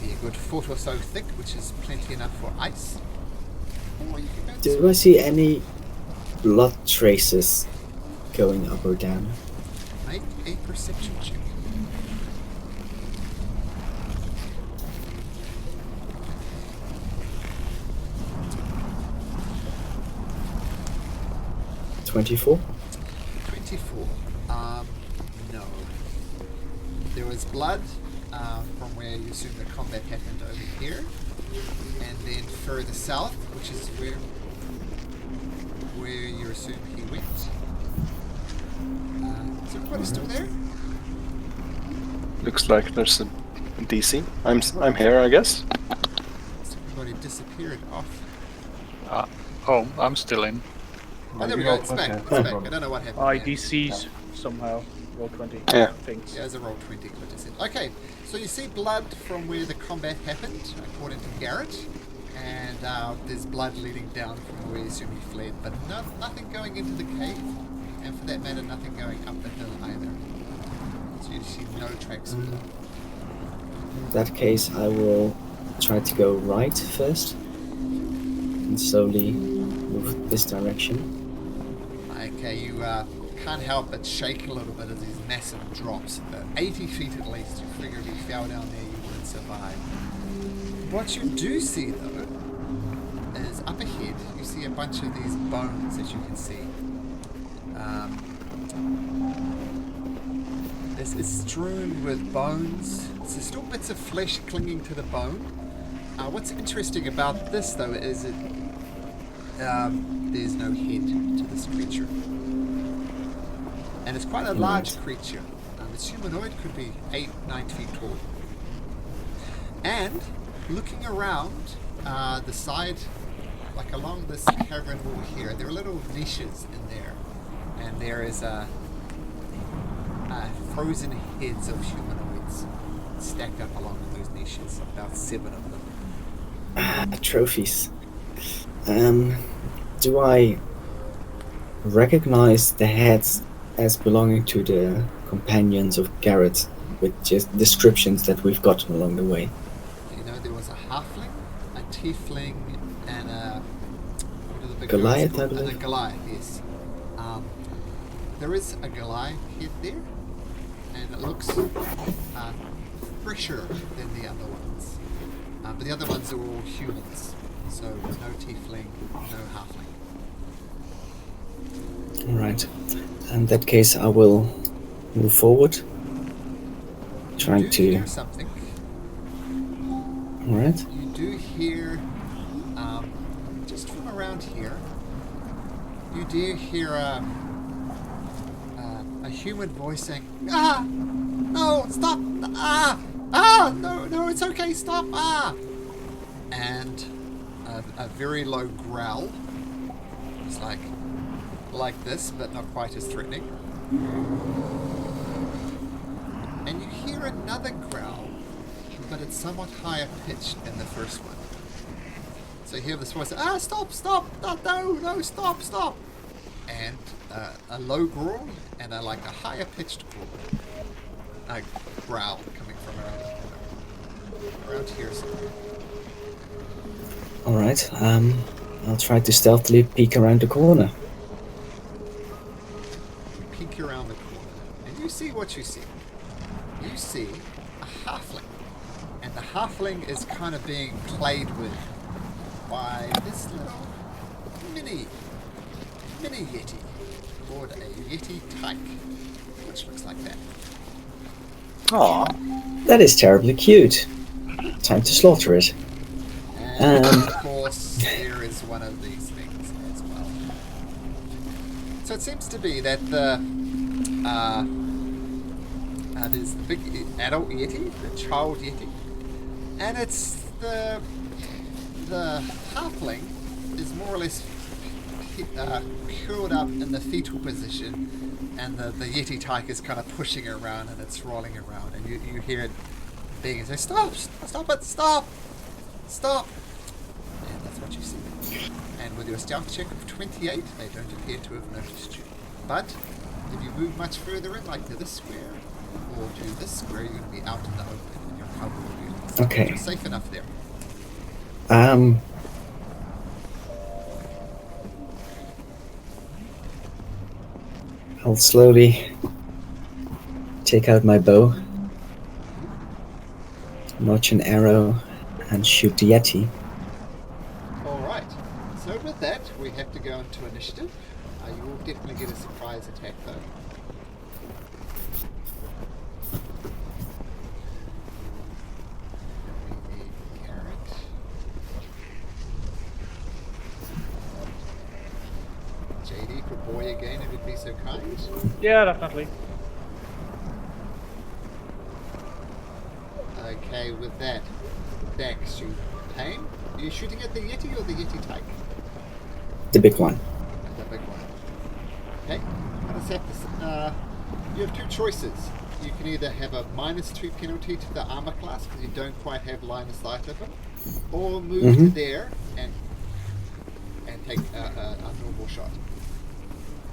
[SPEAKER 2] Maybe a good foot or so thick, which is plenty enough for ice. Or you can go this
[SPEAKER 5] Do
[SPEAKER 2] way.
[SPEAKER 5] I see any blood traces going up or down?
[SPEAKER 2] Make a perception check.
[SPEAKER 5] $24?
[SPEAKER 2] 24. No. There was blood from where you assume the combat happened over here, and then further south, which is where you assume he went. Is everybody still there?
[SPEAKER 3] Looks like there's a DC. I'm here, I guess.
[SPEAKER 2] Has everybody disappeared off?
[SPEAKER 1] Oh, I'm still in.
[SPEAKER 2] Oh, there we go. It's back. It's back. I don't know what happened. there.
[SPEAKER 6] IDCs somehow. Roll 20.
[SPEAKER 3] Yeah.
[SPEAKER 6] Things.
[SPEAKER 2] Yeah, as a roll 20, what is it? Okay, so you see blood from where the combat happened, according to Garrett, and there's blood leading down from where you assume he fled, but nothing going into the cave, and for that matter, nothing going up the hill either. So you see no tracks of blood.
[SPEAKER 5] In that case, I will try to go right first and slowly move this direction.
[SPEAKER 2] Okay, you can't help but shake a little bit as these massive drops. 80 feet at least. You figure if you fell down there, you wouldn't survive. What you do see, though, is up ahead, you see a bunch of these bones that you can see. It's strewn with bones. So there's still bits of flesh clinging to the bone. What's interesting about this, though, is it there's no head to this creature. And it's quite a large creature. It's humanoid, could be 8-9 feet tall. And looking around the side, like along this cavern wall here, there are little niches in there. And there is frozen heads of humanoids stacked up along those niches, about 7 of them.
[SPEAKER 5] Trophies. Do I recognize the heads as belonging to the companions of Garrett with just descriptions that we've gotten along the way?
[SPEAKER 2] You know, there was a halfling, a tiefling, and what are the big
[SPEAKER 5] Goliath,
[SPEAKER 2] guys called?
[SPEAKER 5] I believe.
[SPEAKER 2] And a Goliath, yes. There is a Goliath head there, and it looks fresher than the other ones. But the other ones are all humans, so no tiefling, no halfling.
[SPEAKER 5] Alright. In that case, I will move forward.
[SPEAKER 2] You
[SPEAKER 5] Trying
[SPEAKER 2] do
[SPEAKER 5] to.
[SPEAKER 2] hear something.
[SPEAKER 5] Alright.
[SPEAKER 2] You do hear, just from around here, you do hear a human voice saying, "Ah! No, stop! Ah! Ah! No, it's okay, stop! Ah!" And a very low growl. It's like this, but not quite as threatening. And you hear another growl, but it's somewhat higher pitched than the first one. So you hear this voice, "Ah, stop, no, stop." And a low growl and a higher pitched growl coming from around here somewhere.
[SPEAKER 5] Alright. I'll try to stealthily peek around the corner.
[SPEAKER 2] You peek around the corner, and you see what you see. You see a halfling, and the halfling is kind of being played with by this little mini yeti, called a yeti tyke, which looks like that.
[SPEAKER 3] Aw.
[SPEAKER 5] That is terribly cute. Time to slaughter it.
[SPEAKER 2] And of course, there is one of these things as well. So it seems to be that there's the big adult Yeti, the child Yeti, and it's the halfling is more or less curled up in the fetal position, and the Yeti tyke is kind of pushing it around and it's rolling around, and you hear it begging, say, stop it, stop. And that's what you see. And with your stealth check of 28, they don't appear to have noticed you. But if you move much further in, like to this square, or to this square, you're going to be out in the open, and your cover will be lost.
[SPEAKER 5] Okay.
[SPEAKER 2] You're safe enough there.
[SPEAKER 5] I'll slowly take out my bow, notch an arrow, and shoot the Yeti.
[SPEAKER 2] Alright, so with that, we have to go into initiative. You will definitely get a surprise attack though. We need carrot. JD for boy again, if you'd be so kind.
[SPEAKER 6] Yeah, definitely.
[SPEAKER 2] Okay, with that, Dex, you pain. Are you shooting at the Yeti or the Yeti tyke?
[SPEAKER 5] The big one.
[SPEAKER 2] The big one. Okay, I'm gonna set this. You have two choices. You can either have a -2 penalty to the armor class because you don't quite have line of sight of him, or move to there and take a normal shot.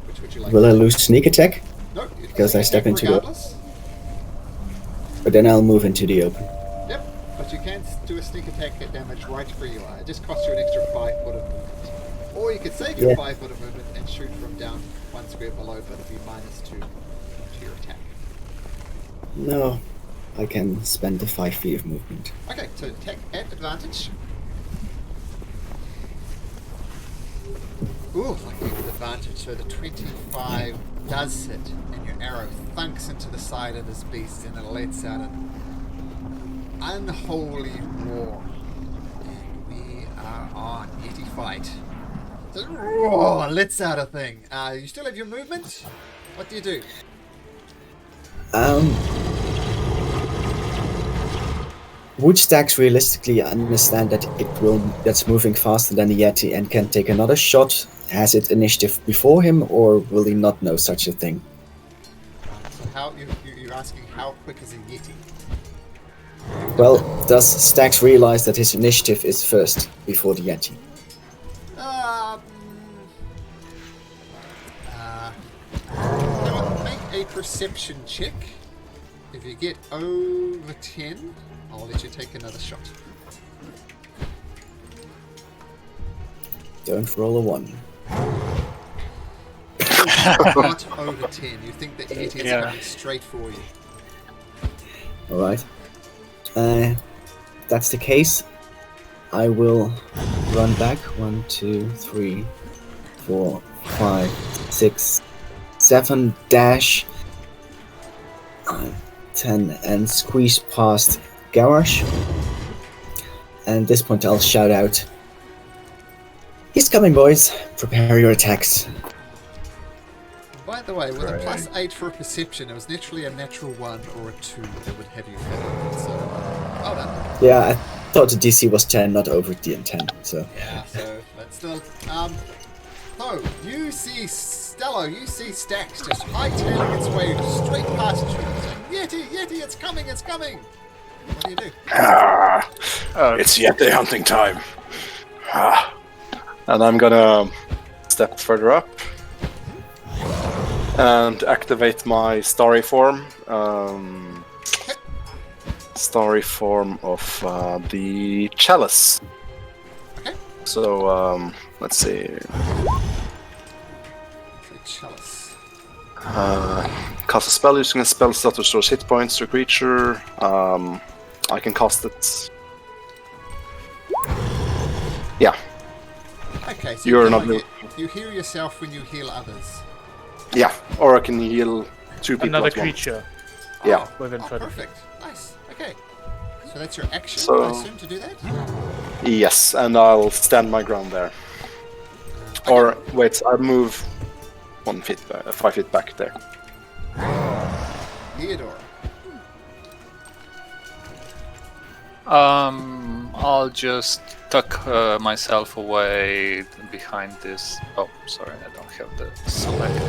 [SPEAKER 2] Which would you like?
[SPEAKER 5] Will I lose sneak attack?
[SPEAKER 2] No,
[SPEAKER 5] Because I step into
[SPEAKER 2] regardless.
[SPEAKER 5] But then I'll move into the open.
[SPEAKER 2] Yep, but you can do a sneak attack at damage right where you are. It just costs you an extra 5 foot of movement. Or you could save your 5 foot of movement and shoot from down 1 square below, but it'll be -2 to your attack.
[SPEAKER 5] No, I can spend the 5 feet of movement.
[SPEAKER 2] Okay, so attack at advantage. Ooh, lucky with advantage. So the 25 does hit, and your arrow thunks into the side of this beast, and it lets out an unholy roar. And we are on Yeti fight. So, roar lets out a thing. You still have your movement? What do you do?
[SPEAKER 5] Would Stax realistically understand that that's moving faster than the Yeti and can take another shot? Has it initiative before him, or will he not know such a thing?
[SPEAKER 2] So how you're asking how quick is a Yeti?
[SPEAKER 5] Well, does Stax realize that his initiative is first before the Yeti?
[SPEAKER 2] Make a perception check. If you get over 10, I'll let you take another shot.
[SPEAKER 5] Don't roll a 1.
[SPEAKER 2] Not over 10. You think that Yeti is coming straight for you.
[SPEAKER 5] Alright. That's the case. I will run back 1, 2, 3, 4, 5, 6, 7, dash 10 and squeeze past Garash. And at this point I'll shout out, "He's coming, boys. Prepare your attacks."
[SPEAKER 2] By the way, with a +8 for a perception, it was naturally a natural 1 or a 2 that would have you fail. So, well done.
[SPEAKER 5] Yeah, I thought the DC was 10, not over the 10, so...
[SPEAKER 2] Yeah, so, but still, so, you see Stello, you see Stax just hightailing its way straight past you, saying, Yeti, it's coming! What do you do?
[SPEAKER 3] It's Yeti hunting time. And I'm gonna step further up and activate my starry form. Starry form of the chalice.
[SPEAKER 2] Okay.
[SPEAKER 3] So let's see.
[SPEAKER 2] The chalice.
[SPEAKER 3] Cast a spell using a spell slot to restores hit points to a creature. I can cast it. Yeah.
[SPEAKER 2] Okay, so
[SPEAKER 3] You're
[SPEAKER 2] you,
[SPEAKER 3] not
[SPEAKER 2] you heal yourself when you heal others.
[SPEAKER 3] Yeah, or I can heal 2 people
[SPEAKER 6] Another
[SPEAKER 3] at once.
[SPEAKER 6] creature.
[SPEAKER 3] Yeah.
[SPEAKER 6] Within 20 feet.
[SPEAKER 2] Perfect. Nice. Okay. So that's your action,
[SPEAKER 3] So-
[SPEAKER 2] I assume, to do that?
[SPEAKER 3] Yes, and I'll stand my ground there. Or wait, I'll move 5 feet back there.
[SPEAKER 2] Theodore.
[SPEAKER 1] I'll just tuck myself away behind this. Oh, sorry, I don't have the select.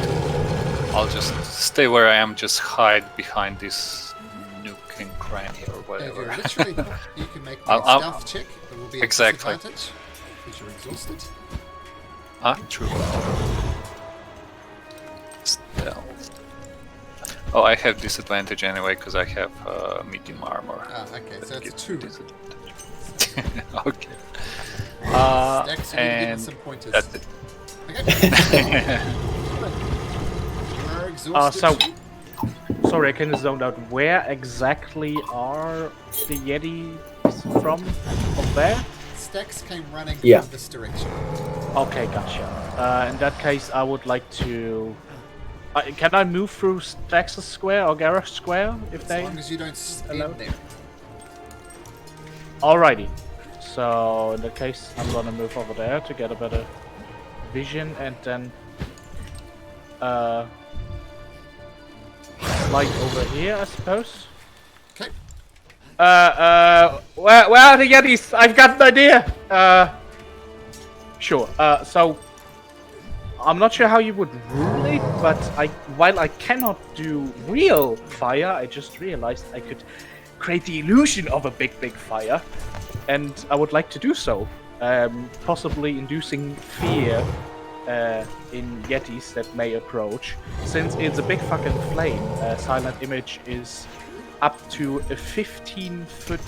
[SPEAKER 1] I'll just stay where I am, just hide behind this nook and cranny or
[SPEAKER 2] If
[SPEAKER 1] whatever.
[SPEAKER 2] you're literally, you can make me a
[SPEAKER 1] I'll-
[SPEAKER 2] stealth check. It will be a
[SPEAKER 1] Exactly.
[SPEAKER 2] disadvantage because you're exhausted.
[SPEAKER 1] True. Stealth. Oh, I have disadvantage anyway because I have medium armor.
[SPEAKER 2] Okay, so it's a
[SPEAKER 1] Give
[SPEAKER 2] 2.
[SPEAKER 1] disadvantage. Okay.
[SPEAKER 2] Stacks, you need to give me
[SPEAKER 1] And
[SPEAKER 2] some pointers.
[SPEAKER 1] that's it.
[SPEAKER 2] Okay. You are exhausted.
[SPEAKER 6] so- Sorry, I kind of zoned out. Where exactly are the Yetis from? Up there?
[SPEAKER 2] Stacks came running
[SPEAKER 5] Yeah.
[SPEAKER 2] from this direction.
[SPEAKER 6] Okay, gotcha. In that case, I would like to. Can I move through Stax's Square or Garage Square if
[SPEAKER 2] As
[SPEAKER 6] they?
[SPEAKER 2] long as you don't stand
[SPEAKER 6] Hello?
[SPEAKER 2] there.
[SPEAKER 6] Alrighty. So in that case, I'm gonna move over there to get a better vision, and then slide over here, I suppose.
[SPEAKER 2] Okay.
[SPEAKER 6] Where are the Yetis? I've got an idea. Sure. So I'm not sure how you would rule it, but while I cannot do real fire, I just realized I could create the illusion of a big fire, and I would like to do so, possibly inducing fear in Yetis that may approach. Since it's a big fucking flame, Silent Image is up to a 15-foot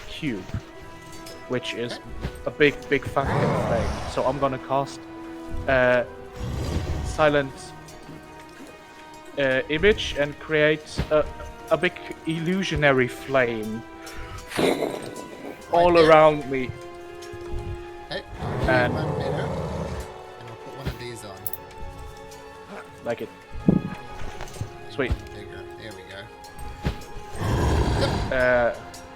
[SPEAKER 6] cube, which is a big fucking flame. So I'm gonna cast Silent Image and create a big illusionary flame all
[SPEAKER 2] there.
[SPEAKER 6] around me.
[SPEAKER 2] Okay.
[SPEAKER 6] And-
[SPEAKER 2] One better. And I'll put one of these on.
[SPEAKER 6] Like it. Sweet.
[SPEAKER 2] Bigger. There we go.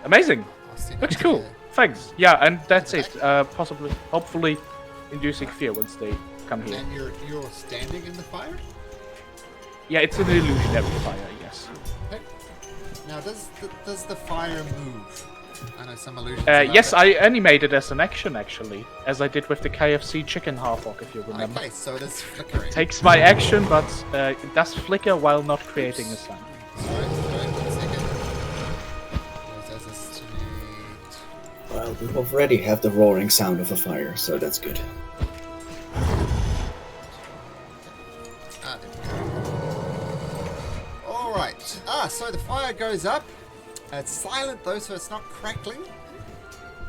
[SPEAKER 6] Amazing.
[SPEAKER 2] I'll send it
[SPEAKER 6] Looks
[SPEAKER 2] to
[SPEAKER 6] cool.
[SPEAKER 2] you.
[SPEAKER 6] Thanks. Yeah, and that's it. Possibly, hopefully, inducing fear once they come here.
[SPEAKER 2] And you're standing in the fire?
[SPEAKER 6] Yeah, it's an illusionary fire. Yes.
[SPEAKER 2] Okay. Now, does the fire move? I know some illusions.
[SPEAKER 6] Yes, I animated as an action actually, as I did with the KFC chicken half-walk, if you remember.
[SPEAKER 2] Okay, so it is flickering.
[SPEAKER 6] Takes my action, but it does flicker while not creating a sound.
[SPEAKER 2] Sorry, 1 second. Does this need...
[SPEAKER 5] Well, we already have the roaring sound of a fire, so that's good.
[SPEAKER 2] Ah, there we go. Alright. So the fire goes up. It's silent though, so it's not crackling.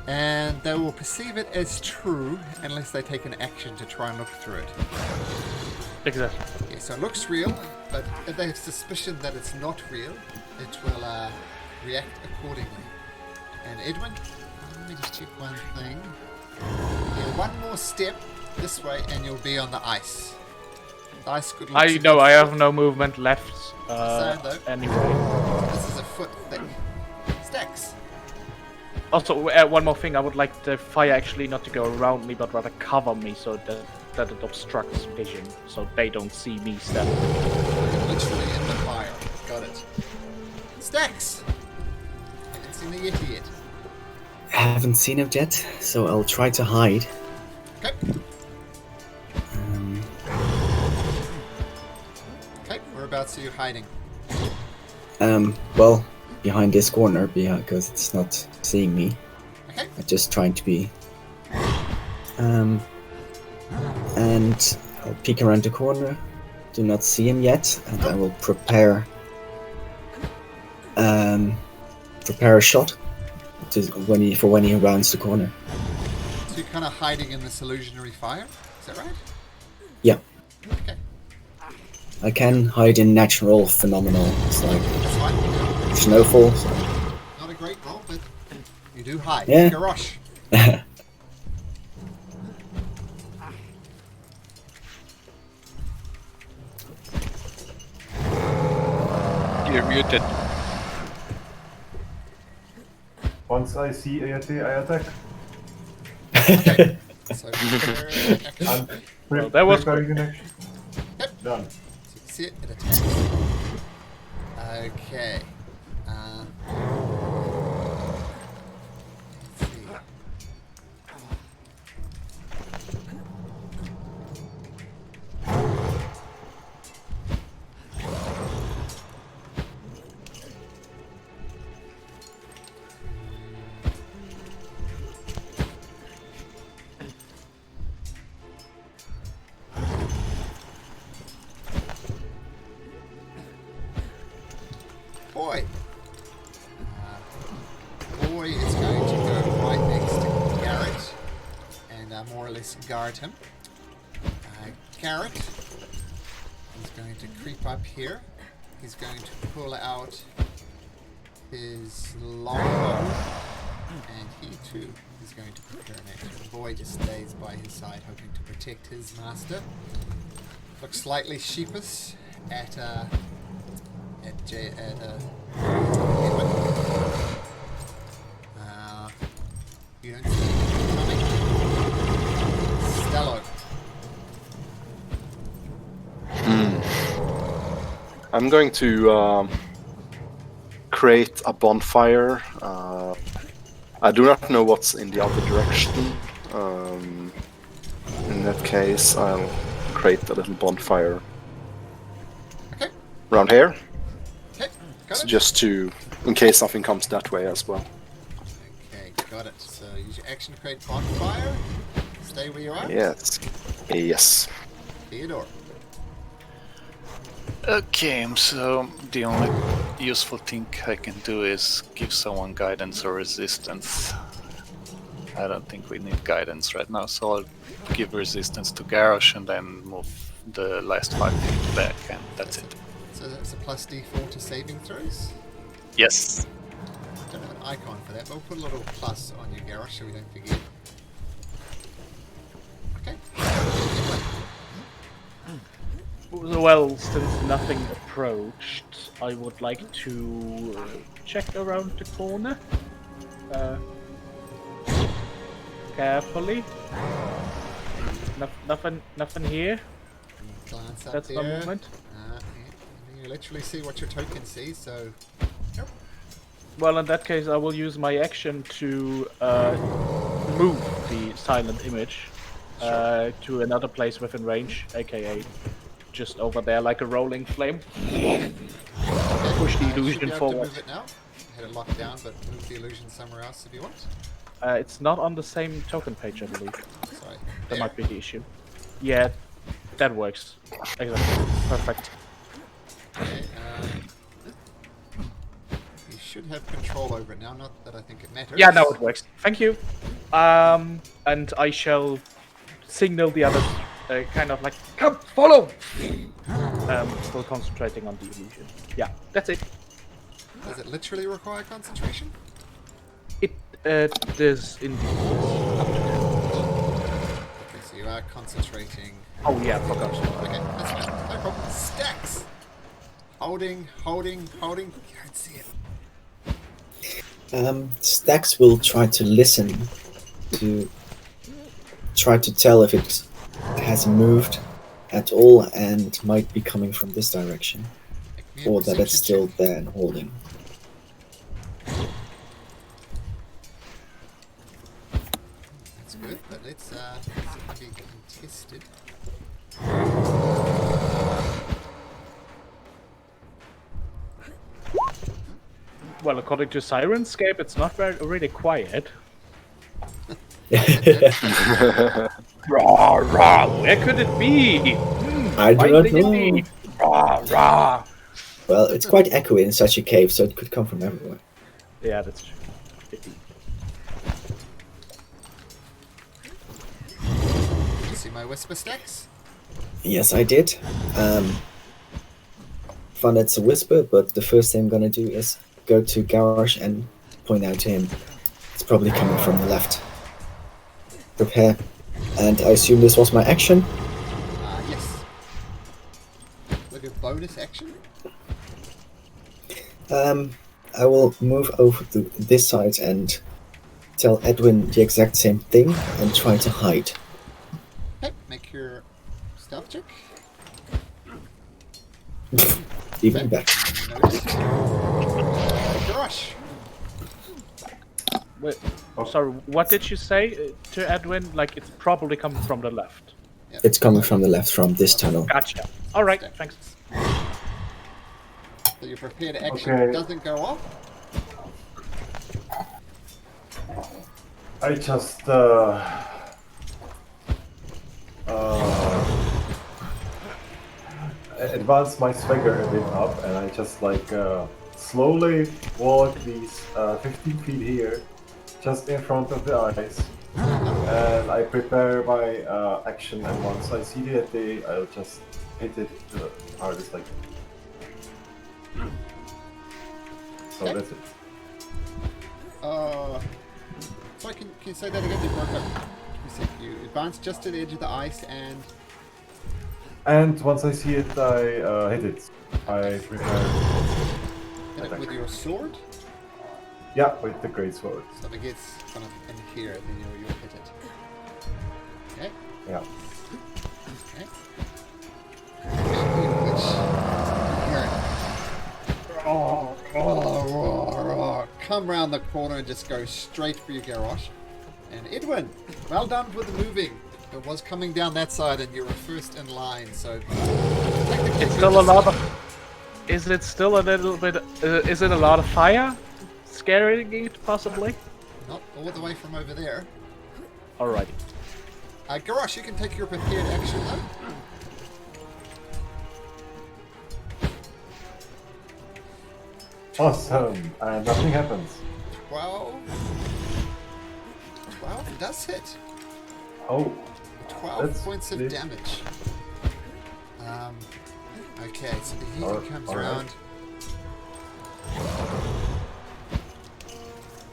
[SPEAKER 2] And they will perceive it as true unless they take an action to try and look through it.
[SPEAKER 6] Exactly.
[SPEAKER 2] Yeah, so it looks real, but if they have suspicion that it's not real, it will react accordingly. And Edwin, let me just check one thing. Yeah, one more step this way and you'll be on the ice. The ice could look
[SPEAKER 6] I know I have no movement left.
[SPEAKER 2] Same though.
[SPEAKER 6] Anyway.
[SPEAKER 2] This is a foot thick. Stacks.
[SPEAKER 6] Also, one more thing. I would like the fire actually not to go around me, but rather cover me, so that it obstructs vision, so they don't see me standing.
[SPEAKER 2] Literally in the fire. Got it. Stacks. Haven't seen the Yeti yet.
[SPEAKER 5] I haven't seen it yet, so I'll try to hide.
[SPEAKER 2] Okay. Okay, whereabouts are you hiding?
[SPEAKER 5] Well, behind this corner, because it's not seeing me.
[SPEAKER 2] Okay.
[SPEAKER 5] I'm just trying to be. And I'll peek around the corner. Do not see him yet, and I will prepare. Prepare a shot when he rounds the corner.
[SPEAKER 2] So you're kind of hiding in this illusionary fire? Is that right?
[SPEAKER 5] Yeah,
[SPEAKER 2] Okay.
[SPEAKER 5] I can hide in natural phenomenal. It's like
[SPEAKER 2] That's fine.
[SPEAKER 5] snowfall. So.
[SPEAKER 2] Not a great roll, but you do hide.
[SPEAKER 5] Yeah.
[SPEAKER 2] Garrosh.
[SPEAKER 1] You're
[SPEAKER 7] muted.
[SPEAKER 4] Once I see Ayate, I attack.
[SPEAKER 2] Okay. So prepare action.
[SPEAKER 4] I'm
[SPEAKER 6] Well, that was
[SPEAKER 4] preparing an action.
[SPEAKER 2] Yep.
[SPEAKER 4] Done.
[SPEAKER 2] So you can see it attacks. Okay. Let's see. Boy. Boy is going to go right next to Garrett and more or less guard him. Garrett is going to creep up here. He's going to pull out his longbow, and he too is going to prepare an action. The boy just stays by his side, hoping to protect his master. Looks slightly sheepish at Edwin. You don't see anything coming. Stello.
[SPEAKER 3] I'm going to create a bonfire. I do not know what's in the other direction. In that case, I'll create a little bonfire
[SPEAKER 2] Okay.
[SPEAKER 3] around here.
[SPEAKER 2] Okay. Got
[SPEAKER 3] So
[SPEAKER 2] it.
[SPEAKER 3] just to, in case something comes that way as well.
[SPEAKER 2] Okay. Got it. So use your action to create bonfire. Stay where you are.
[SPEAKER 3] Yes. Yes.
[SPEAKER 2] Theodore.
[SPEAKER 1] Okay, so the only useful thing I can do is give someone guidance or resistance. I don't think we need guidance right now, so I'll give resistance to Garrosh and then move the last 5 feet back, and that's it.
[SPEAKER 2] So that's a plus D4 to saving throws.
[SPEAKER 1] Yes.
[SPEAKER 2] Don't have an icon for that, but we'll put a little plus on your Garrosh so we don't forget. Okay.
[SPEAKER 6] Well, since nothing approached, I would like to check around the corner. Carefully. Nothing here.
[SPEAKER 2] Glance up
[SPEAKER 6] That's
[SPEAKER 2] there.
[SPEAKER 6] the movement.
[SPEAKER 2] Yeah. You literally see what your token sees, so... Yep.
[SPEAKER 6] Well, in that case, I will use my action to move the silent image to another place within range, aka just over there, like a rolling flame.
[SPEAKER 2] Okay.
[SPEAKER 6] Push the
[SPEAKER 2] You should
[SPEAKER 6] illusion
[SPEAKER 2] be able to
[SPEAKER 6] forward.
[SPEAKER 2] move it now. I had it locked down, but move the illusion somewhere else if you want.
[SPEAKER 6] It's not on the same token page, I believe.
[SPEAKER 2] Sorry.
[SPEAKER 6] That
[SPEAKER 2] There.
[SPEAKER 6] might be the issue. Yeah, that works. Exactly. Perfect.
[SPEAKER 2] Okay, you should have control over it now, not that I think it matters.
[SPEAKER 6] Yeah, now it works. Thank you. And I shall signal the others, kind of like, come, follow! Still concentrating on the illusion. Yeah, that's it.
[SPEAKER 2] Does it literally require concentration?
[SPEAKER 6] It does indeed.
[SPEAKER 2] Okay, so you are concentrating.
[SPEAKER 6] Oh yeah, forgot.
[SPEAKER 2] Okay, that's fine. No problem. Stacks! Holding. You can't see it.
[SPEAKER 5] Stax will try to listen to try to tell if it has moved at all and might be coming from this direction,
[SPEAKER 2] Make me a
[SPEAKER 5] or that it's
[SPEAKER 2] perception
[SPEAKER 5] still
[SPEAKER 2] check.
[SPEAKER 5] there and holding.
[SPEAKER 2] That's good, but let's see if we can test it.
[SPEAKER 6] Well, according to Sirenscape, it's not really quiet. Rah, rah, where could it be?
[SPEAKER 5] I do not know.
[SPEAKER 6] Indeed. Rah, rah.
[SPEAKER 5] Well, it's quite echoey in such a cave, so it could come from everywhere.
[SPEAKER 6] Yeah, that's true. Indeed.
[SPEAKER 2] Did you see my whisper stacks?
[SPEAKER 5] Yes, I did. Fun, it's a whisper, but the first thing I'm gonna do is go to Garrosh and point out to him. It's probably coming from the left. Prepare. And I assume this was my action.
[SPEAKER 2] Yes. With your bonus action?
[SPEAKER 5] I will move over to this side and tell Edwin the exact same thing and try to hide.
[SPEAKER 2] Okay, make your stealth check.
[SPEAKER 5] Even better.
[SPEAKER 2] Noted. Garrosh.
[SPEAKER 6] Wait, sorry, what did you say to Edwin? Like, it's probably coming from the left.
[SPEAKER 2] Yep.
[SPEAKER 5] It's coming from the left, from this tunnel.
[SPEAKER 6] Gotcha. All right, thanks.
[SPEAKER 2] So your prepared action
[SPEAKER 4] Okay.
[SPEAKER 2] doesn't go off.
[SPEAKER 4] I just advance my swagger a bit up, and I just like slowly walk these 15 feet here, just in front of the eyes, and I prepare my action. And once I see the AT, I'll just hit it the hardest I can. So
[SPEAKER 2] Okay.
[SPEAKER 4] that's it.
[SPEAKER 2] Sorry, can you say that again? You broke up. You said you advance just to the edge of the ice and...
[SPEAKER 4] And once I see it, I hit it. I prepare.
[SPEAKER 2] hit it with your sword.
[SPEAKER 4] Yeah, with the great sword.
[SPEAKER 2] So if it gets kind of in here, then you'll hit it. Okay.
[SPEAKER 4] Yeah.
[SPEAKER 2] Okay. Which... come round the corner and just go straight for your Garrosh. And Edwin, well done with the moving. It was coming down that side and you were first in line, so...
[SPEAKER 6] It's still a lot of... Is it still a little bit... is it a lot of fire? Scaring it, possibly?
[SPEAKER 2] Not all the way from over there.
[SPEAKER 6] Alrighty.
[SPEAKER 2] Garrosh, you can take your prepared action though.
[SPEAKER 4] Awesome, and nothing happens.
[SPEAKER 2] 12 does hit.
[SPEAKER 4] Oh,
[SPEAKER 2] 12
[SPEAKER 4] That's
[SPEAKER 2] points of
[SPEAKER 4] lit.
[SPEAKER 2] damage. Okay, so the healing comes
[SPEAKER 4] alright.
[SPEAKER 2] around.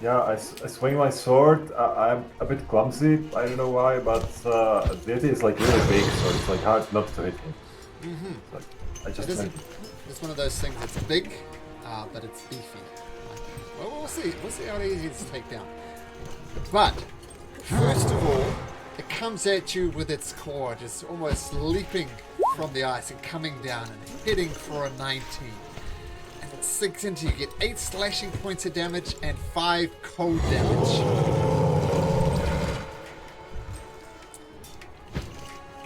[SPEAKER 4] yeah, I swing my sword. I'm a bit clumsy, I don't know why, but the AT is like really big, so it's like hard not to hit me. Like, I just
[SPEAKER 2] It
[SPEAKER 4] went.
[SPEAKER 2] it's one of those things that's big, but it's beefy. Well, we'll see. We'll see how easy it is to take down. But, first of all, it comes at you with its claw, just almost leaping from the ice and coming down and hitting for a 19. And it sinks into you. You get 8 slashing points of damage and 5 cold damage.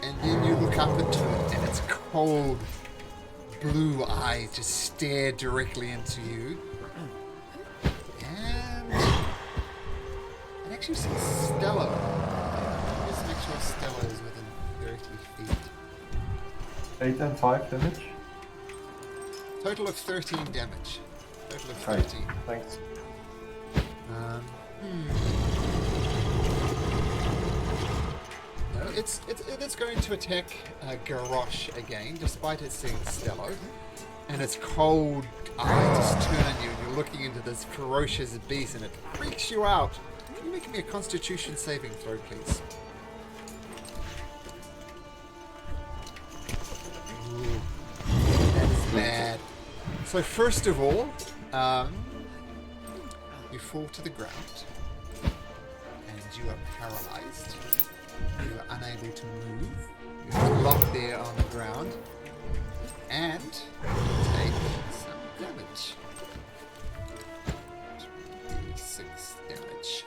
[SPEAKER 2] And then you look up into it and its cold blue eyes just stare directly into you. And it actually sees Stella. Just make sure Stella is within 30 feet.
[SPEAKER 4] 8 and 5 damage.
[SPEAKER 2] Total of 13 damage. Total of
[SPEAKER 4] Right.
[SPEAKER 2] 13.
[SPEAKER 4] Thanks.
[SPEAKER 2] No, it is going to attack Garrosh again, despite it seeing Stella. And its cold eyes just turn on you, and you're looking into this ferocious beast, and it freaks you out. Can you make me a Constitution saving throw, please? Ooh, that is bad. So first of all, you fall to the ground, and you are paralyzed. You are unable to move. You're locked there on the ground, and you take some damage. 6 damage.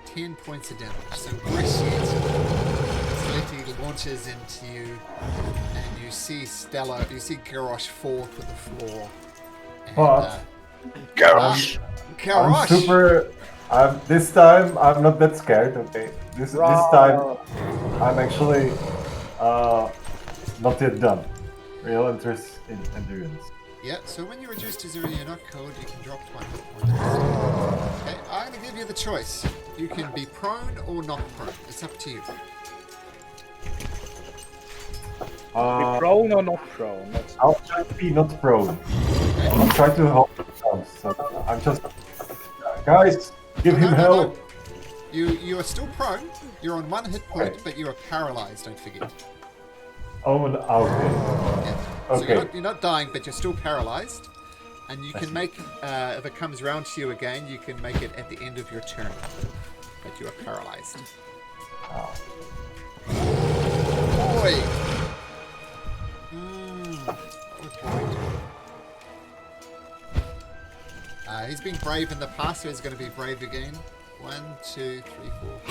[SPEAKER 2] 10 points of damage. So worse yet, Letty launches into you, and you see Stella, you see Garrosh fall to the floor. And,
[SPEAKER 4] But-
[SPEAKER 3] Garrosh.
[SPEAKER 4] I'm
[SPEAKER 2] Garrosh!
[SPEAKER 4] super. This time I'm not that scared. Okay, this time I'm actually not yet done. Real interest in endurance.
[SPEAKER 2] Yeah, so when you reduce to 0, you're not cold, you can drop 1 hit point. Okay, I'm going to give you the choice. You can be prone or not prone. It's up to you.
[SPEAKER 6] Be prone or not prone? That's...
[SPEAKER 4] I'll try to be not prone. I'll try to hold it down. So I'm just, guys, give him help.
[SPEAKER 2] You are still prone. You're on 1 hit point,
[SPEAKER 4] Okay.
[SPEAKER 2] but you are paralyzed, don't forget.
[SPEAKER 4] Oh, and okay.
[SPEAKER 2] Yeah. So
[SPEAKER 4] Okay.
[SPEAKER 2] you're not dying, but you're still paralyzed. And you can make, if it comes round to you again, you can make it at the end of your turn. But you are paralyzed. Boy! He's been brave in the past, so he's going to be brave again. 1, 2, 3, 4.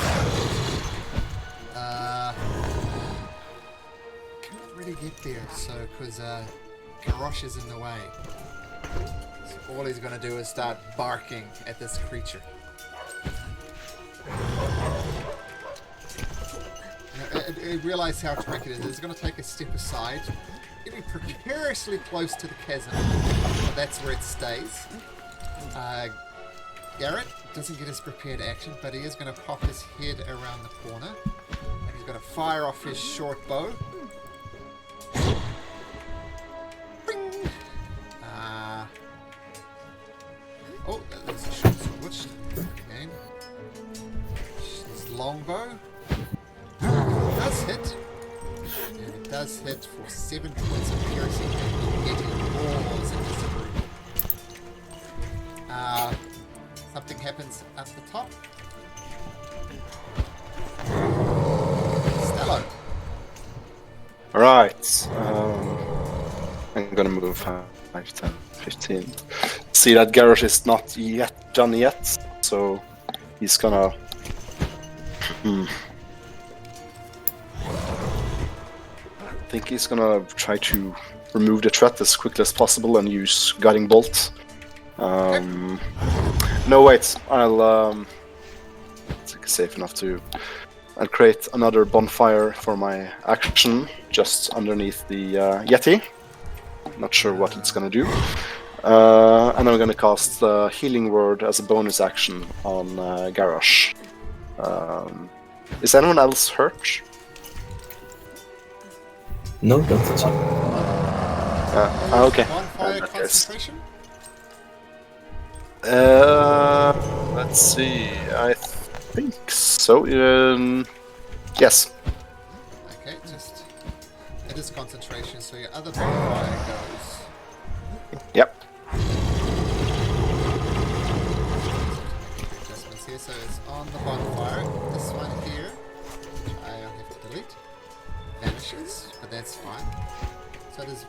[SPEAKER 2] Can't really get there, so because Garrosh is in the way. So all he's going to do is start barking at this creature. I realize how tricky it is. He's going to take a step aside, getting precariously close to the chasm, but that's where it stays. Garrett doesn't get his prepared action, but he is going to pop his head around the corner, and he's going to fire off his short bow. Bing! Oh, there's a short switch. Again. His longbow. It does hit. And it does hit for 7 points of piercing, and getting balls in this room. Something happens at the top. Stello.
[SPEAKER 3] Alright. I'm gonna move 5, 10, 15. See that Garrosh is not yet done yet, so he's gonna... I think he's gonna try to remove the threat as quickly as possible and use Guiding Bolt. No, wait. I'll it's safe enough to. I'll create another bonfire for my action just underneath the Yeti. Not sure what it's gonna do. And I'm gonna cast Healing Word as a bonus action on Garrosh. Is anyone else hurt?
[SPEAKER 5] No, that's it.
[SPEAKER 3] Okay.
[SPEAKER 2] Bonfire concentration?
[SPEAKER 3] Let's see. I think so. Yes.
[SPEAKER 2] Okay, just... It is concentration, so your other bonfire goes...
[SPEAKER 3] Yep.
[SPEAKER 2] Adjustments here, so it's on the bonfire. This one here, which I have to delete, vanishes, but that's fine. So does...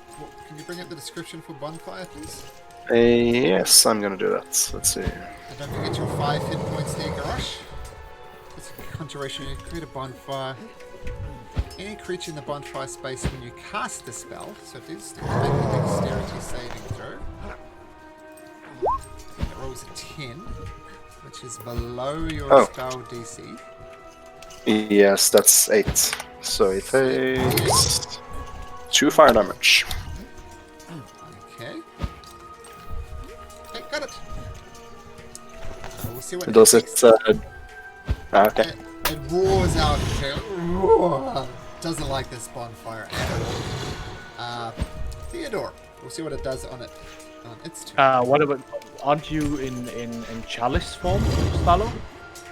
[SPEAKER 2] Can you bring up the description for bonfire, please?
[SPEAKER 3] Yes, I'm gonna do that. Let's see.
[SPEAKER 2] And don't forget your 5 hit points there, Garrosh. It's a conjuration. You create a bonfire. Any creature in the bonfire space when you cast the spell, so it is to make a dexterity saving throw. It rolls a 10, which is below your spell DC.
[SPEAKER 3] Yes, that's 8. So it takes 2 fire damage.
[SPEAKER 2] Okay. Okay, got it. We'll see what
[SPEAKER 3] Does it?
[SPEAKER 2] takes.
[SPEAKER 3] Okay.
[SPEAKER 2] It roars out. Roar. Doesn't like this bonfire at all. Theodore. We'll see what it does on it. On its turn.
[SPEAKER 6] What about? Aren't you in chalice form, Stalo?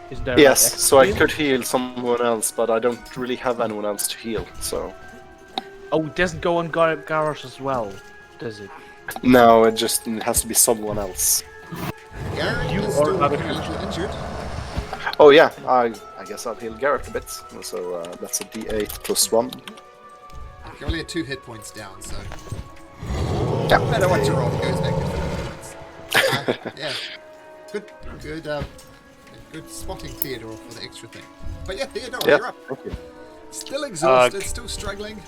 [SPEAKER 6] Is there?
[SPEAKER 3] Yes,
[SPEAKER 6] like,
[SPEAKER 3] so I
[SPEAKER 6] heal?
[SPEAKER 3] could heal someone else, but I don't really have anyone else to heal. So
[SPEAKER 6] Oh, it doesn't go on Garrosh as well, does it?
[SPEAKER 3] no, it has to be someone else.
[SPEAKER 2] Garrett
[SPEAKER 6] You
[SPEAKER 2] is
[SPEAKER 6] or
[SPEAKER 2] still
[SPEAKER 6] another
[SPEAKER 2] a little injured.
[SPEAKER 3] Oh yeah, I guess I'll heal Garrett a bit. So that's a D8 plus 1.
[SPEAKER 2] You're only at 2 hit points down, so
[SPEAKER 3] Yeah.
[SPEAKER 2] no matter what you roll, it goes back to 2 hit points. Yeah, good spotting, Theodore, for the extra thing. But yeah, Theodore,
[SPEAKER 3] Yeah,
[SPEAKER 2] you're up.
[SPEAKER 3] thank you.
[SPEAKER 2] Still exhausted, still struggling.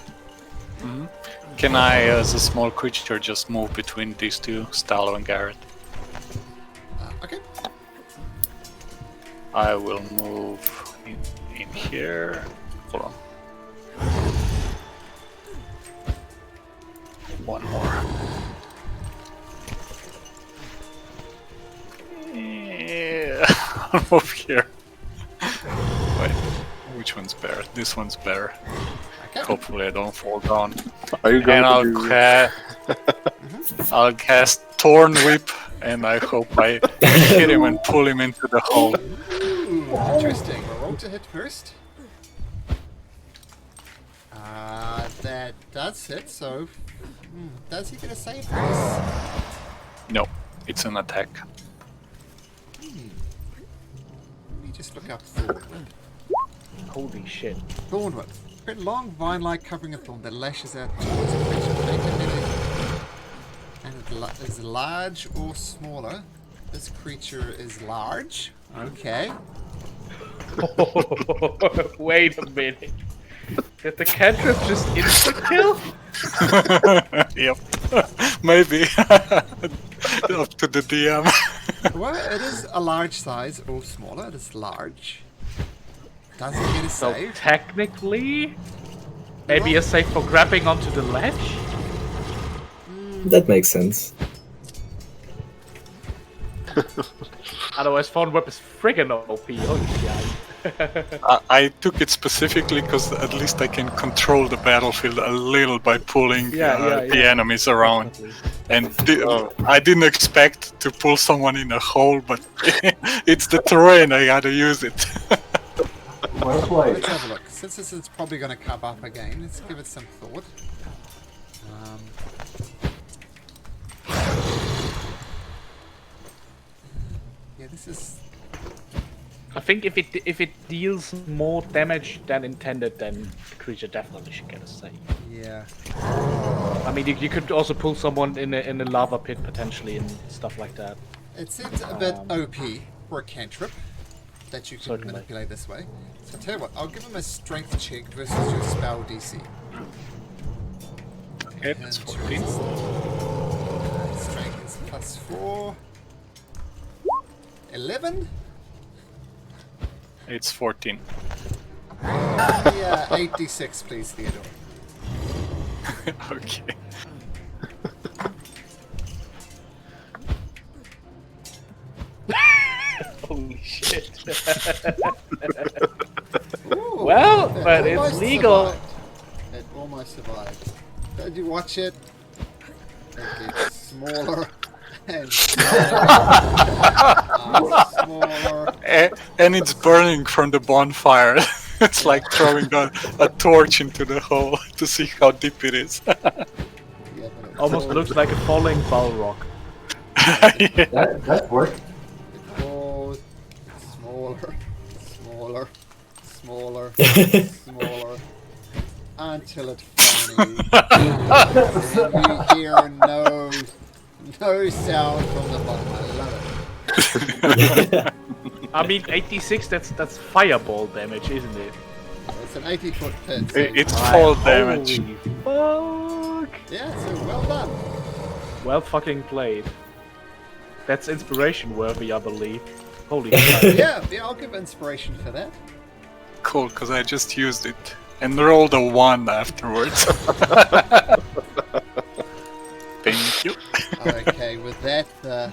[SPEAKER 1] Can I, as a small creature, just move between these two, Stalo and Garrett?
[SPEAKER 2] Okay.
[SPEAKER 1] I will move in here. Hold on. One more. Yeah. I'll move here. Wait, which one's better? This one's better.
[SPEAKER 2] Okay.
[SPEAKER 1] Hopefully I don't fall down.
[SPEAKER 3] Are you going
[SPEAKER 1] And
[SPEAKER 3] to
[SPEAKER 1] I'll cast Thorn Whip, and I hope I hit him and pull him into the hole.
[SPEAKER 2] Ooh, interesting. Roll to hit first. That does hit, so... does he get a save for this?
[SPEAKER 1] No, it's an attack.
[SPEAKER 2] Let me just look up Thornwood.
[SPEAKER 6] Holy shit.
[SPEAKER 2] Thornwood. A long vine-like covering of thorn that lashes out towards a creature. Make a melee. And it is large or smaller. This creature is large. Okay.
[SPEAKER 6] Wait a minute. Did the cantrip just insta-kill?
[SPEAKER 1] Yep. Maybe. Up to the DM.
[SPEAKER 2] Well, it is a large size or smaller. It is large. Doesn't get a
[SPEAKER 6] So
[SPEAKER 2] save.
[SPEAKER 6] technically, maybe a save for grabbing onto the ledge?
[SPEAKER 5] That makes sense.
[SPEAKER 6] Otherwise, Phone Whip is friggin' OP. Holy shit.
[SPEAKER 1] I took it specifically because at least I can control the battlefield a little by pulling the enemies around. And I didn't expect to pull someone in a hole, but it's the terrain, I gotta use it.
[SPEAKER 4] Well played.
[SPEAKER 2] Let's have a look. Since this is probably going to come up again, let's give it some thought. Yeah, this is...
[SPEAKER 6] I think if it deals more damage than intended, then the creature definitely should get a save.
[SPEAKER 2] Yeah.
[SPEAKER 6] I mean, you could also pull someone in a lava pit potentially and stuff like that.
[SPEAKER 2] It seems a bit OP for a cantrip that you can
[SPEAKER 6] Certainly.
[SPEAKER 2] manipulate this way. So I'll tell you what, I'll give him a strength check versus your spell DC.
[SPEAKER 1] Okay, that's
[SPEAKER 2] And
[SPEAKER 1] 14.
[SPEAKER 2] Strength is +4. 11?
[SPEAKER 1] It's 14.
[SPEAKER 2] Yeah, 8d6 please, Theodore.
[SPEAKER 1] Okay.
[SPEAKER 6] Holy shit.
[SPEAKER 2] Ooh,
[SPEAKER 6] Well,
[SPEAKER 2] it
[SPEAKER 6] but it's
[SPEAKER 2] almost
[SPEAKER 6] legal.
[SPEAKER 2] survived. It almost survived. Did you watch it? It gets smaller and smaller.
[SPEAKER 1] And it's burning from the bonfire. It's like throwing a torch into the hole to see how deep it is.
[SPEAKER 2] Yeah, but it
[SPEAKER 6] Almost
[SPEAKER 2] grows-
[SPEAKER 6] looks like a falling balrog.
[SPEAKER 1] Yeah.
[SPEAKER 4] That worked.
[SPEAKER 2] It grows smaller, smaller, smaller, smaller, until it finally. And you hear no sound from the bottom. I love it.
[SPEAKER 6] I mean, 86, that's fireball damage, isn't it?
[SPEAKER 2] It's an 80-foot pit. So
[SPEAKER 1] It's fall damage.
[SPEAKER 6] Holy fuck!
[SPEAKER 2] yeah, so well done.
[SPEAKER 6] Well fucking played. That's inspiration worthy, I believe. Holy fuck.
[SPEAKER 2] Yeah, I'll give inspiration for that.
[SPEAKER 1] Cool, because I just used it and rolled a 1 afterwards. Thank you.
[SPEAKER 2] Okay, with that, the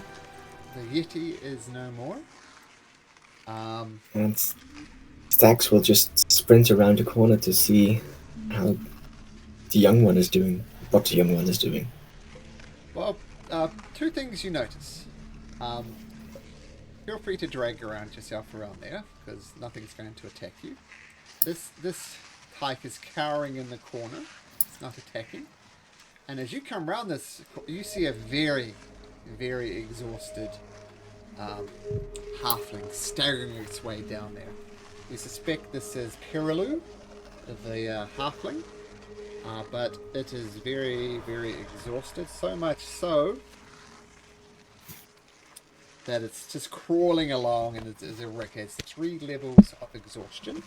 [SPEAKER 2] Yeti is no more.
[SPEAKER 5] And Stax will just sprint around the corner to see how the young one is doing. What the young one is doing.
[SPEAKER 2] Well, two things you notice. Feel free to drag yourself around there, because nothing's going to attack you. This tyke is cowering in the corner. It's not attacking. And as you come around this, you see a very, very exhausted halfling staggering its way down there. You suspect this is Perilu, the halfling, but it is very, very exhausted. So much so that it's just crawling along and it's a wreck. It's 3 levels of exhaustion.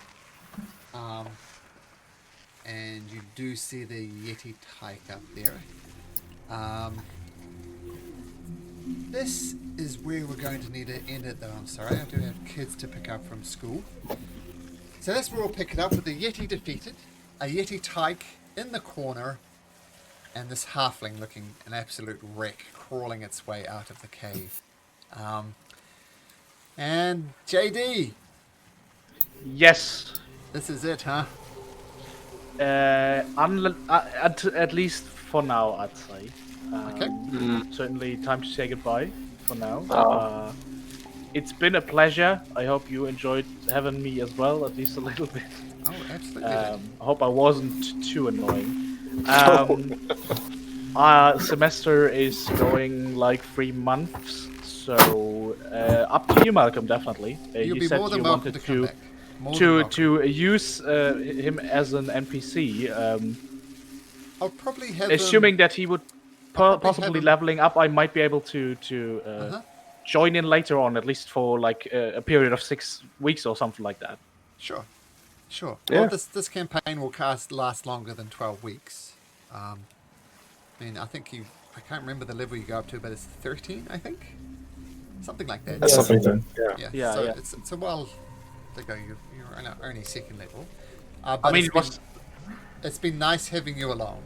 [SPEAKER 2] And you do see the Yeti tyke up there. This is where we're going to need to end it, though. I'm sorry, I do have kids to pick up from school. So that's where we'll pick it up, with the Yeti defeated, a Yeti tyke in the corner, and this halfling looking an absolute wreck, crawling its way out of the cave. And JD,
[SPEAKER 6] Yes.
[SPEAKER 2] this is it, huh?
[SPEAKER 6] At least for now, I'd say.
[SPEAKER 2] Okay.
[SPEAKER 6] Certainly time to say goodbye for now. It's been a pleasure. I hope you enjoyed having me as well, at least a little bit.
[SPEAKER 2] Oh, absolutely.
[SPEAKER 6] I hope I wasn't too annoying. Semester is going like 3 months, so up to you, Malcolm. Definitely.
[SPEAKER 2] You'll
[SPEAKER 6] You
[SPEAKER 2] be
[SPEAKER 6] said
[SPEAKER 2] more than
[SPEAKER 6] you
[SPEAKER 2] welcome
[SPEAKER 6] wanted
[SPEAKER 2] to come back. More than welcome.
[SPEAKER 6] to use him as an NPC.
[SPEAKER 2] I'll probably have
[SPEAKER 6] Assuming
[SPEAKER 2] him.
[SPEAKER 6] that he would
[SPEAKER 2] I'll probably have
[SPEAKER 6] possibly
[SPEAKER 2] him-
[SPEAKER 6] leveling up, I might be able to join in later on, at least for like a period of 6 weeks or something like that.
[SPEAKER 2] Sure. Sure.
[SPEAKER 3] Yeah.
[SPEAKER 2] Well, this campaign will last longer than 12 weeks. I mean, I think I can't remember the level you go up to, but it's 13, I think, something like that.
[SPEAKER 3] That's
[SPEAKER 5] Yeah,
[SPEAKER 3] something.
[SPEAKER 5] something.
[SPEAKER 3] Yeah.
[SPEAKER 2] So
[SPEAKER 6] Yeah.
[SPEAKER 2] it's a while to go. You're only second level.
[SPEAKER 6] I
[SPEAKER 2] But
[SPEAKER 6] mean,
[SPEAKER 2] it's been nice having you along.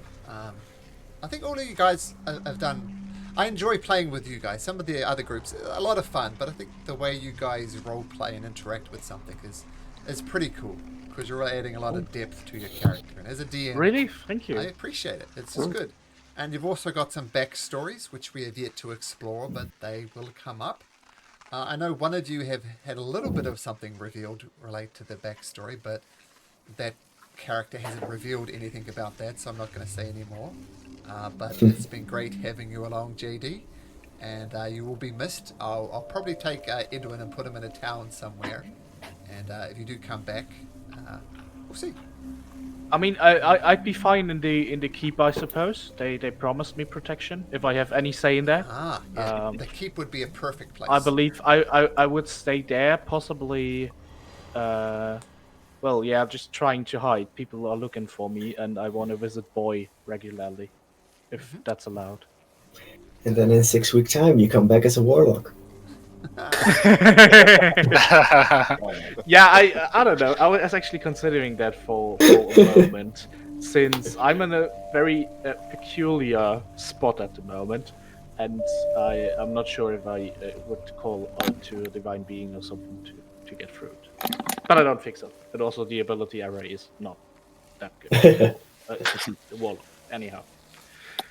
[SPEAKER 2] I think all of you guys have done. I enjoy playing with you guys. Some of the other groups, a lot of fun, but I think the way you guys role play and interact with something is pretty cool because you're adding a lot of depth to your character. And as a DM,
[SPEAKER 6] really, thank you.
[SPEAKER 2] I appreciate it. It's just good. And you've also got some backstories which we have yet to explore, but they will come up. I know one of you have had a little bit of something revealed related to the backstory, but that character hasn't revealed anything about that, so I'm not going to say any more. But it's been great having you along, JD, and you will be missed. I'll probably take Edwin and put him in a town somewhere, and if you do come back, we'll see.
[SPEAKER 6] I mean, I'd be fine in the keep, I suppose. They promised me protection if I have any say in that.
[SPEAKER 2] Yeah, the keep would be a perfect place.
[SPEAKER 6] I believe I would stay there, possibly. Well, yeah, just trying to hide. People are looking for me, and I want to visit Boy regularly, if that's allowed.
[SPEAKER 5] And then in 6 week time, you come back as a warlock.
[SPEAKER 6] Yeah, I don't know. I was actually considering that for a moment, since I'm in a very peculiar spot at the moment, and I'm not sure if I would call out to a divine being or something to get through it. But I don't think so. And also the ability array is not that good. It's just the wall, anyhow.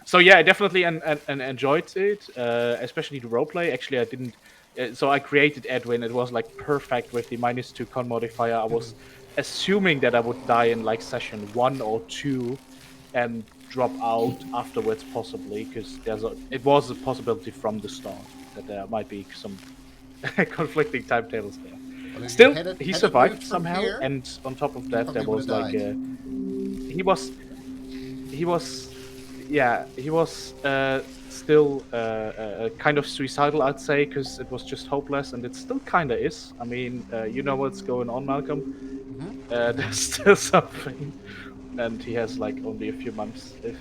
[SPEAKER 6] So yeah, I definitely enjoyed it, especially the roleplay. Actually, I didn't. So I created Edwin. It was like perfect with the -2 con modifier. I was assuming that I would die in like session 1 or 2, and drop out afterwards possibly, because it was a possibility from the start that there might be some conflicting timetables there.
[SPEAKER 2] Well, if
[SPEAKER 6] Still,
[SPEAKER 2] you had
[SPEAKER 6] he
[SPEAKER 2] it
[SPEAKER 6] survived
[SPEAKER 2] moved from
[SPEAKER 6] somehow,
[SPEAKER 2] here,
[SPEAKER 6] and on top of that,
[SPEAKER 2] probably
[SPEAKER 6] there was
[SPEAKER 2] would've
[SPEAKER 6] like he was still kind of suicidal, I'd say, because it was just hopeless, and it still kind of is. I mean, you know what's going on, Malcolm. There's still something, and he has like only a few months if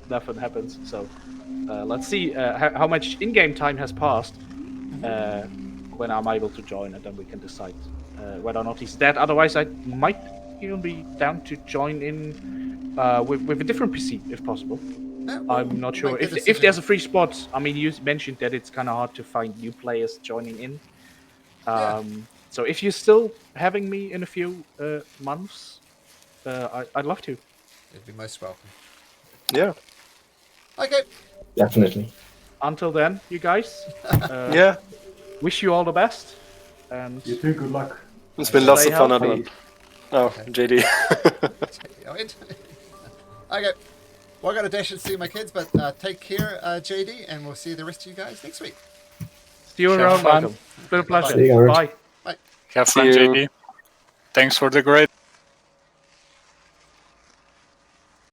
[SPEAKER 6] nothing happens. So let's see how much in-game time has passed when I'm able to join, and then we can decide whether or not he's dead. Otherwise, I might even be down to join in with a different PC if possible. I'm not sure if there's a free spot. I mean, you mentioned that it's kind of hard to find new players joining in. So if you're still having me in a few months, I'd love to.
[SPEAKER 2] You'd be most welcome.
[SPEAKER 3] Yeah.
[SPEAKER 2] Okay.
[SPEAKER 5] Definitely.
[SPEAKER 6] Until then, you guys.
[SPEAKER 3] Yeah.
[SPEAKER 6] Wish you all the best. And
[SPEAKER 4] You too, good luck.
[SPEAKER 3] It's been lots
[SPEAKER 6] Stay
[SPEAKER 3] of fun,
[SPEAKER 6] healthy.
[SPEAKER 3] Adam. Oh, JD.
[SPEAKER 2] Okay. Well, I got to dash and see my kids, but take care, JD, and we'll see the rest of you guys next week.
[SPEAKER 6] see you
[SPEAKER 1] Have
[SPEAKER 6] around,
[SPEAKER 1] fun.
[SPEAKER 6] Malcolm. It's been a pleasure.
[SPEAKER 5] See you, Aaron.
[SPEAKER 6] Bye.
[SPEAKER 1] Have fun,
[SPEAKER 3] See you.
[SPEAKER 1] JD. Thanks for the great